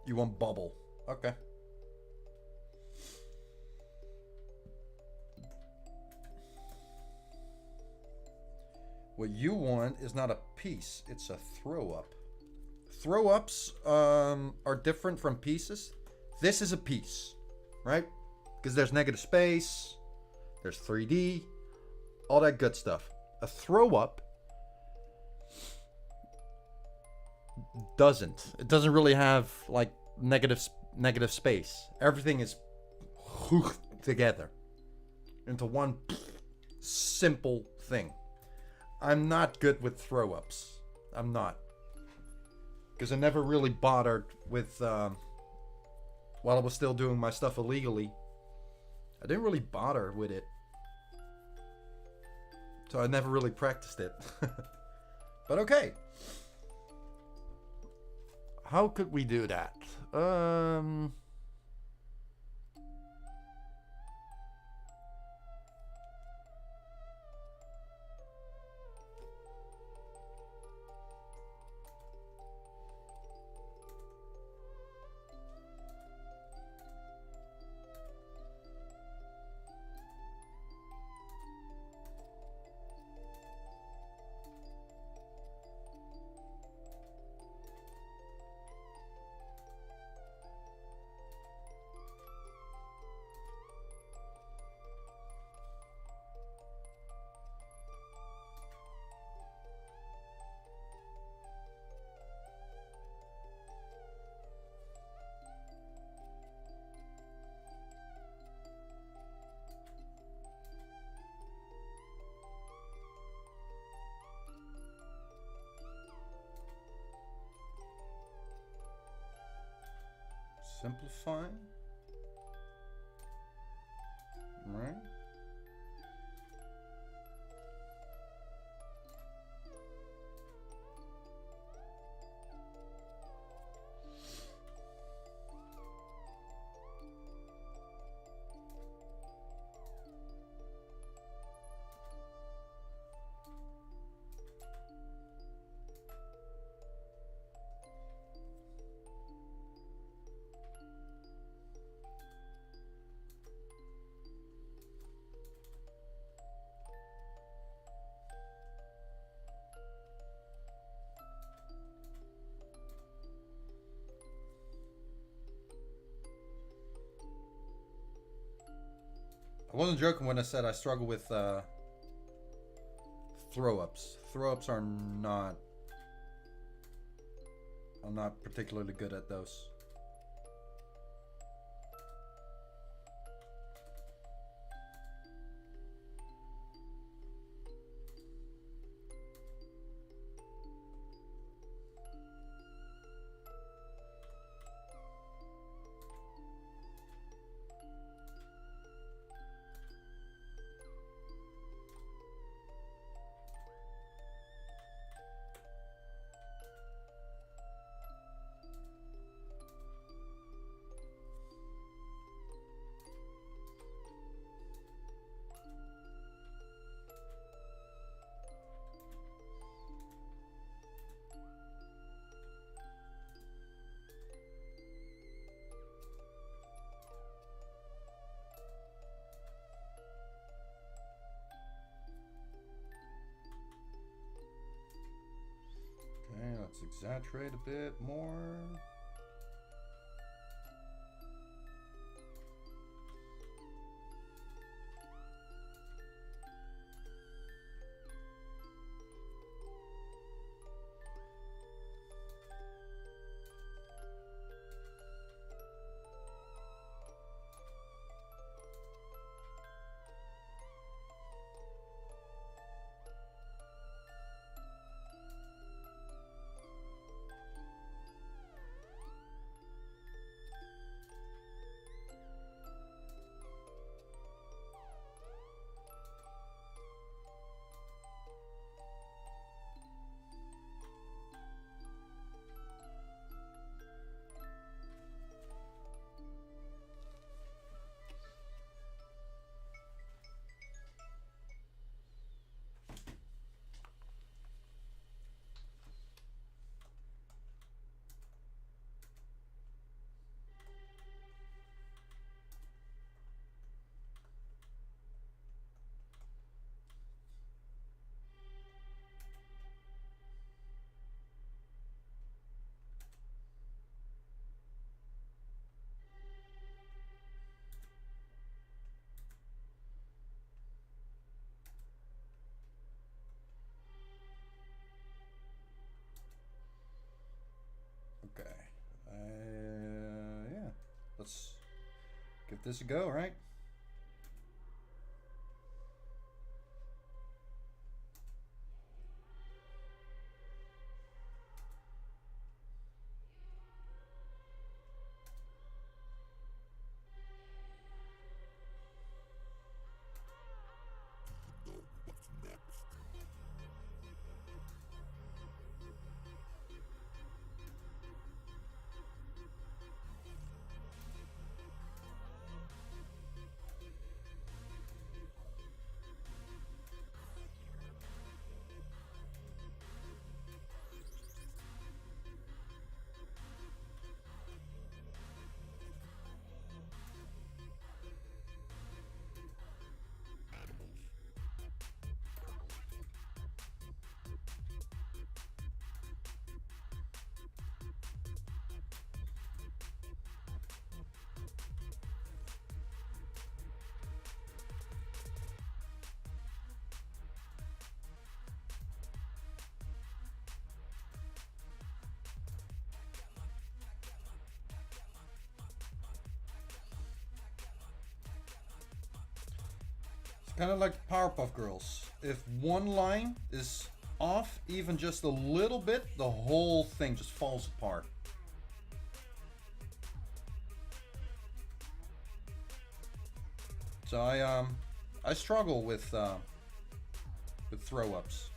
You want bubble. Okay. What you want is not a piece, it's a throw up. Throw ups are different from pieces. This is a piece, right? Because there's negative space, there's 3D, all that good stuff. A throw up doesn't. It doesn't really have like negative space. Everything is together into one simple thing. I'm not good with throw ups. I'm not. Because I never really bothered with, while I was still doing my stuff illegally, I didn't really bother with it. So I never really practiced it. But okay. How could we do that? Simplify. Right. I wasn't joking when I said I struggle with throw-ups. Throw-ups are not... I'm not particularly good at those. Okay, let's exaggerate a bit more. this a go, right? Kind of like Powerpuff Girls. If one line is off even just a little bit, the whole thing just falls apart. So I struggle with throw-ups.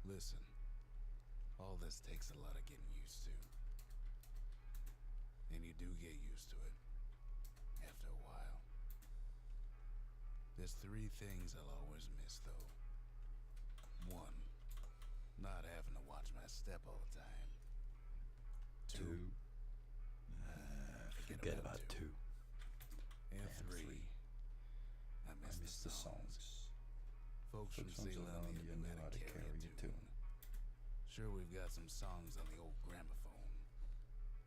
Listen, all this takes a lot of getting used to. And you do get used to it after a while. There's 3 things I'll always miss, though. 1, not having to watch my step all the time. 2, forget about 2. And 3, I miss the songs. Folks from Ceylon even knew how to carry a tune. Sure, we've got some songs on the old gramophone,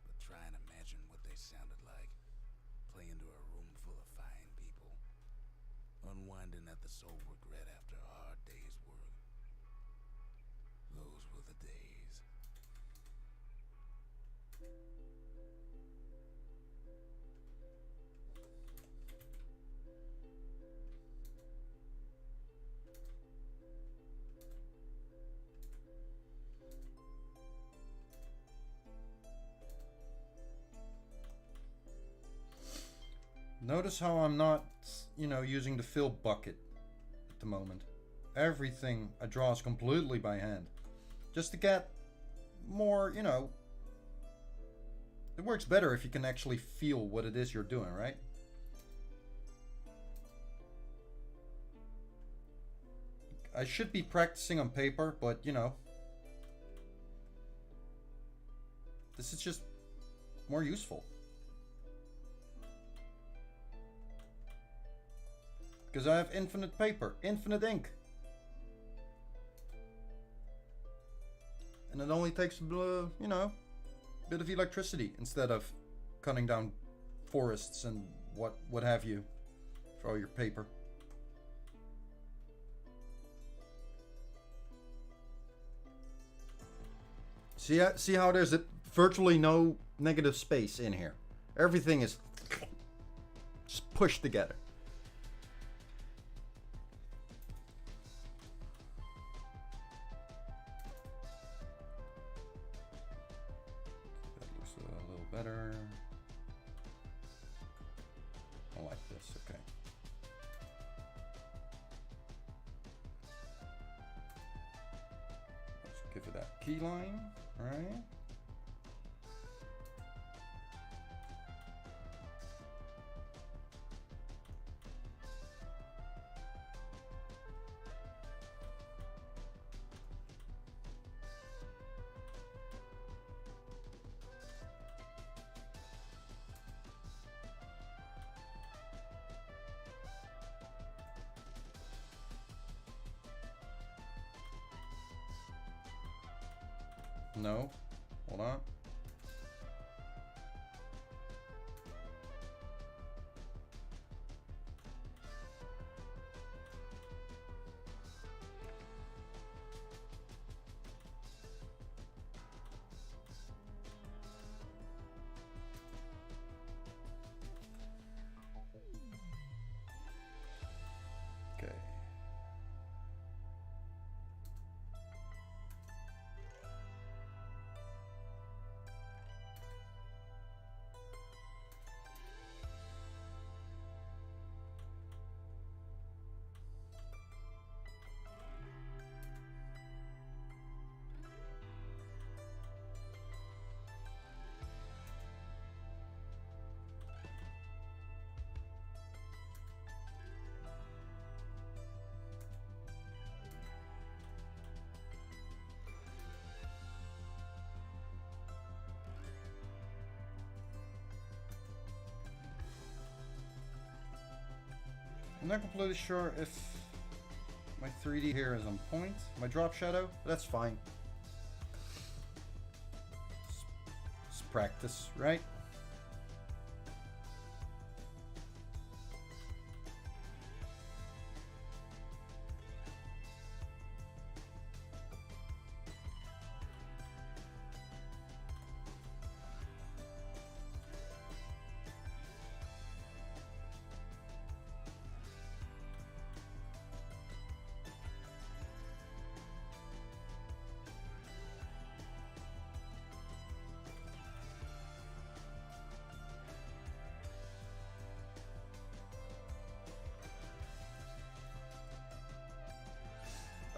but try and imagine what they sounded like, playing to a room full of fine people, unwinding at the soul regret after a hard day's work. Those were the days. Notice how I'm not, using the fill bucket at the moment. Everything I draw is completely by hand. Just to get more, it works better if you can actually feel what it is you're doing, right? I should be practicing on paper, but, this is just more useful. Because I have infinite paper, infinite ink. And it only takes, a bit of electricity instead of cutting down forests and what have you for all your paper. See how there's virtually no negative space in here. Everything is just pushed together. Better. I like this, okay. exactly for that. Keyline, right? No. Hold on. Okay. I'm not completely sure if my 3D here is on point. My drop shadow, that's fine. It's practice, right?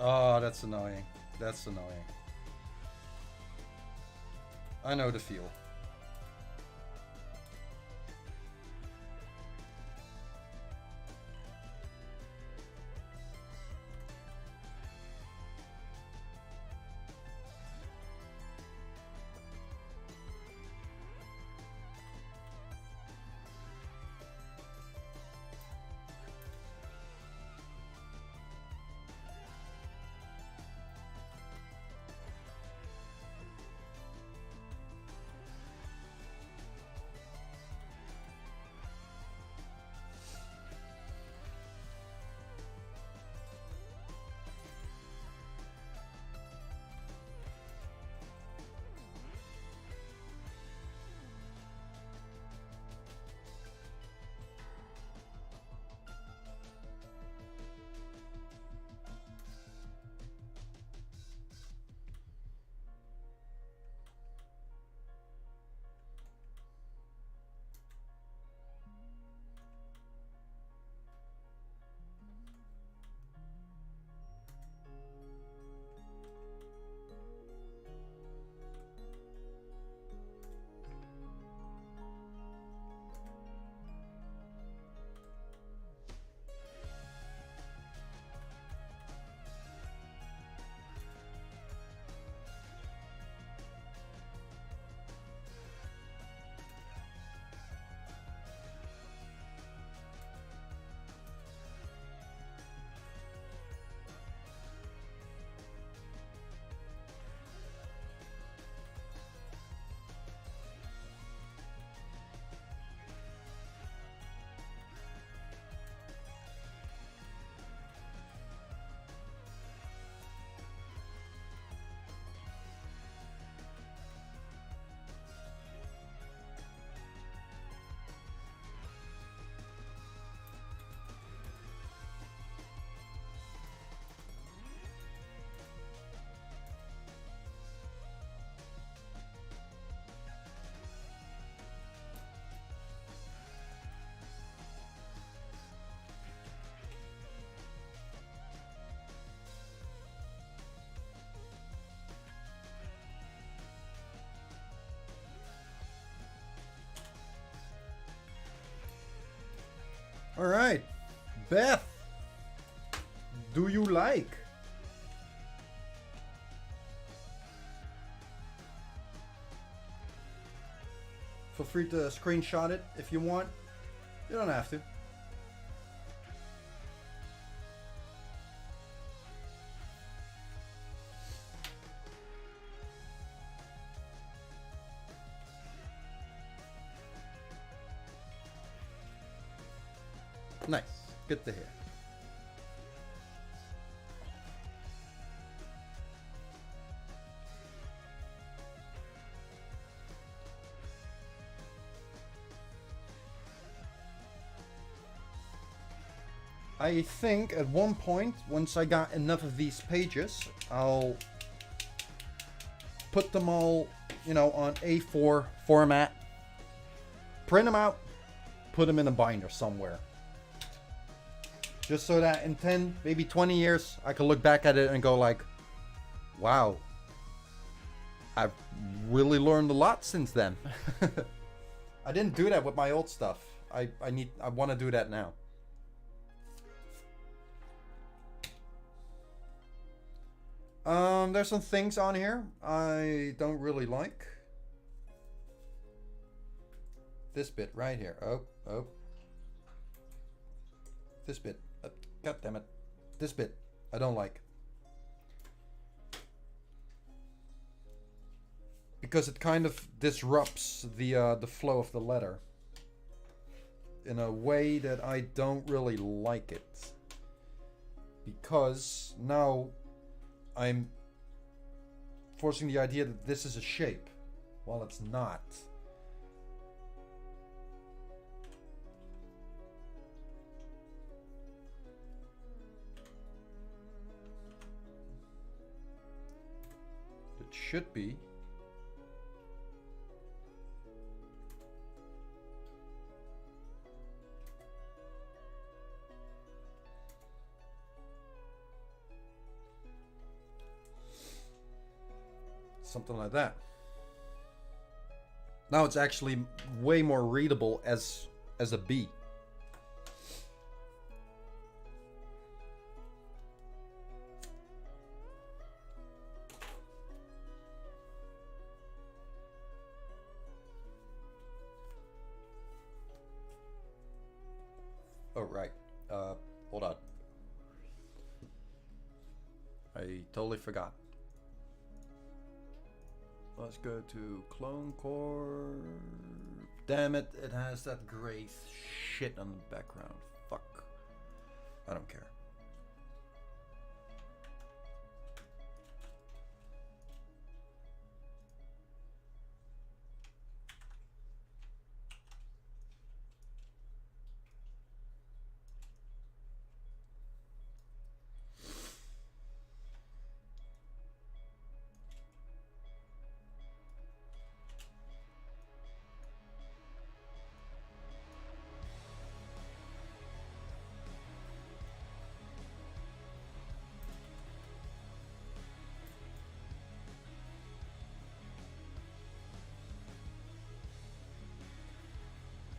Oh, that's annoying. That's annoying. I know the feel. Alright. Beth. Do you like? Feel free to screenshot it if you want. You don't have to. Nice. Good to hear. I think at one point, once I got enough of these pages, I'll put them all, you know, on A4 format, print them out, put them in a binder somewhere. Just so that in 10, maybe 20 years, I can look back at it and go like, wow, I've really learned a lot since then. I didn't do that with my old stuff. I want to do that now. There's some things on here I don't really like. This bit right here. Oh. This bit. God damn it. This bit I don't like. Because it kind of disrupts the flow of the letter in a way that I don't really like it. Because now I'm forcing the idea that this is a shape, while it's not. It should be. Something like that. Now it's actually way more readable as a B. Oh right. Hold on. I totally forgot. Let's go to Clone Core. Damn it, it has that gray shit on the background. Fuck. I don't care.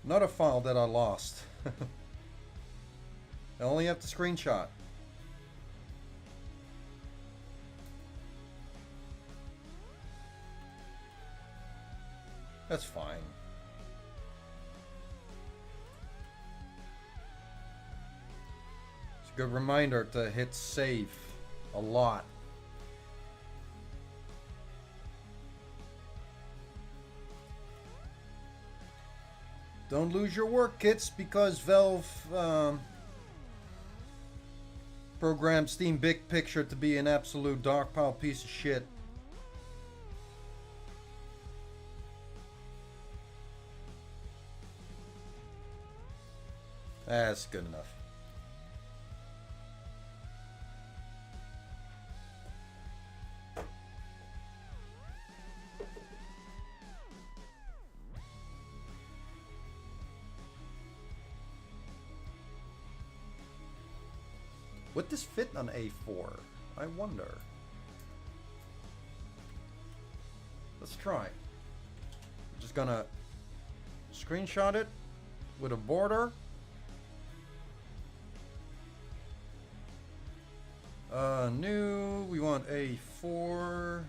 Another file that I lost. I only have the screenshot. That's fine. It's a good reminder to hit save a lot. Don't lose your work, kids, because Valve programmed Steam Big Picture to be an absolute dark pile piece of shit. That's good enough. Would this fit on A4? I wonder. Let's try. I'm just gonna screenshot it with a border. New, we want a 4.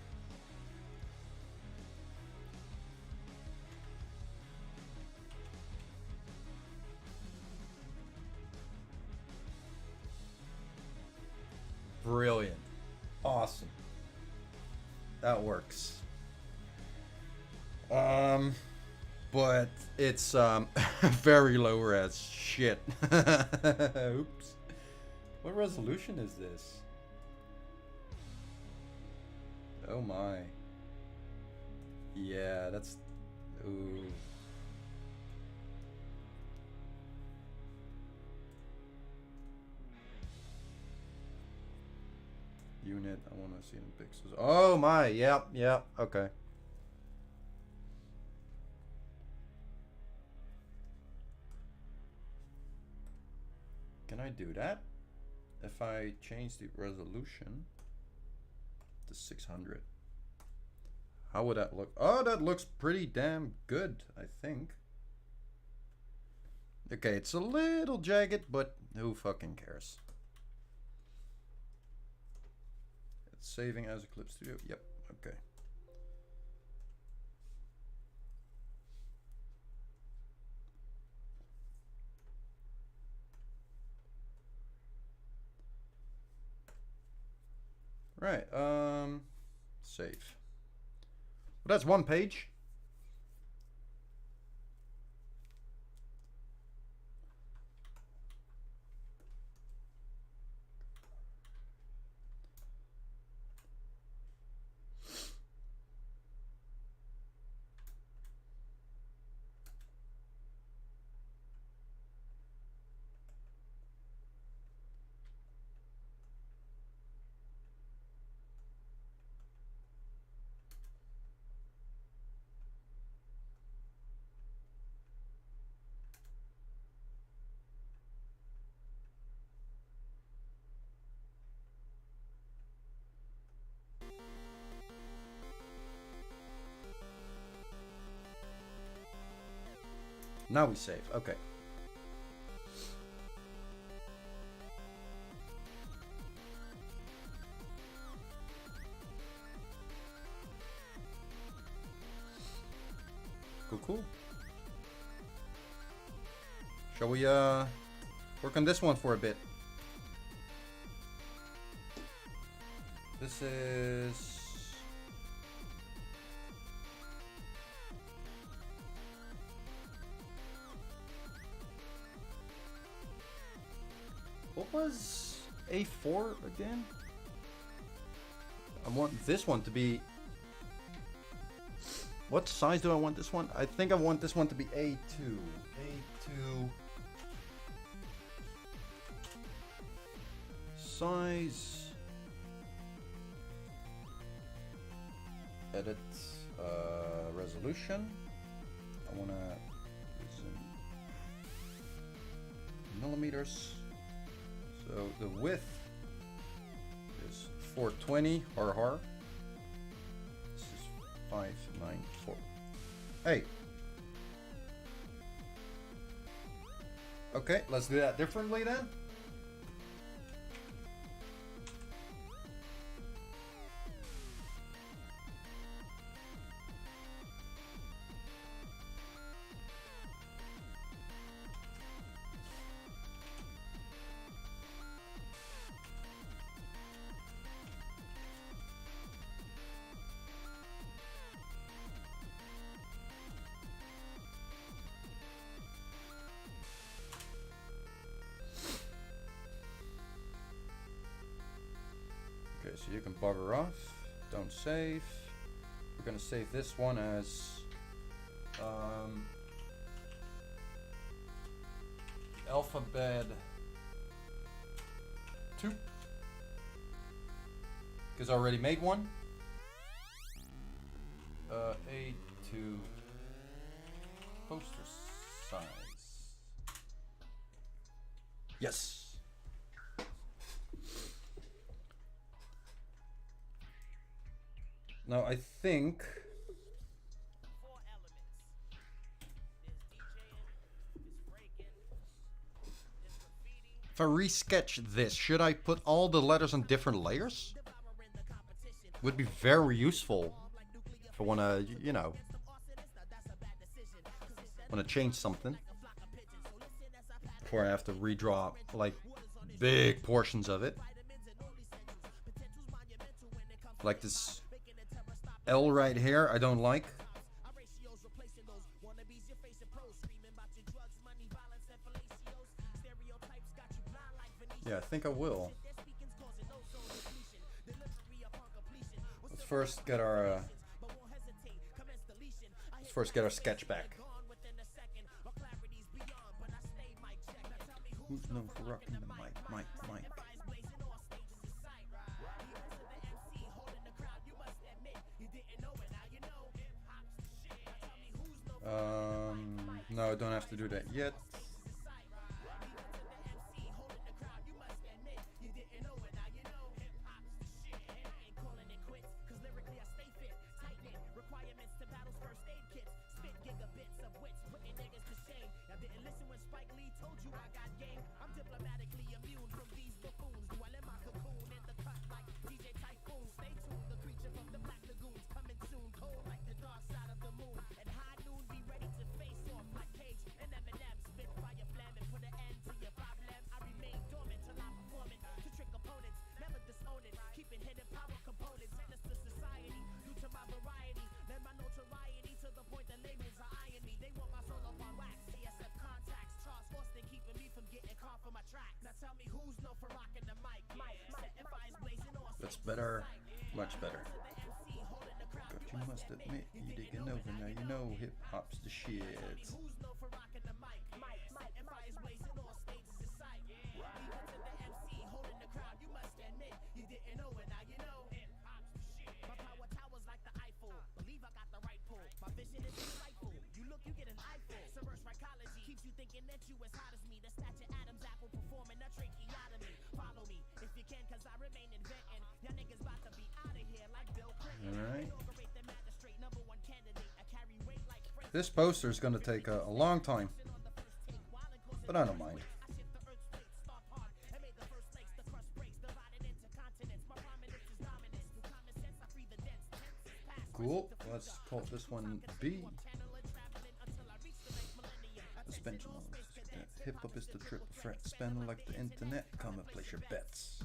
Brilliant. Awesome. That works. But it's very low res. Shit. Oops. What resolution is this? Oh my. Yeah, that's... Ooh. Unit, I want to see it in pixels. Oh my, yep, okay. Can I do that? If I change the resolution to 600. How would that look? Oh, that looks pretty damn good, I think. Okay, it's a little jagged, but who fucking cares? It's saving as a Clip Studio. Yep, okay. Right, save. Well, that's one page. Now we save. Okay. Cool. Shall we work on this one for a bit? This is... What was A4 again? I want this one to be... What size do I want this one? I think I want this one to be A2. A2. Size. Edit. Resolution. I want to use in millimeters. So the width is 420 har. This is 594. Hey. Okay, let's do that differently then. Okay, so you can bugger off. Don't save. We're gonna save this one as alphabet 2, because I already made one. A2 poster size. Yes. Now I think Four elements. There's DJing, there's breaking, there's graffiti, If I resketch this, should I put all the letters on different layers? Would be very useful if I want to, you know, want to change something before I have to redraw like big portions of it. Like this L right here, I don't like. Yeah, I think I will. Let's first get our sketch back. Who's known for rocking the mic? No, I don't have to do that yet. That's better, much better. God, you must admit, you digging over now. You know hip hop's the shit. Alright. This poster is going to take a long time, but I don't mind. Cool. Let's call this one B. Suspension. Hip hop is the triple threat. Spend like the internet. Come and place your bets.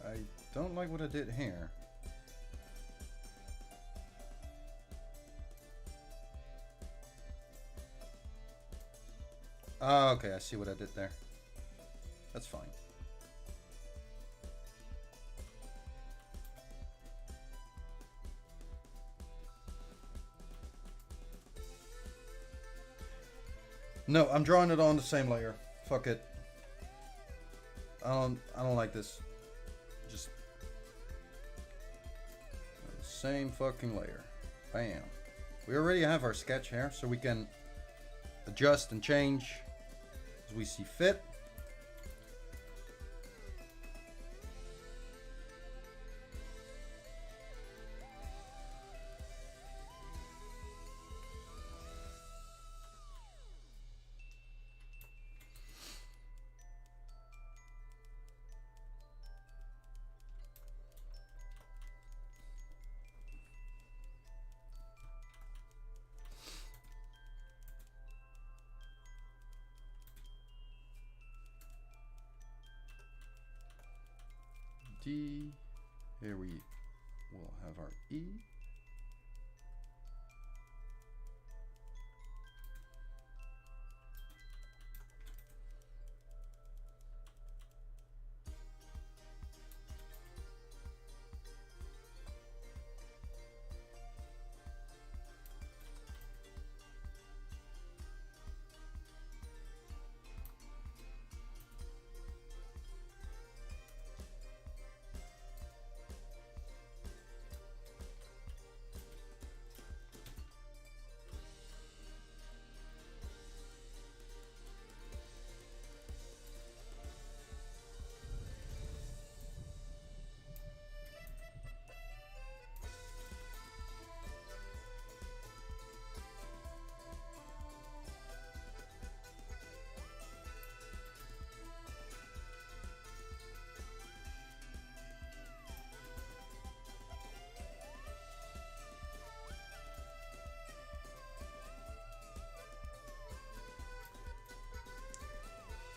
I don't like what I did here. Oh, okay, I see what I did there. That's fine. No, I'm drawing it on the same layer. Fuck it. I don't like this. Just the same fucking layer. Bam. We already have our sketch here, so we can adjust and change as we see fit. D Here we will have our E.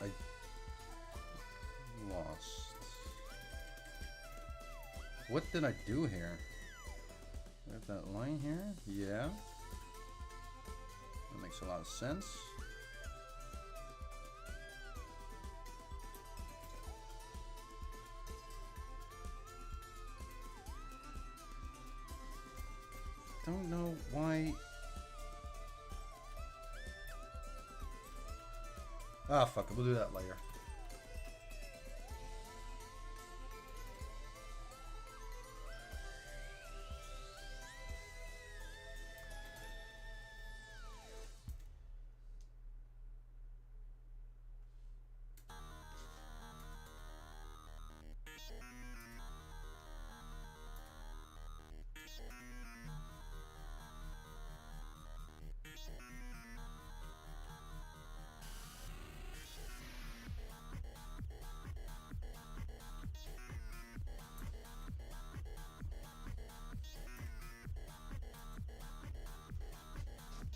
I lost. What did I do here? I have that line here? Yeah. That makes a lot of sense. Don't know why. Ah, fuck it. We'll do that later.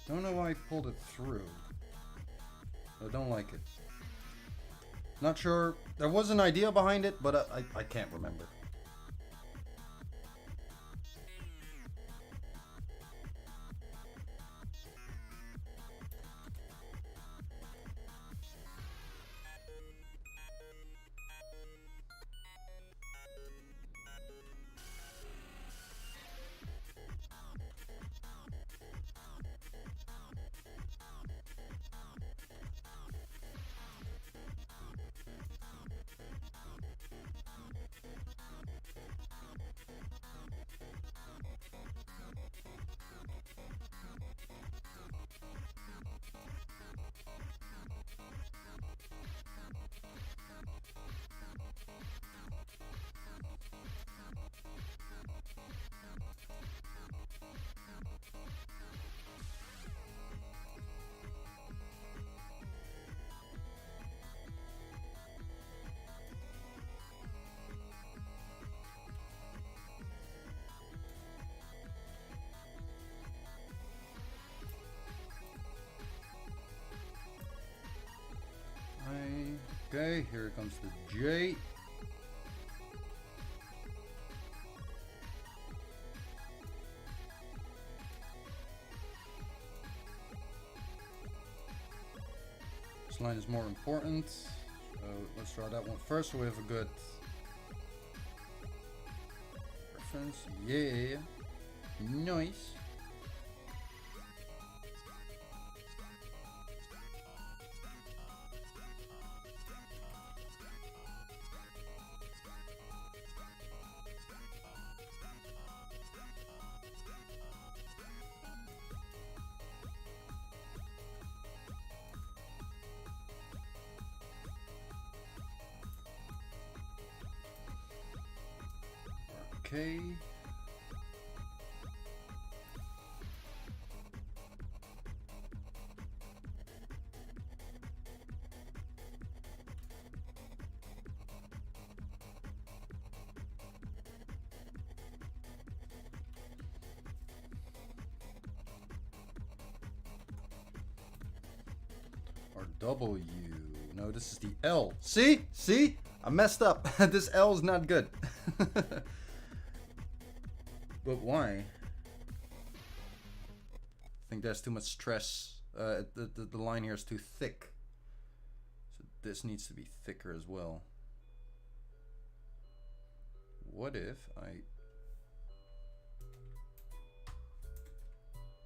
Don't know why I pulled it through. I don't like it. Not sure. There was an idea behind it, but I can't remember. Okay, here comes the J. This line is more important. Let's try that one first so we have a good reference. Yeah. Nice. Okay. Or W. No, this is the L. See? I messed up. This L is not good. But why? I think there's too much stress. The line here is too thick. So this needs to be thicker as well. What if I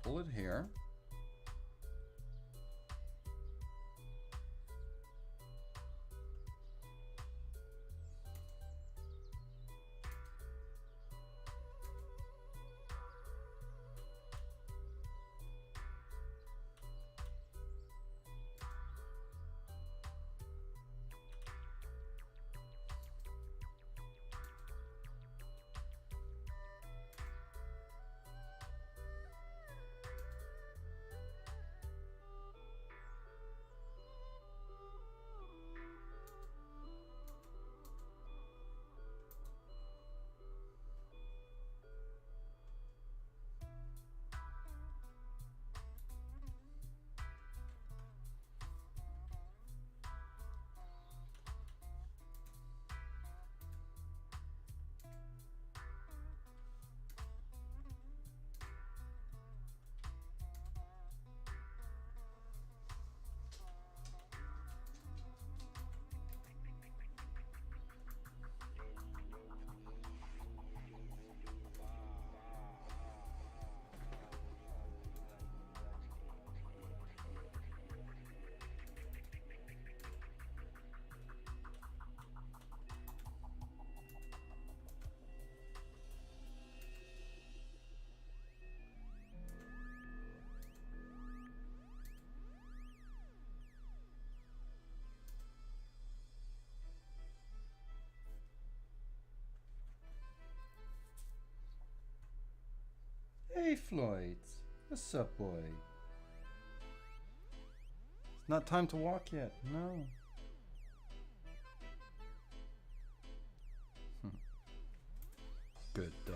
pull it here? Hey Floyd, what's up, boy? It's not time to walk yet, no. Good dog.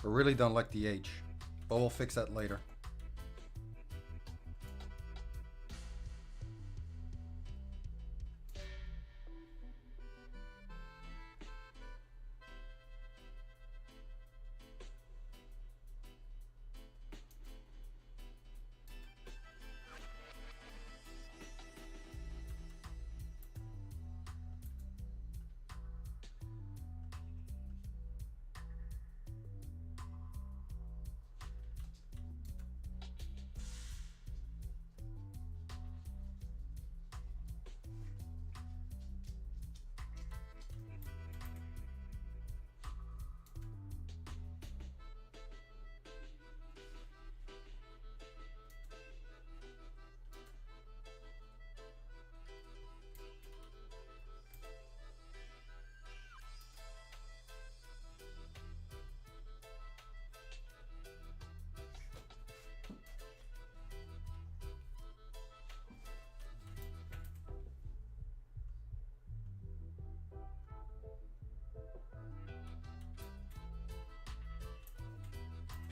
I really don't like the H, but we'll fix that later.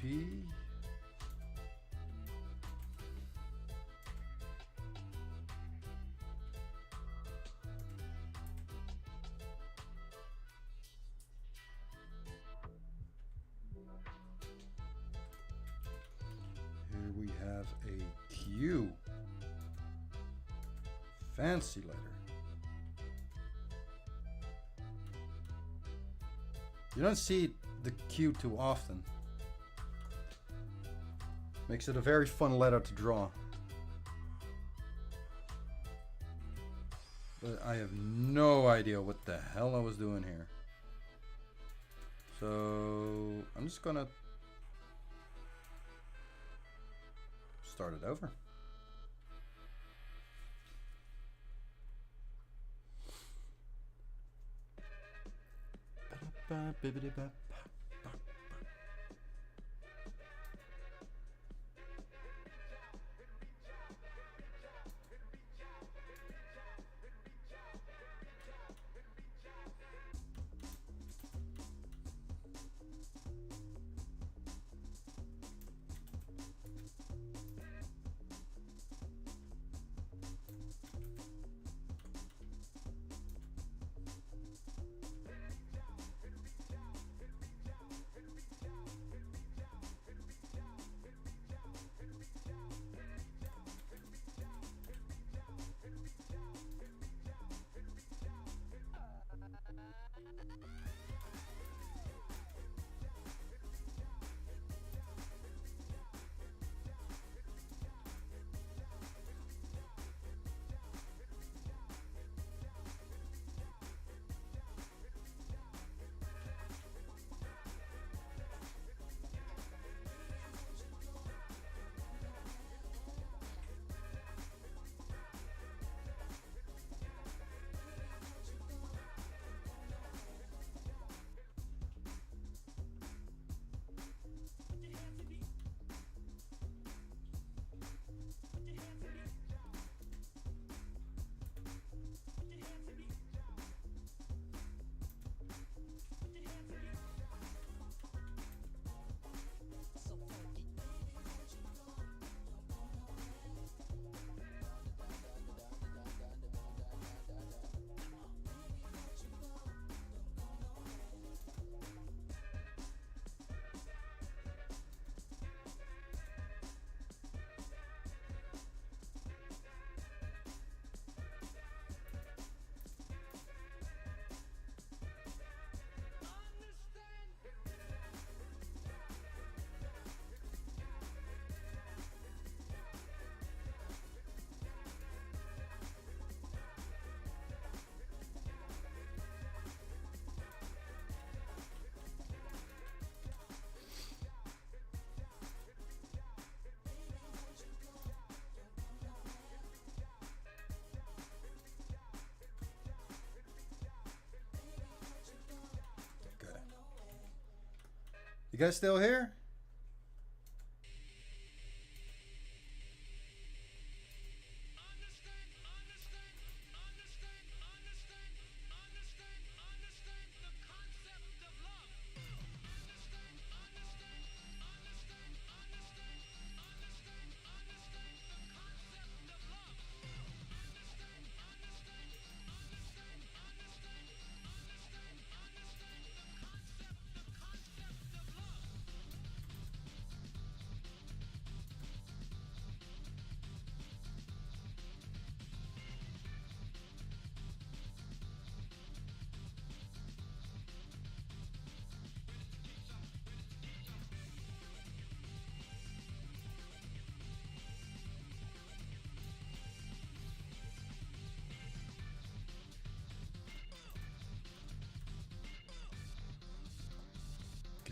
P. Here we have a Q. Fancy letter. You don't see the Q too often. Makes it a very fun letter to draw. But I have no idea what the hell I was doing here. So I'm just gonna start it over. You guys still here?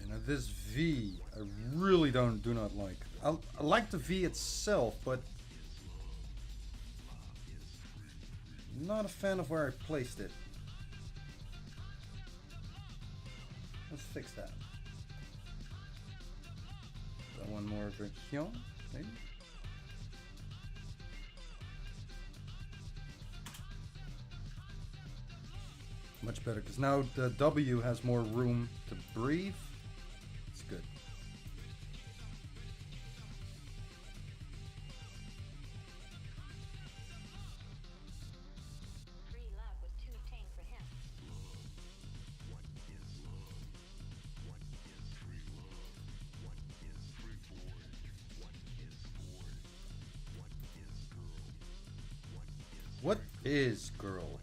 Now this V, I really do not like. I like the V itself, but not a fan of where I placed it. Let's fix that. That one more over here, maybe. Much better, because now the W has more room to breathe. It's good. Free love was too tame for him. What is girl?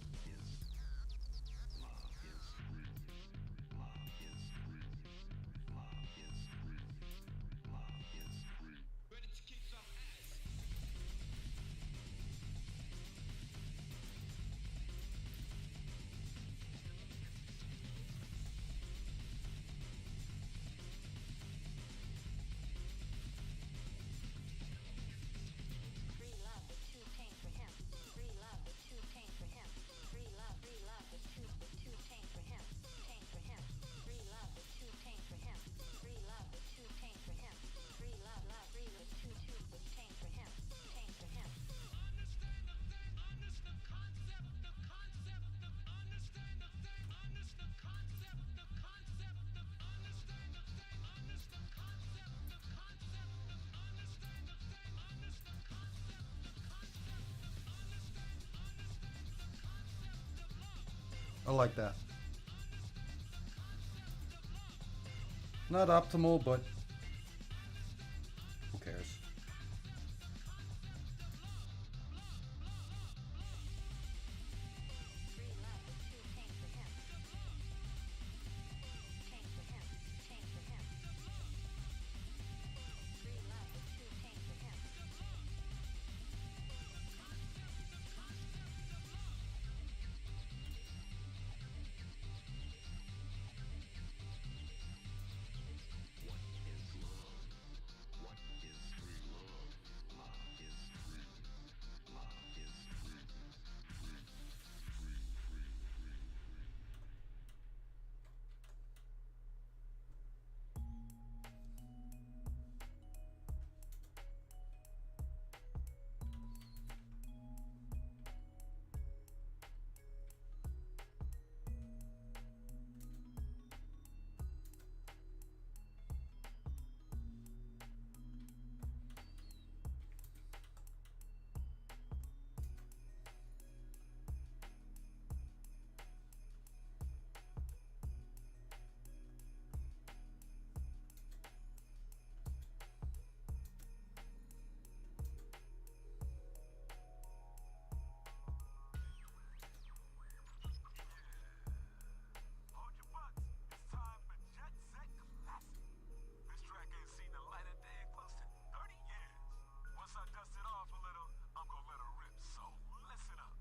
Free love was too tame for him. Free love was too tame for him. Free love was too tame for him. Tame for him. Free love was too tame for him. Free love was too tame for him. Free love was too tame for him. Tame for him. I like that. Not optimal, but who cares? Free love was too tame for him. Tame for him. Tame for him. Free love was too tame for him. Hold your butts. It's time for Jet Set Classic. This track ain't seen the light of day in close to 30 years. Once I dust it off a little, I'm gonna let her rip. So listen up.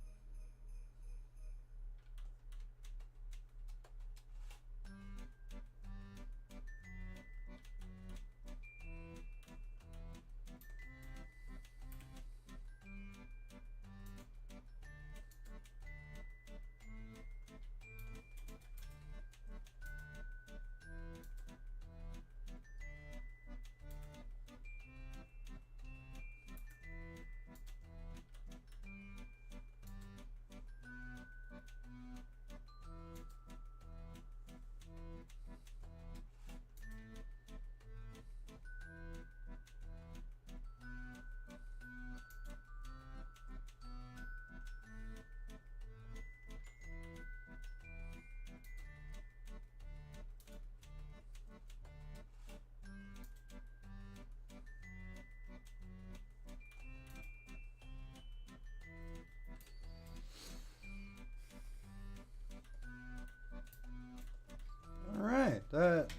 All right, that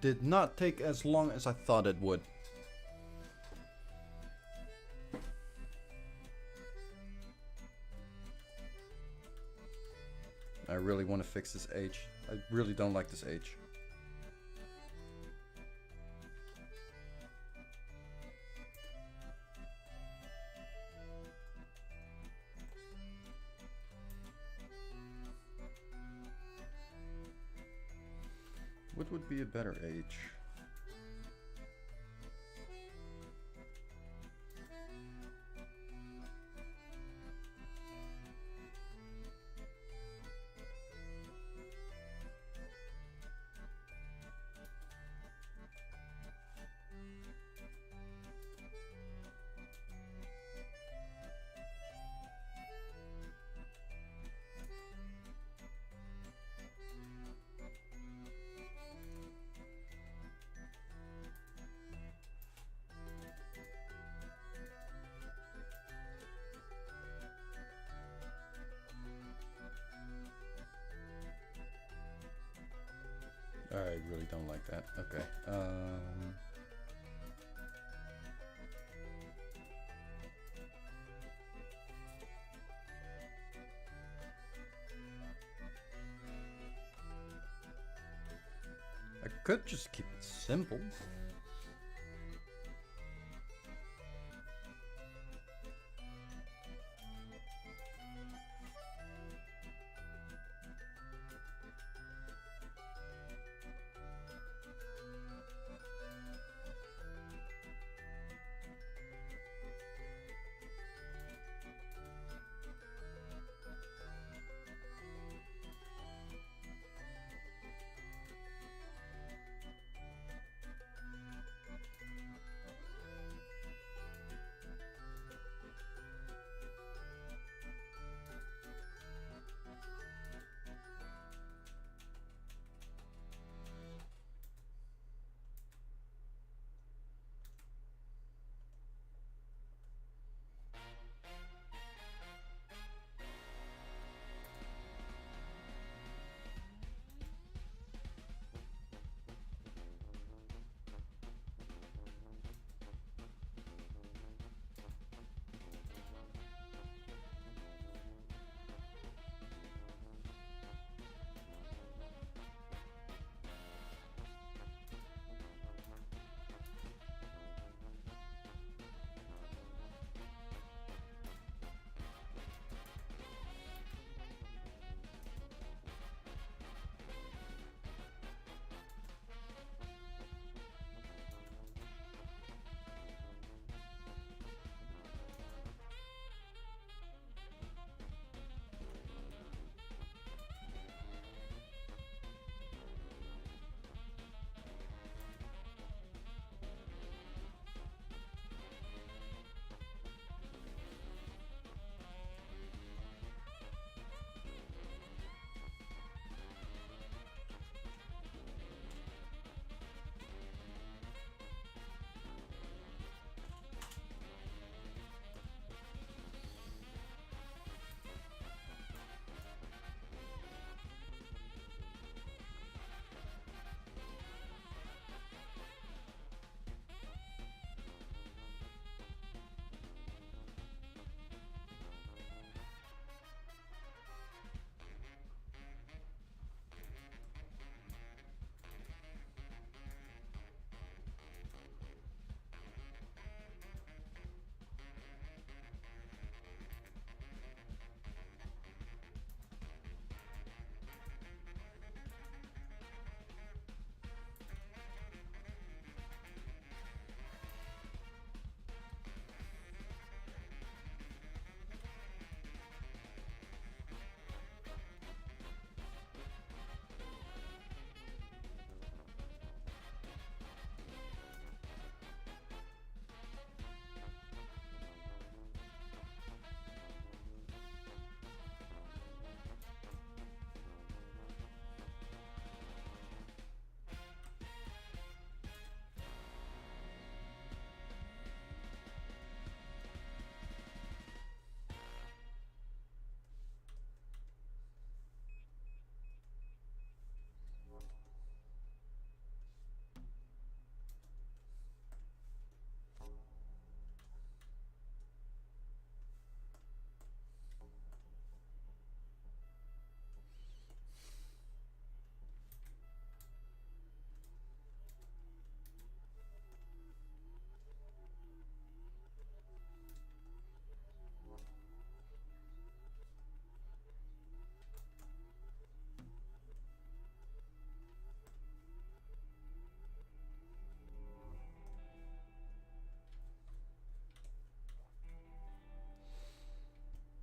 did not take as long as I thought it would. I really want to fix this H. I really don't like this H. What would be a better H? I really don't like that. Okay. I could just keep it simple.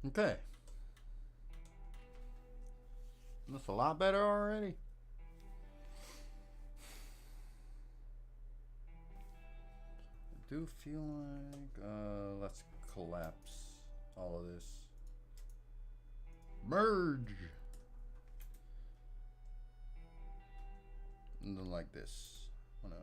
Okay. That's a lot better already. I do feel like let's collapse all of this. Merge. And then like this. I'm gonna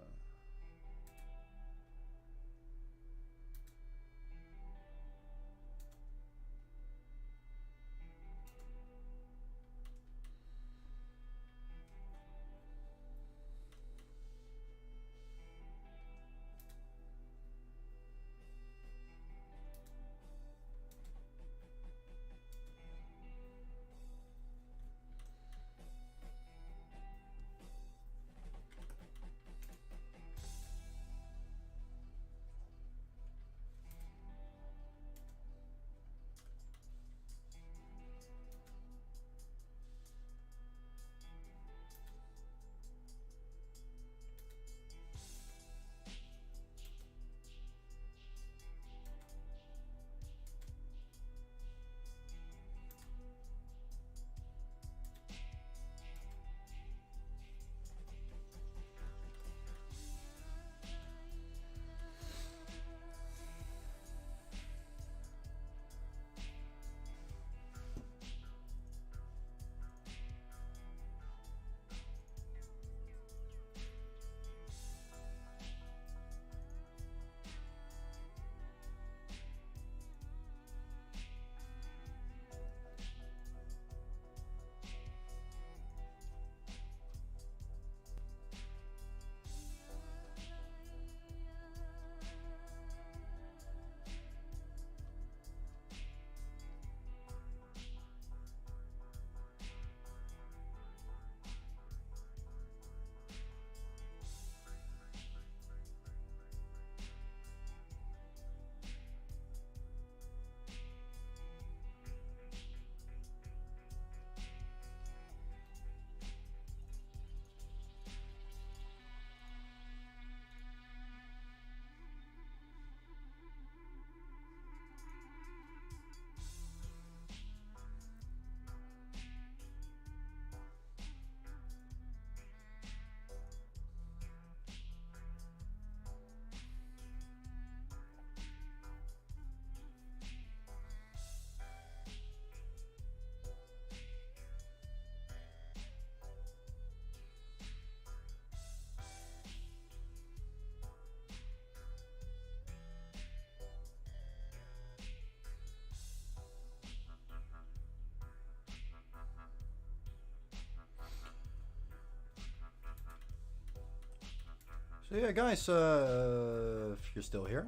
So yeah, guys, if you're still here,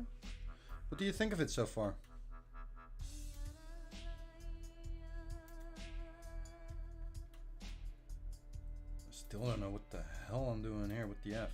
what do you think of it so far? I still don't know what the hell I'm doing here with the F.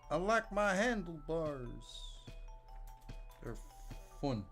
I like my handlebars. They're fun.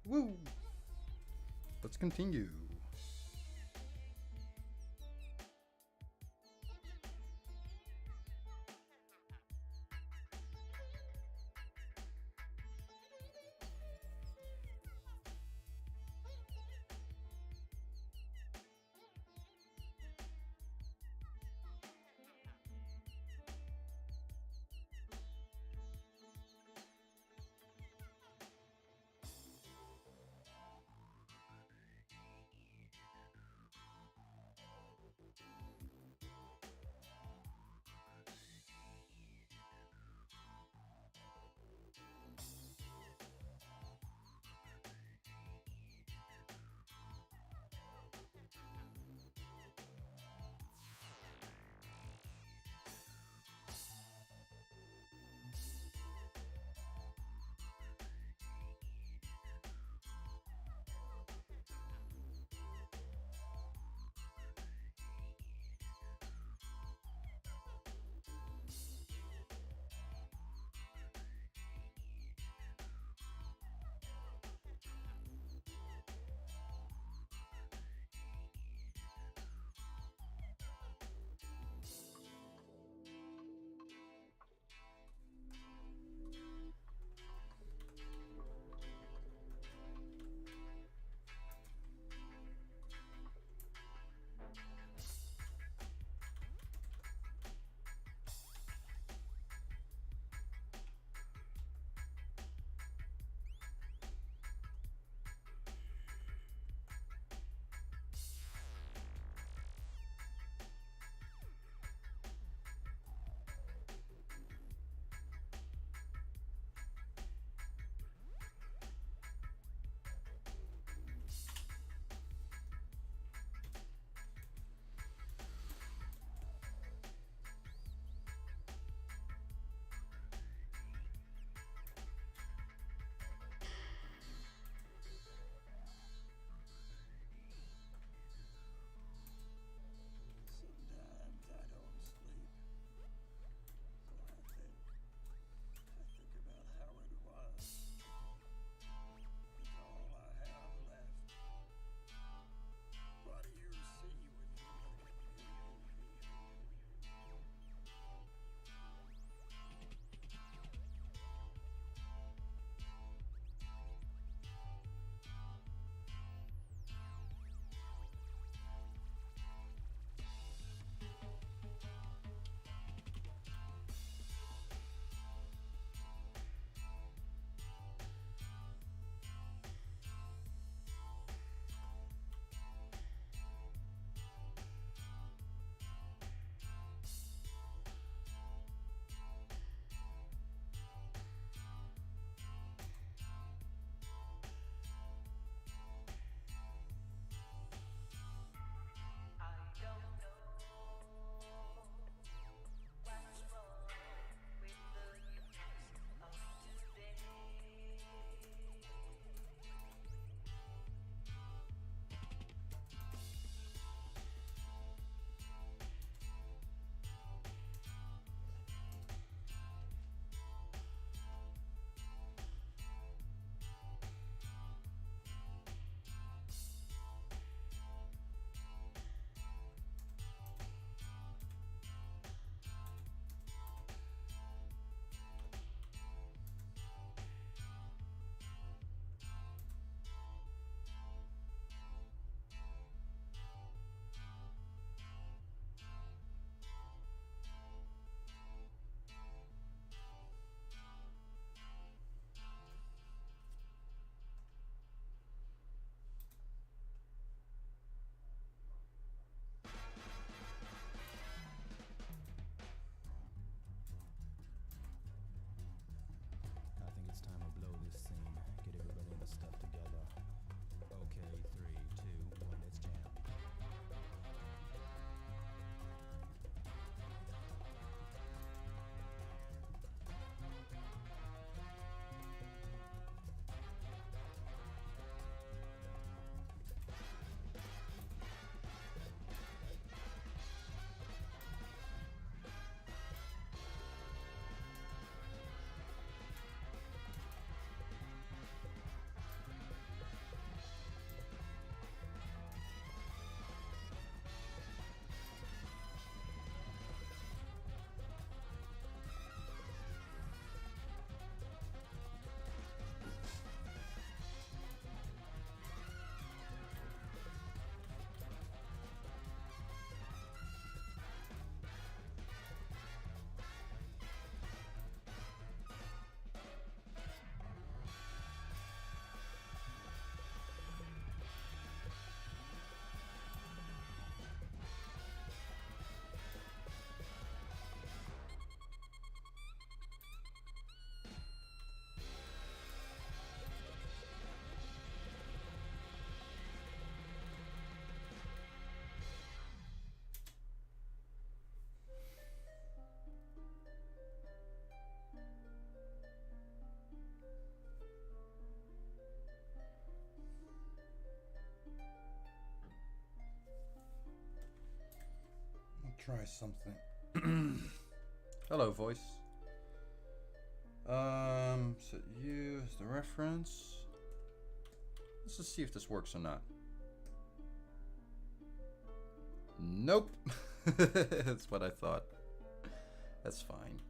Woo! Let's continue. try something. Hello, voice. So use the reference. Let's just see if this works or not. Nope. That's what I thought. That's fine.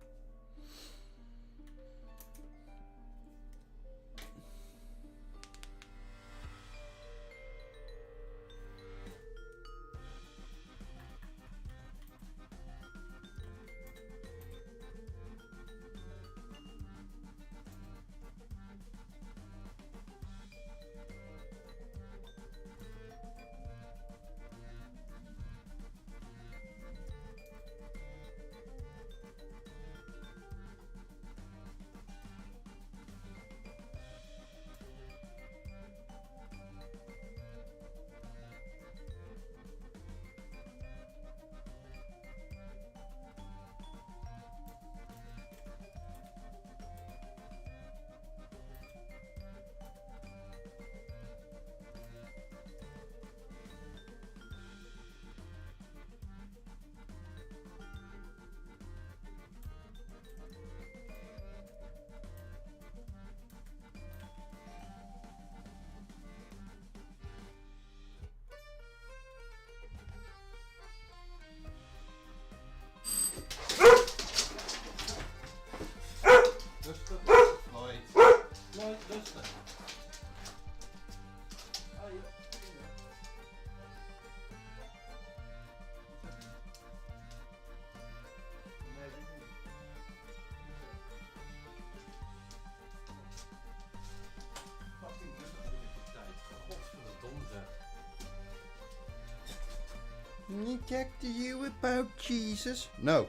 You talk to you about Jesus? No.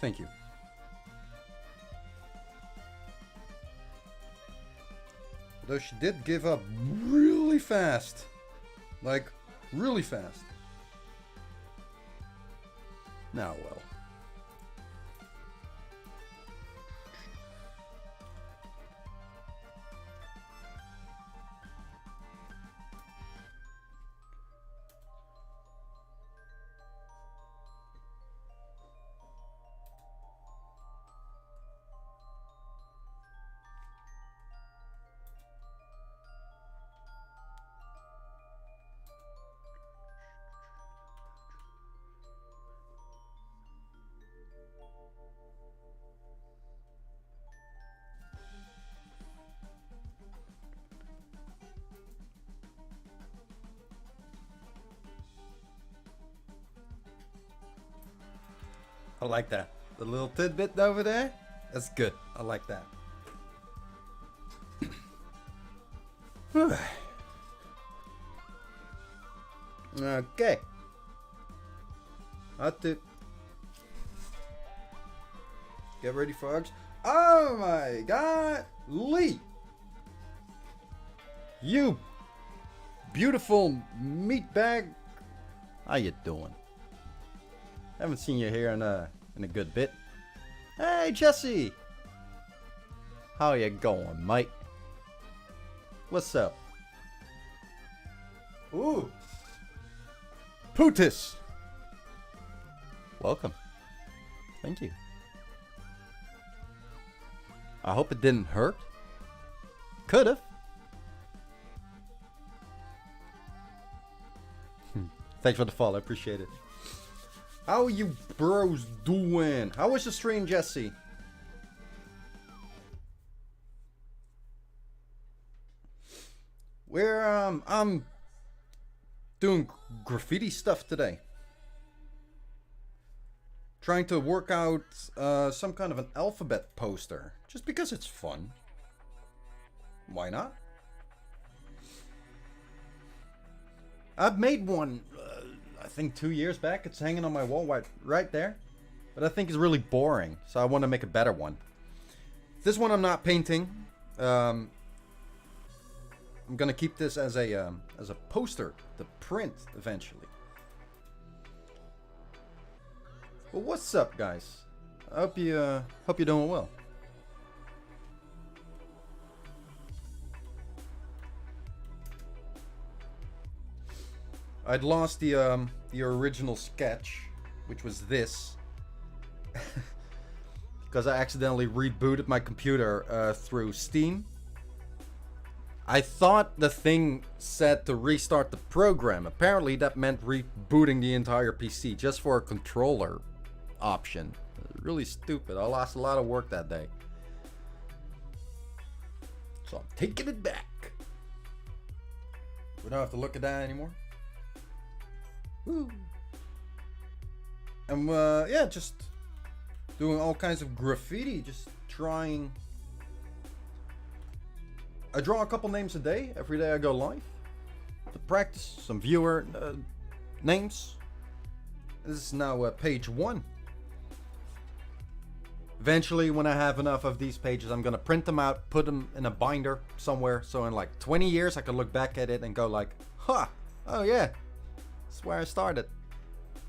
Thank you. Though she did give up really fast. Like, really fast. Now, well. I like that. The little tidbit over there, that's good. I like that. Okay. Have to get ready, frogs. Oh my God, Lee! You beautiful meat bag. How you doing? Haven't seen you here in a good bit. Hey, Jesse! How you going, mate? What's up? Ooh! Putis! Welcome. Thank you. I hope it didn't hurt. Could've. Thanks for the follow, I appreciate it. How you bros doing? How was the stream, Jesse? I'm doing graffiti stuff today. Trying to work out some kind of an alphabet poster. Just because it's fun. Why not? I've made one, I think 2 years back. It's hanging on my wall right there. But I think it's really boring, so I want to make a better one. This one I'm not painting. I'm gonna keep this as a poster to print eventually. Well, what's up, guys? I hope you're doing well. I'd lost the the original sketch, which was this, because I accidentally rebooted my computer through Steam. I thought the thing said to restart the program. Apparently that meant rebooting the entire PC just for a controller option. Really stupid. I lost a lot of work that day. So I'm taking it back. We don't have to look at that anymore. Woo. And yeah, just doing all kinds of graffiti. Just trying. I draw a couple names a day. Every day I go live to practice some viewer names. This is now page 1. Eventually, when I have enough of these pages, I'm gonna print them out, put them in a binder somewhere, so in like 20 years I can look back at it and go like, huh, oh yeah, this is where I started.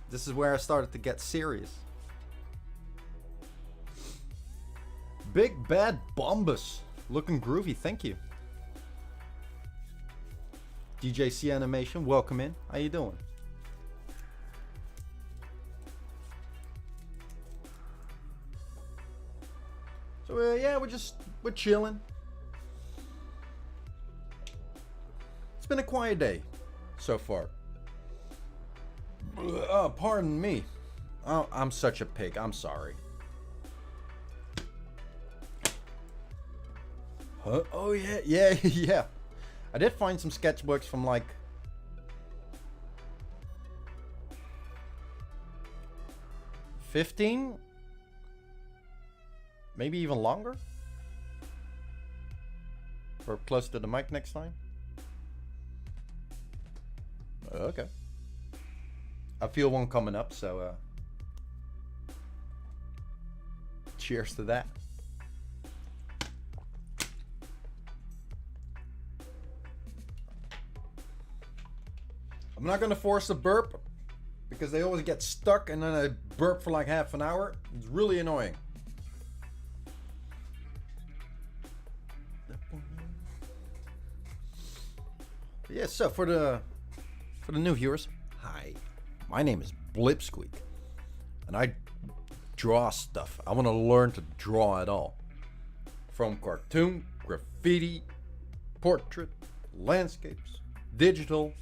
This is where I started to get serious. Big Bad Bombus, looking groovy, thank you. DJC Animation, welcome in. How you doing? So yeah, we're chilling. It's been a quiet day so far. Oh, pardon me. Oh, I'm such a pig. I'm sorry. Huh? Oh yeah, yeah. I did find some sketchbooks from like 15, maybe even longer. Or close to the mic next time. Okay. I feel one coming up, so cheers to that. I'm not gonna force a burp because they always get stuck and then I burp for like half an hour. It's really annoying. Yeah, so for the new viewers, hi. My name is Blipsqueek and I draw stuff. I want to learn to draw it all. From cartoon, graffiti, portrait, landscapes, digital,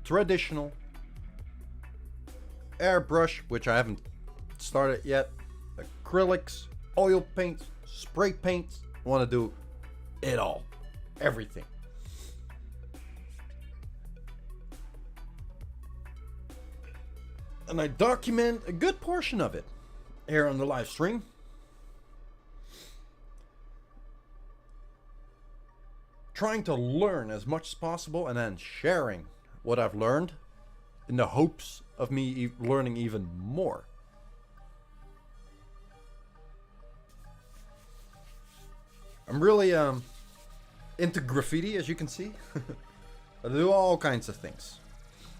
traditional, airbrush, which I haven't started yet, acrylics, oil paints, spray paints. I want to do it all, everything. And I document a good portion of it here on the live stream. Trying to learn as much as possible and then sharing what I've learned in the hopes of me learning even more. I'm really into graffiti, as you can see. I do all kinds of things.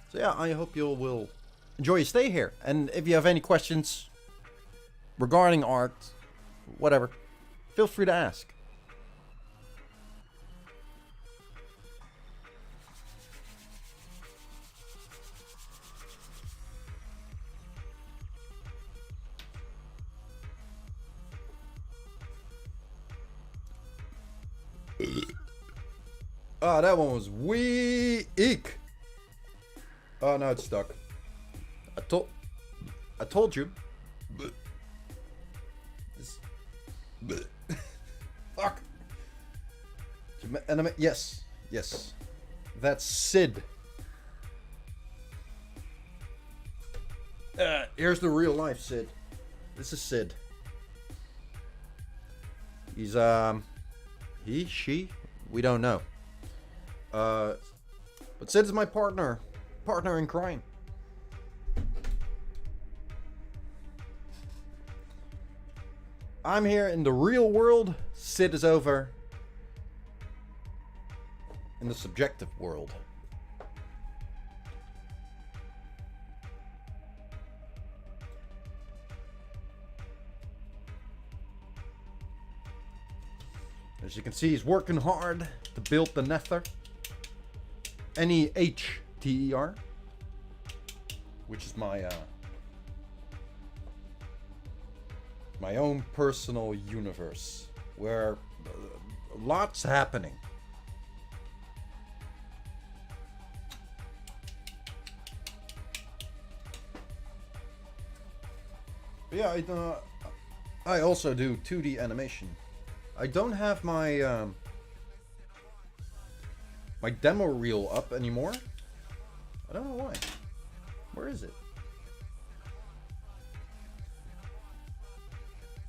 So yeah, I hope you will enjoy your stay here. And if you have any questions regarding art, whatever, feel free to ask. Oh, that one was weak. Oh, no, it's stuck. I told you. Fuck. Yes. That's Sid. Here's the real life Sid. This is Sid. He's he, she, we don't know. But Sid is my partner in crime. I'm here in the real world. Sid is over in the subjective world. As you can see, he's working hard to build the nether. Nether. which is my my own personal universe where lots happening. But yeah, I also do 2D animation. I don't have my my demo reel up anymore. I don't know why. Where is it?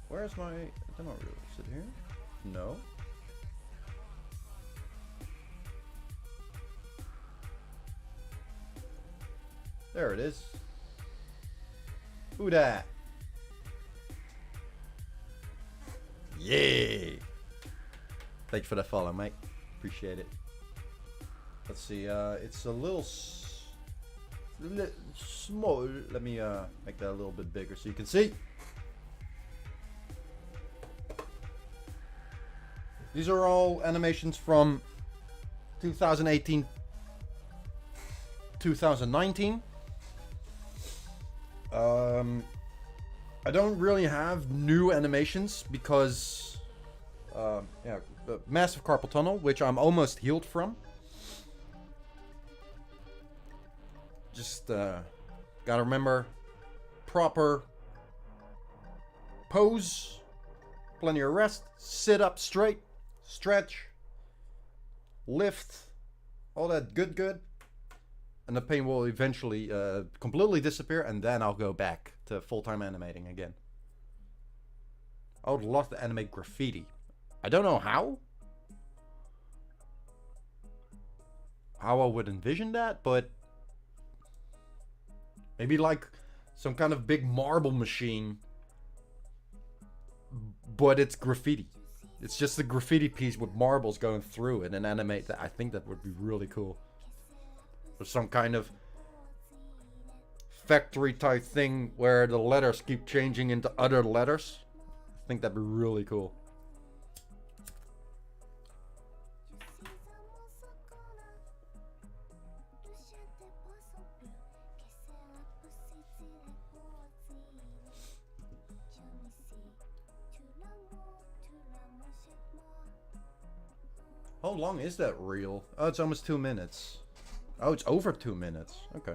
Where's my demo reel? Is it here? No. There it is. Who dat? Yeah. Thanks for the follow, mate. Appreciate it. Let's see. It's a little small. Let me make that a little bit bigger so you can see. These are all animations from 2018, 2019. I don't really have new animations because, yeah, the massive carpal tunnel, which I'm almost healed from. Just gotta remember proper pose, plenty of rest, sit up straight, stretch, lift, all that good. And the pain will eventually completely disappear, and then I'll go back to full-time animating again. I would love to animate graffiti. I don't know how I would envision that, but maybe like some kind of big marble machine, but it's graffiti. It's just a graffiti piece with marbles going through it and animate that. I think that would be really cool. Or some kind of factory type thing where the letters keep changing into other letters. I think that'd be really cool. How long is that reel? Oh, it's almost 2 minutes. Oh, it's over 2 minutes. Okay.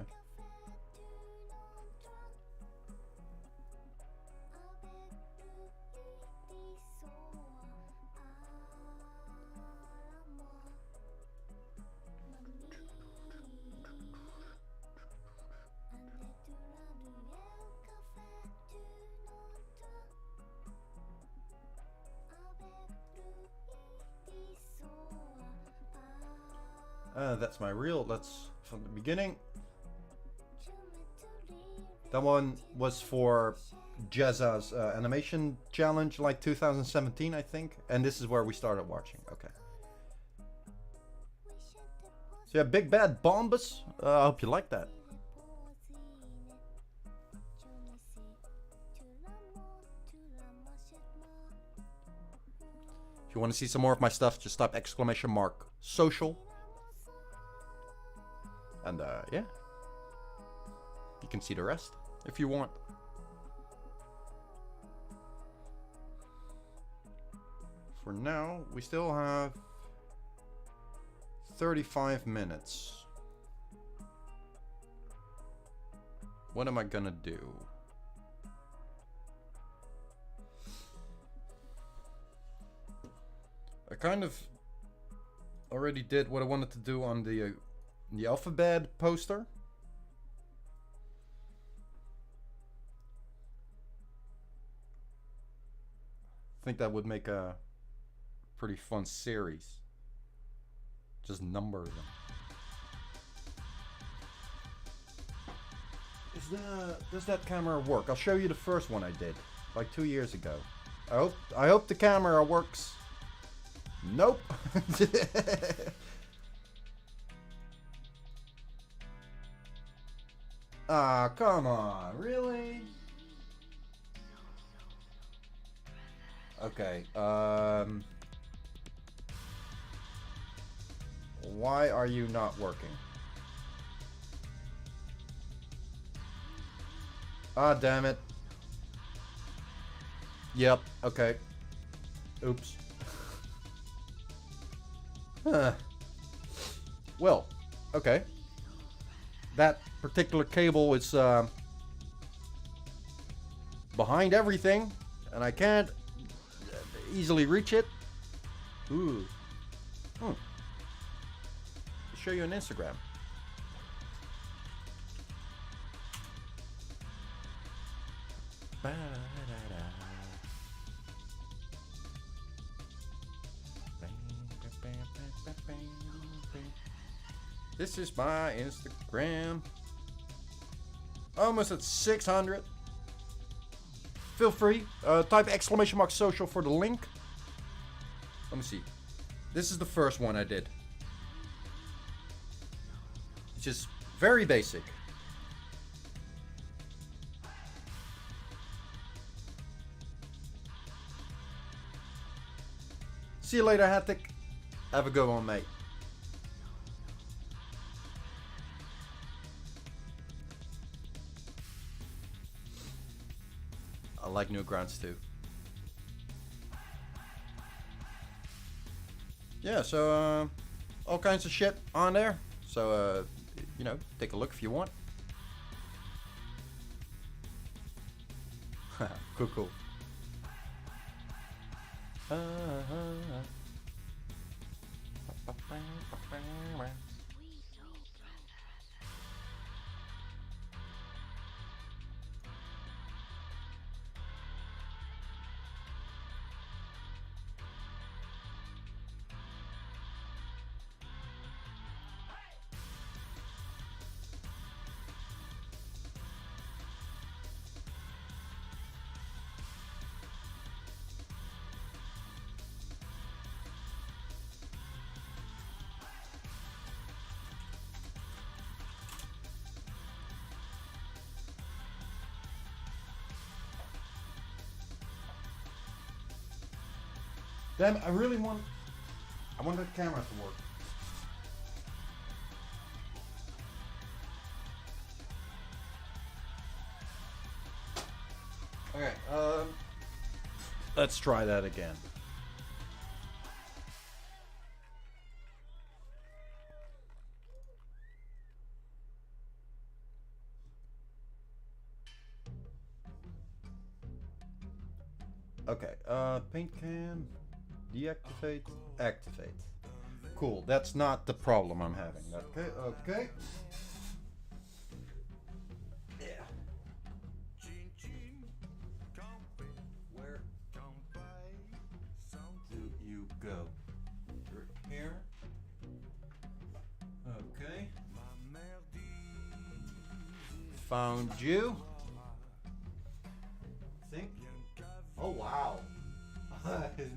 That's my reel. That's from the beginning. That one was for Jezza's animation challenge, like 2017, I think. And this is where we started watching. Okay. So yeah, Big Bad Bombus. I hope you like that. If you want to see some more of my stuff, just type !social. And yeah, you can see the rest if you want. For now, we still have 35 minutes. What am I gonna do? I kind of already did what I wanted to do on the alphabet poster. I think that would make a pretty fun series. Just number them. Does that camera work? I'll show you the first one I did, like 2 years ago. I hope the camera works. Nope. Ah, come on, really? Okay, why are you not working? Ah, damn it. Yep, okay. Oops. Huh. Well, okay. That particular cable is behind everything, and I can't easily reach it. Ooh. I'll show you on Instagram. This is my Instagram. Almost at 600. Feel free. Type !social for the link. Let me see. This is the first one I did. It's just very basic. See you later, Hattic. Have a good one, mate. I like Newgrounds too. Yeah, so all kinds of shit on there. So you know, take a look if you want. Cool. Damn, I want the camera to work. Okay, let's try that again. Okay, paint can, deactivate, activate. Cool, that's not the problem I'm having. Okay. Yeah. Where do you go? You're here. Okay. Found you. Think. Oh wow.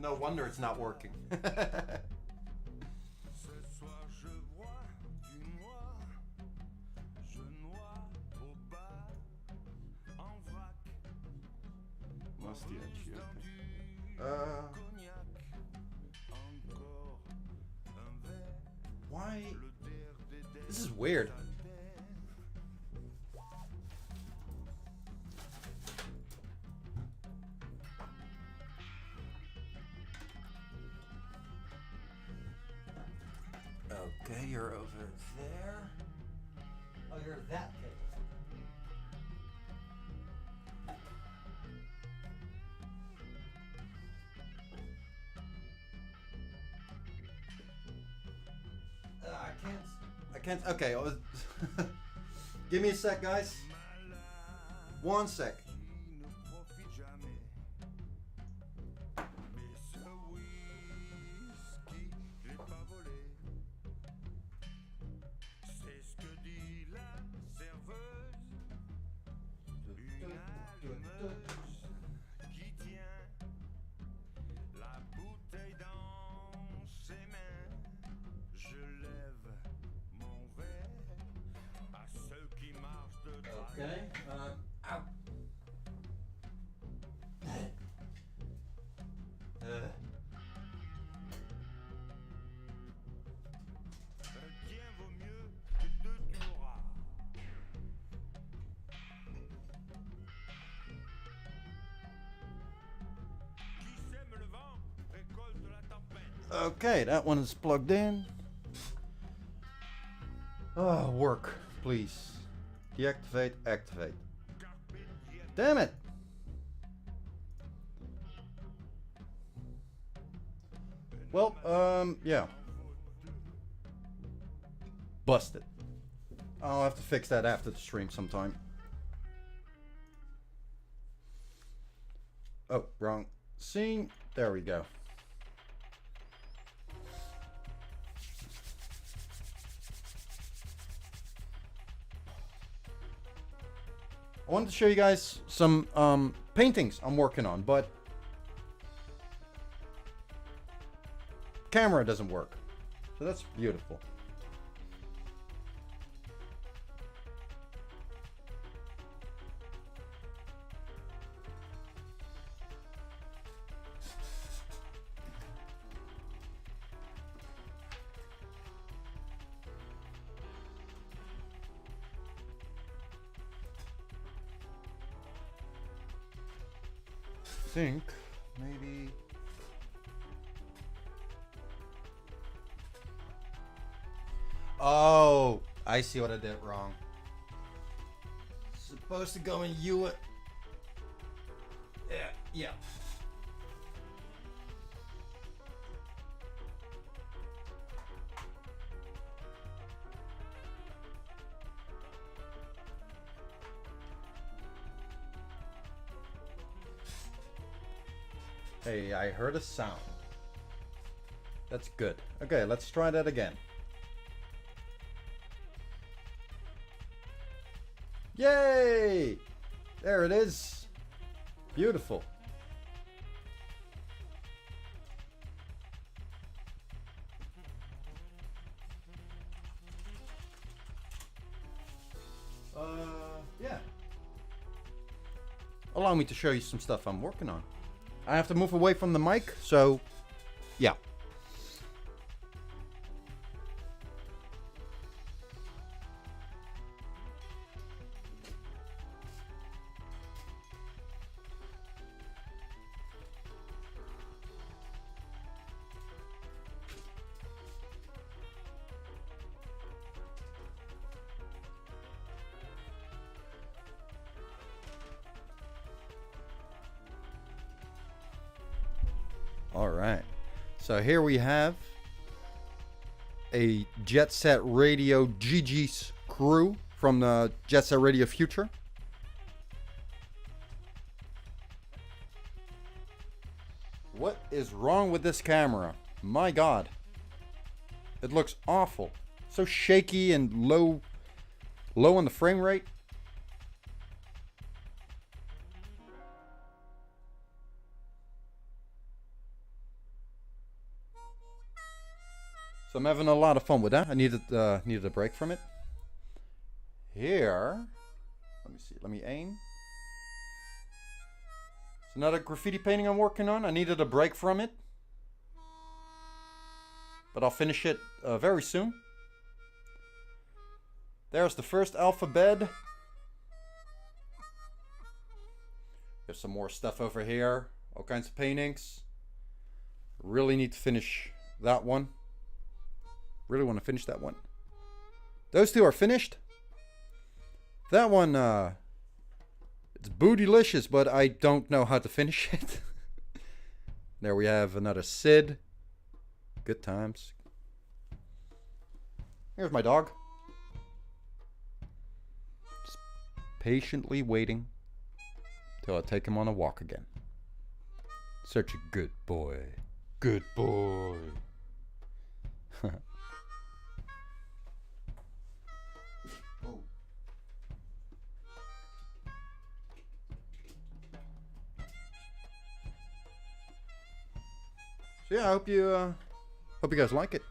No wonder it's not working. Why? This is weird. Okay, you're over there. Oh, you're that cable. I can't. Okay. Give me a sec, guys. 1 sec. Okay. Ow. Okay, that one is plugged in. Oh, work, please. Deactivate, activate. Damn it! Well, yeah. Busted. I'll have to fix that after the stream sometime. Oh, wrong scene. There we go. I wanted to show you guys some paintings I'm working on, but camera doesn't work. So that's beautiful. Think maybe oh, I see what I did wrong. Supposed to go in you. Yeah. Hey, I heard a sound. That's good. Okay, let's try that again. Yay! There it is. Beautiful. Yeah. Allow me to show you some stuff I'm working on. I have to move away from the mic, so yeah. All right. So here we have a Jet Set Radio GG's crew from the Jet Set Radio Future. What is wrong with this camera? My God. It looks awful. So shaky and low on the frame rate. So I'm having a lot of fun with that. I needed a break from it. Here, let me see. Let me aim. It's another graffiti painting I'm working on. I needed a break from it, but I'll finish it very soon. There's the first alphabet. There's some more stuff over here. All kinds of paintings. Really need to finish that one. Really want to finish that one. Those two are finished. That one, it's bootylicious, but I don't know how to finish it. There we have another Sid. Good times. Here's my dog. Just patiently waiting till I take him on a walk again. Such a good boy. Good boy. So yeah, I hope you guys like it.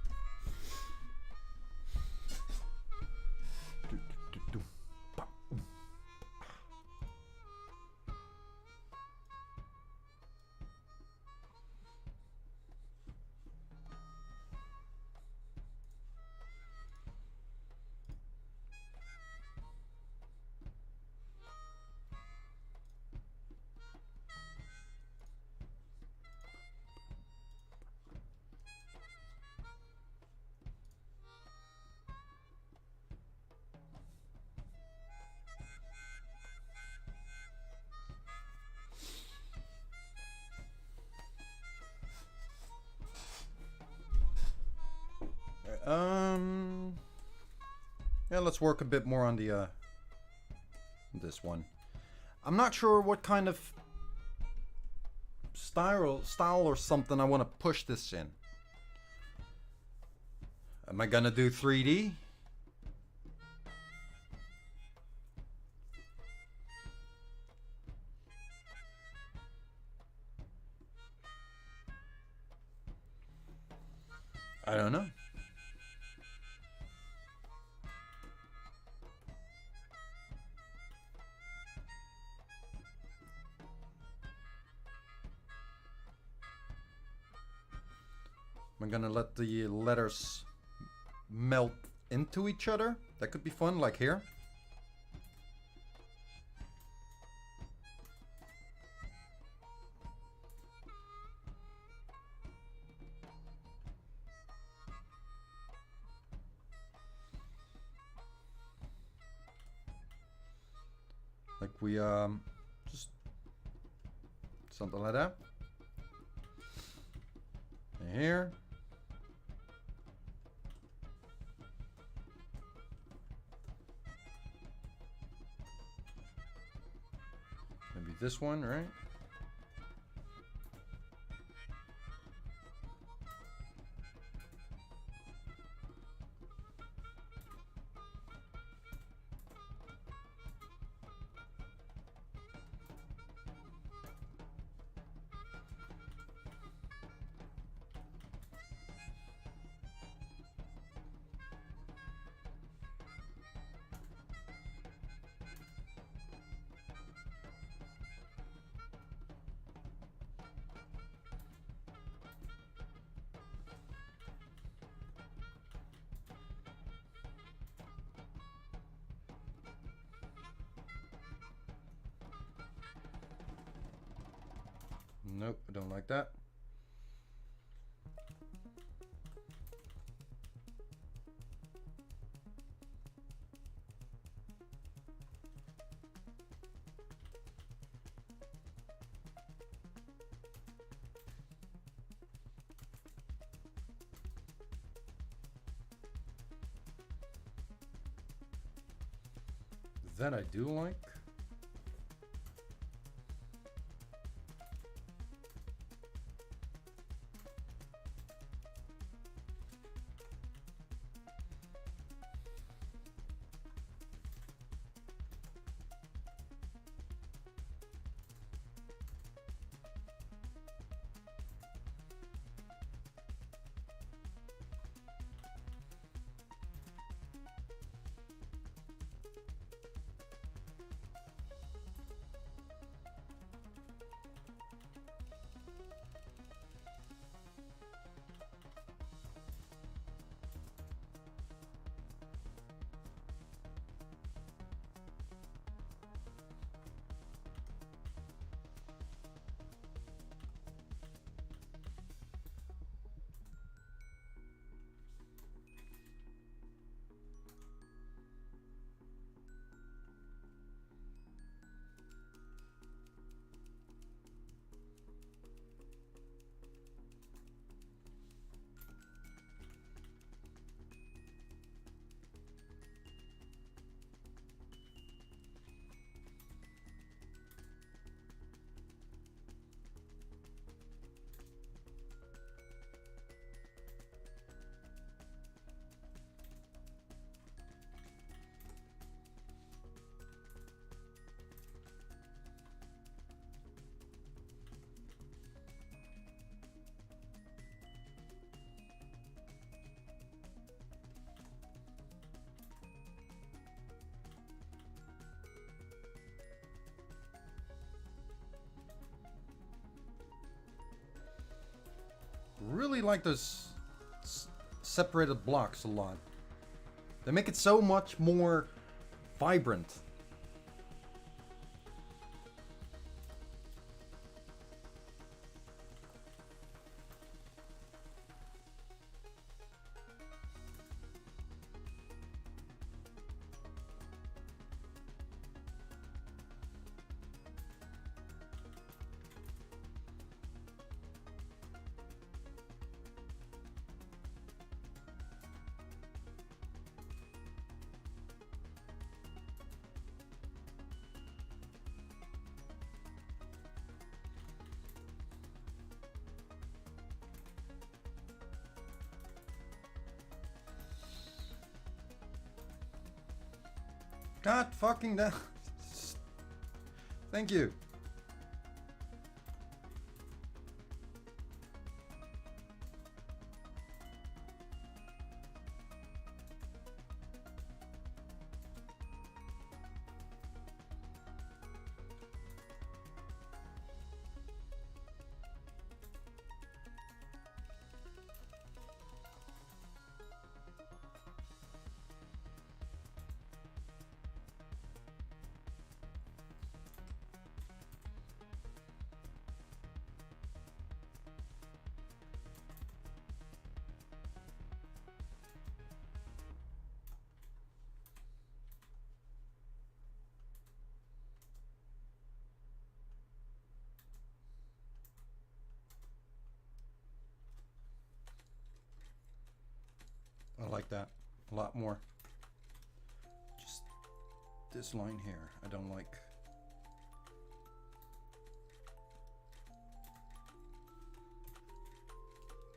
let's work a bit more on the this one. I'm not sure what kind of style or something I want to push this in. Am I gonna do 3D? I don't know. I'm gonna let the letters melt into each other. That could be fun, like here. Like we just something like that. And here. Maybe this one, right? Nope, I don't like that. That I do like. Really like those separated blocks a lot. They make it so much more vibrant. God fucking damn. Thank you. I like that a lot more. Just this line here, I don't like.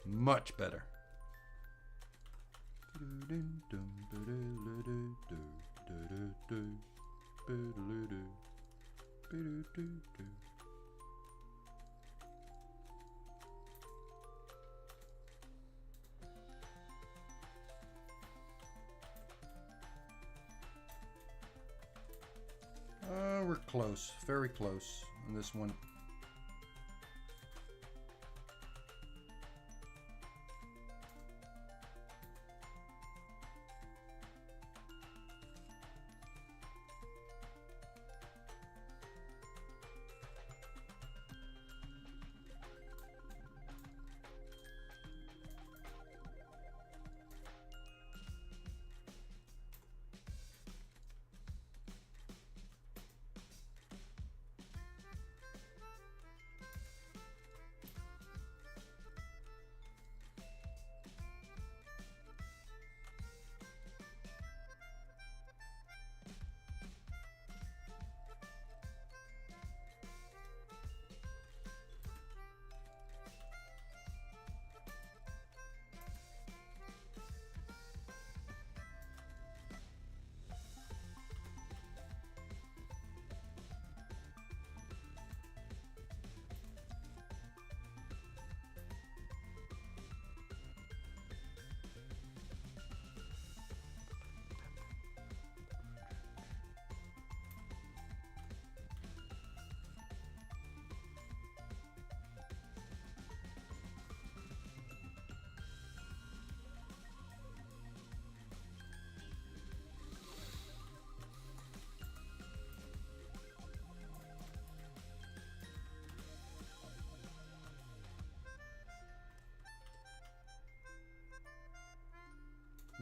Much better. We're close, very close on this one.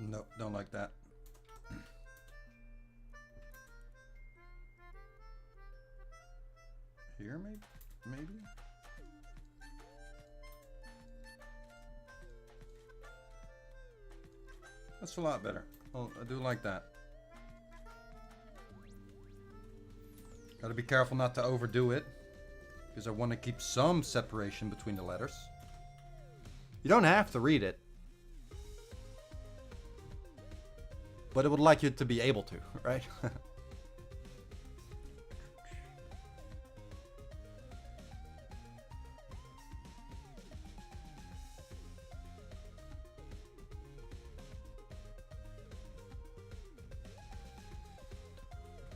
No, don't like that. Here, maybe? That's a lot better. Oh, I do like that. Gotta be careful not to overdo it, because I want to keep some separation between the letters. You don't have to read it, but it would like you to be able to, right?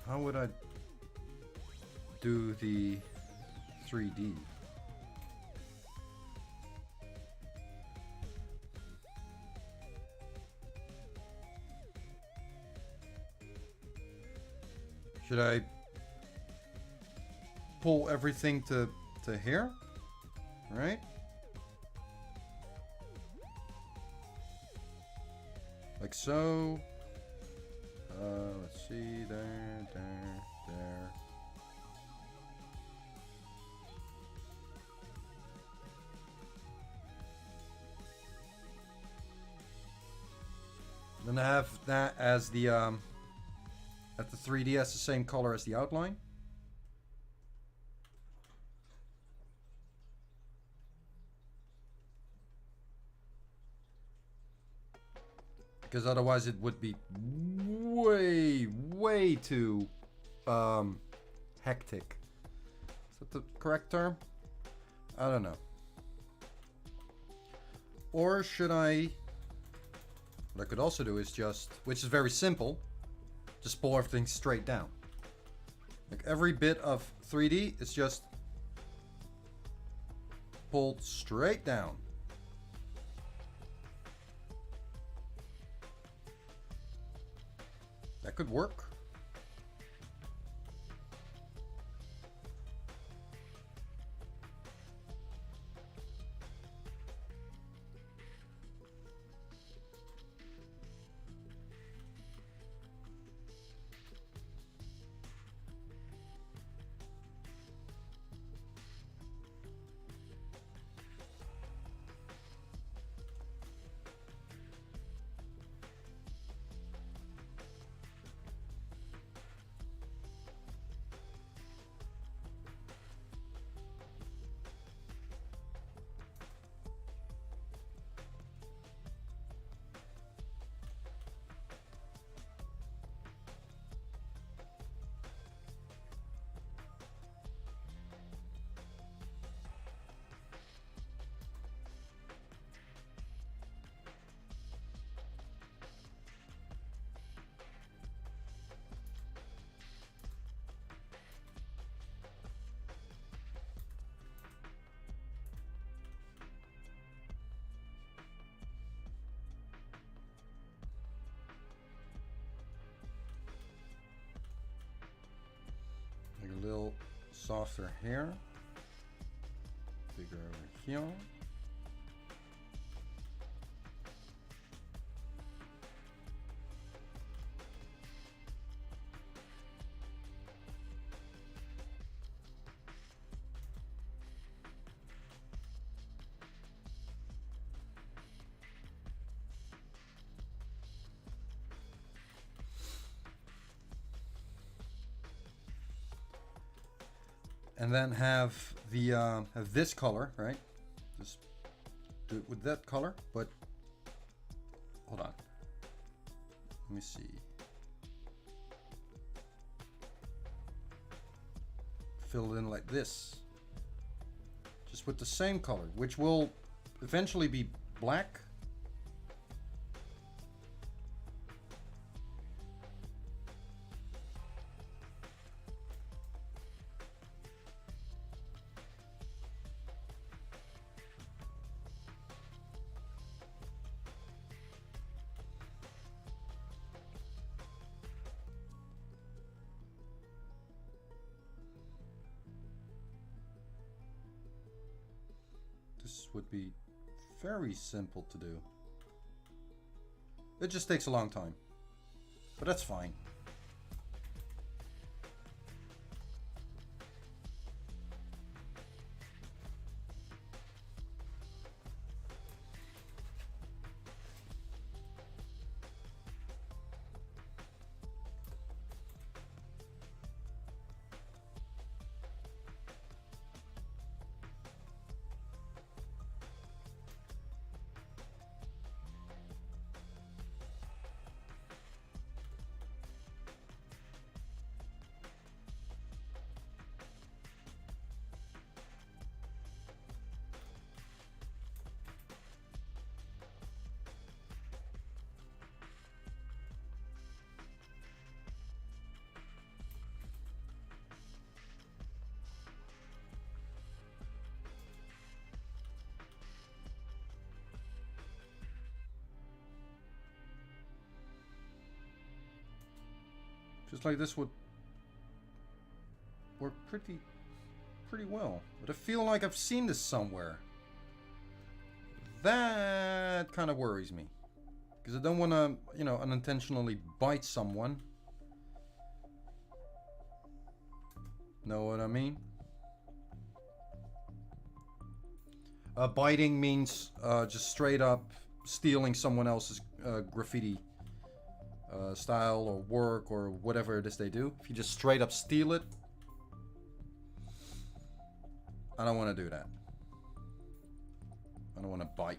How would I do the 3D? Should I pull everything to here? Right? Like so. Let's see, there. Then I have that as the at the 3D has the same color as the outline. Because otherwise it would be way too hectic. Is that the correct term? I don't know. Or should I... What I could also do is just, which is very simple, just pull everything straight down. Like every bit of 3D is just pulled straight down. That could work. Make a little softer here. Bigger over here. And then have the have this color, right? Just do it with that color, but hold on. Let me see. Fill it in like this. Just with the same color, which will eventually be black. This would be very simple to do. It just takes a long time, but that's fine. Just like this would work pretty well. But I feel like I've seen this somewhere. That kind of worries me. Because I don't want to, you know, unintentionally bite someone. Know what I mean? Biting means just straight up stealing someone else's graffiti style or work or whatever it is they do. If you just straight up steal it, I don't want to do that. I don't want to bite.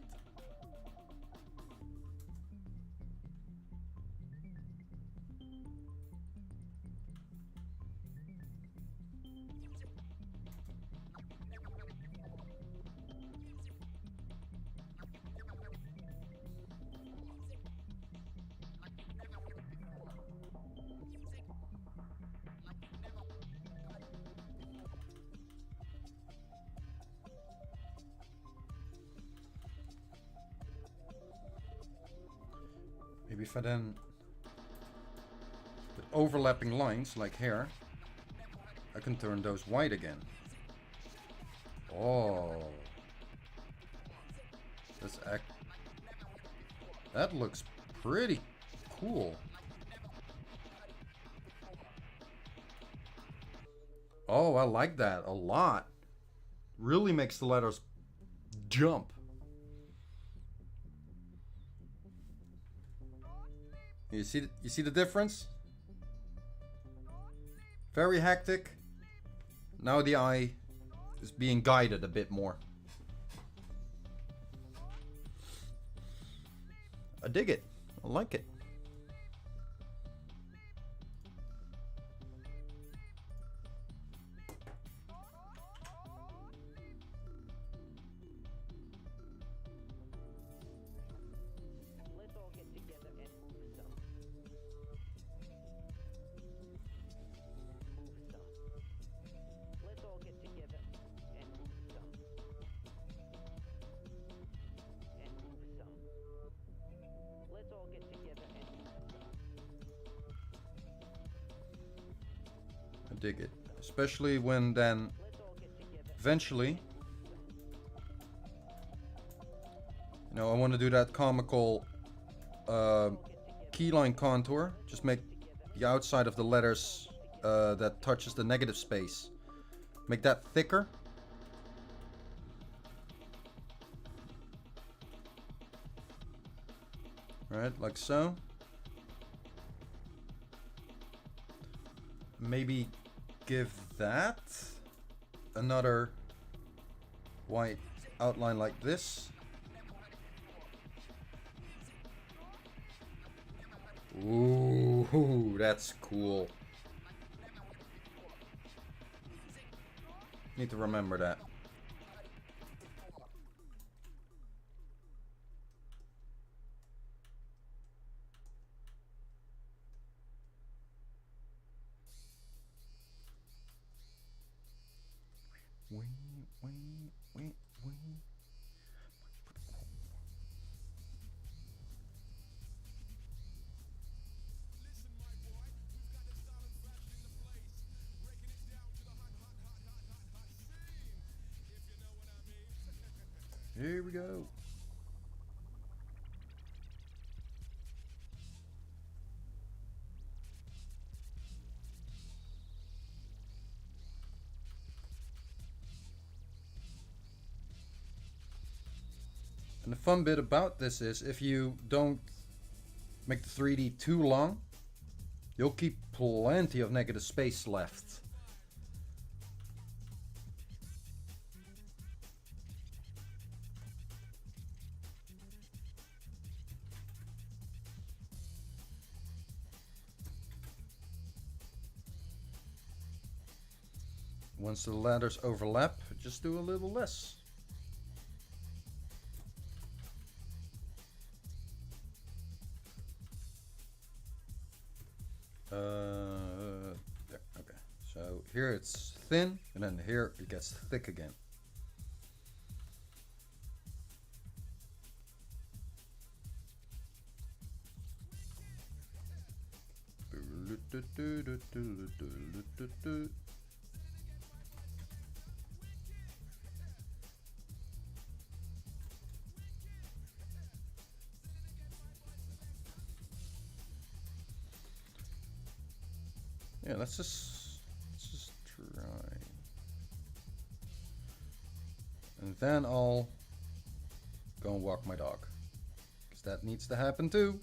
Maybe if I then with overlapping lines like here, I can turn those white again. Oh, that looks pretty cool. Oh, I like that a lot. Really makes the letters jump. You see the difference? Very hectic. Now the eye is being guided a bit more. I dig it. I like it. Let's all get together and move some. Move some. Let's all get together and move some. And move some. Let's all get together and move some. I dig it. Especially when then Let's all get together. eventually, you know, I want to do that comical keyline contour. Just make the outside of the letters that touches the negative space. Make that thicker. Right, like so. Maybe give that another white outline like this. Ooh, that's cool. Need to remember that. Here we go. And the fun bit about this is if you don't make the 3D too long, you'll keep plenty of negative space left. Once the letters overlap, just do a little less. There, okay. So here it's thin, and then here it gets thick again. Yeah, let's just try. And then I'll go and walk my dog, because that needs to happen too.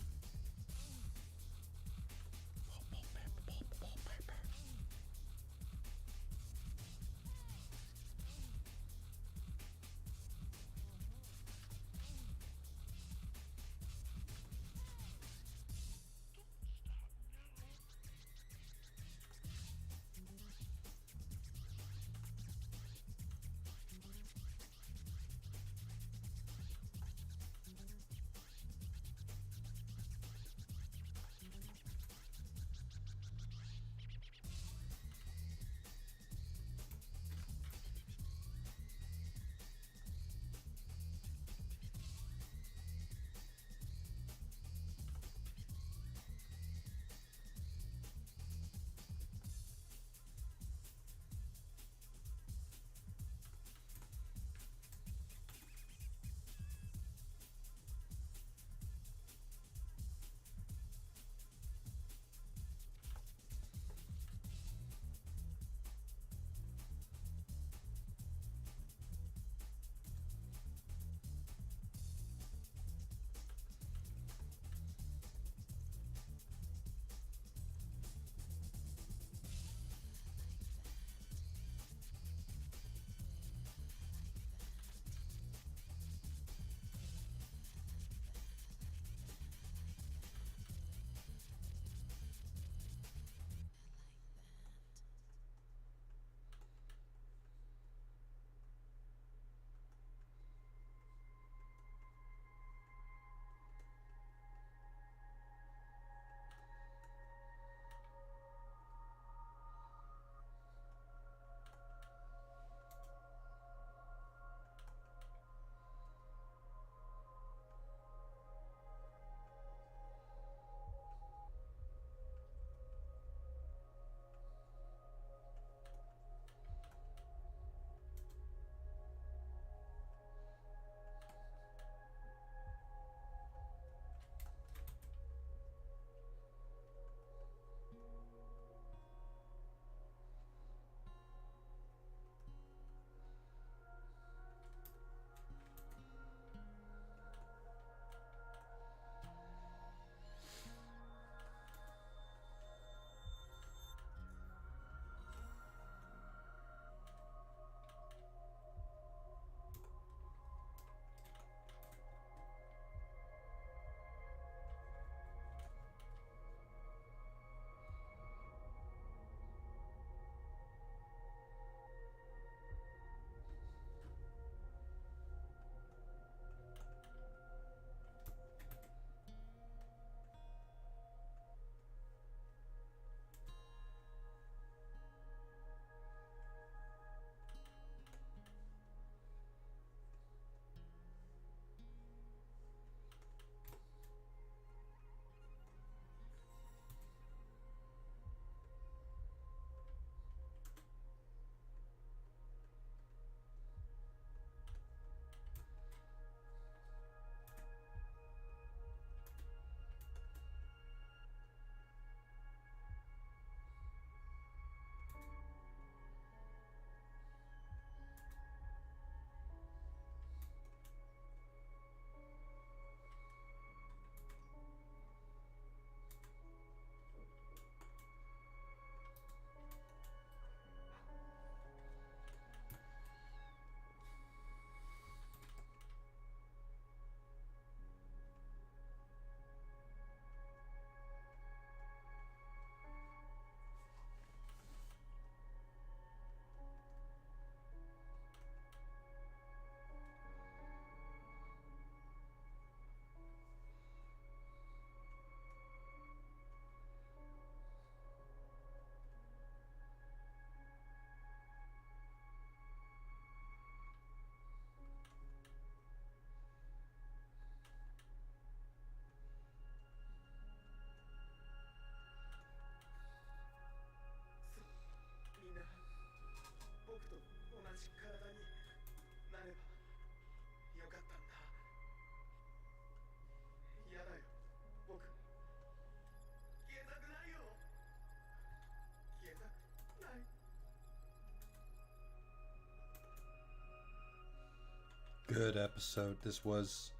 good episode this was.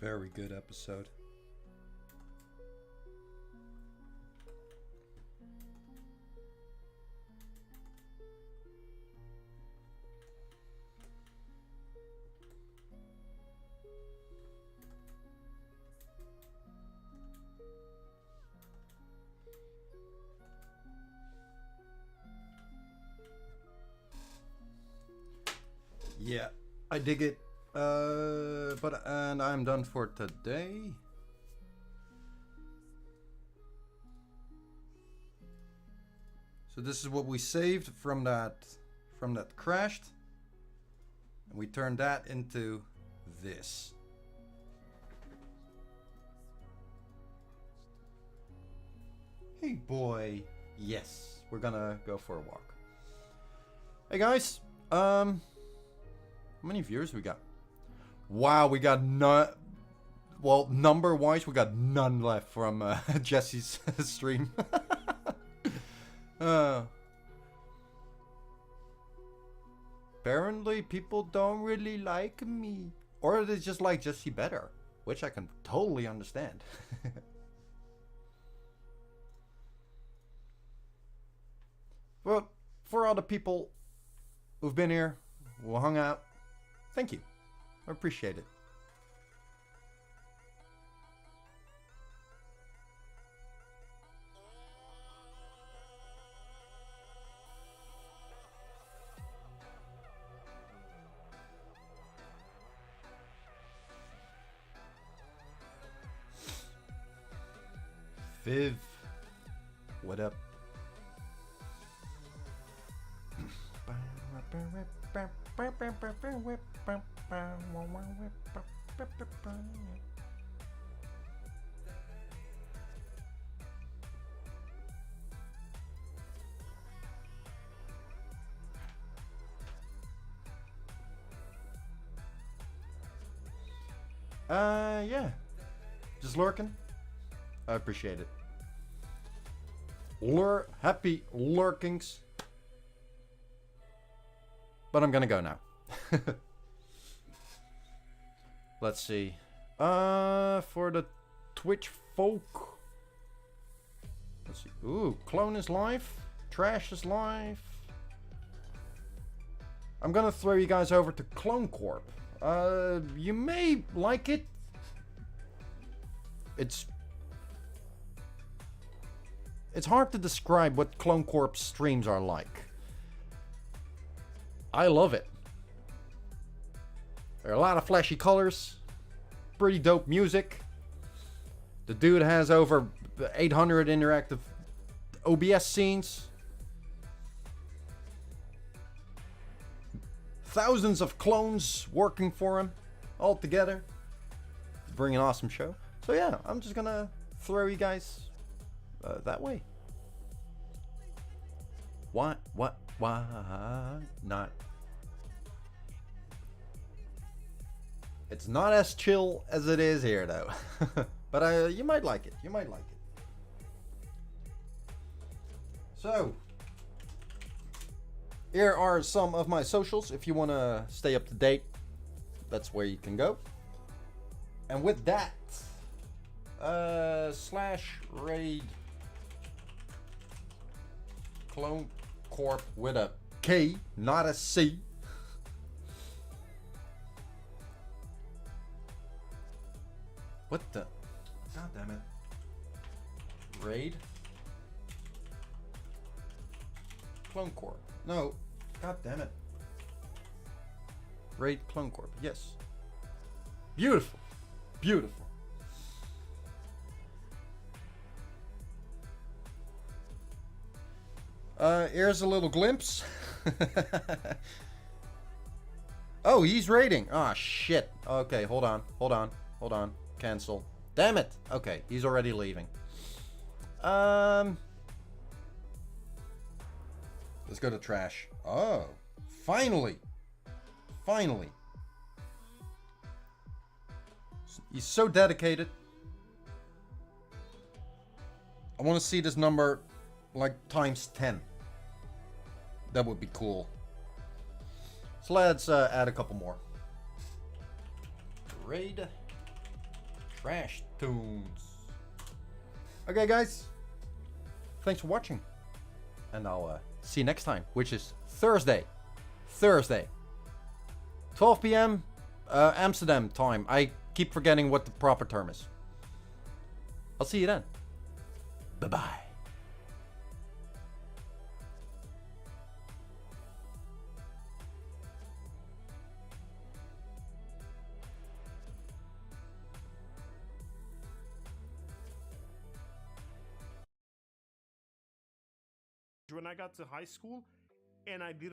Very good episode. Yeah, I dig it. And I'm done for today. So this is what we saved from that crashed. And we turned that into this. Hey boy. Yes, we're gonna go for a walk. Hey guys, how many viewers we got? Wow, we got none. Well, number wise, we got none left from Jesse's stream. Apparently, people don't really like me. Or they just like Jesse better, which I can totally understand. But for all the people who've been here, who hung out, thank you. I appreciate it. Viv, what up? Yeah. Just lurking. I appreciate it. Happy lurkings. But I'm gonna go now. Let's see. For the Twitch folk. Let's see. Ooh, Clone is live. Trash is live. I'm gonna throw you guys over to Clone Corp. You may like it. It's hard to describe what Clone Corp's streams are like. I love it. There are a lot of flashy colors, pretty dope music. The dude has over 800 interactive OBS scenes. Thousands of clones working for him all together. Bring an awesome show. So yeah, I'm just gonna throw you guys that way. Why not? It's not as chill as it is here though. But you might like it. You might like it. So, here are some of my socials. If you want to stay up to date, that's where you can go. And with that, /raid Clone Corp with a K, not a C. What the? God damn it. Raid Clone Corp. No. God damn it. Raid Clone Corp. Yes. Beautiful. Beautiful. Here's a little glimpse. Oh, he's raiding. Ah, shit. Okay, hold on. Cancel. Damn it. Okay, he's already leaving. Let's go to trash. Oh, finally. He's so dedicated. I want to see this number like times 10. That would be cool. So let's add a couple more. Raid Trash Tunes. Okay, guys. Thanks for watching. And I'll see you next time, which is Thursday. 12 p.m. Amsterdam time. I keep forgetting what the proper term is. I'll see you then. Bye-bye. When I got to high school and I did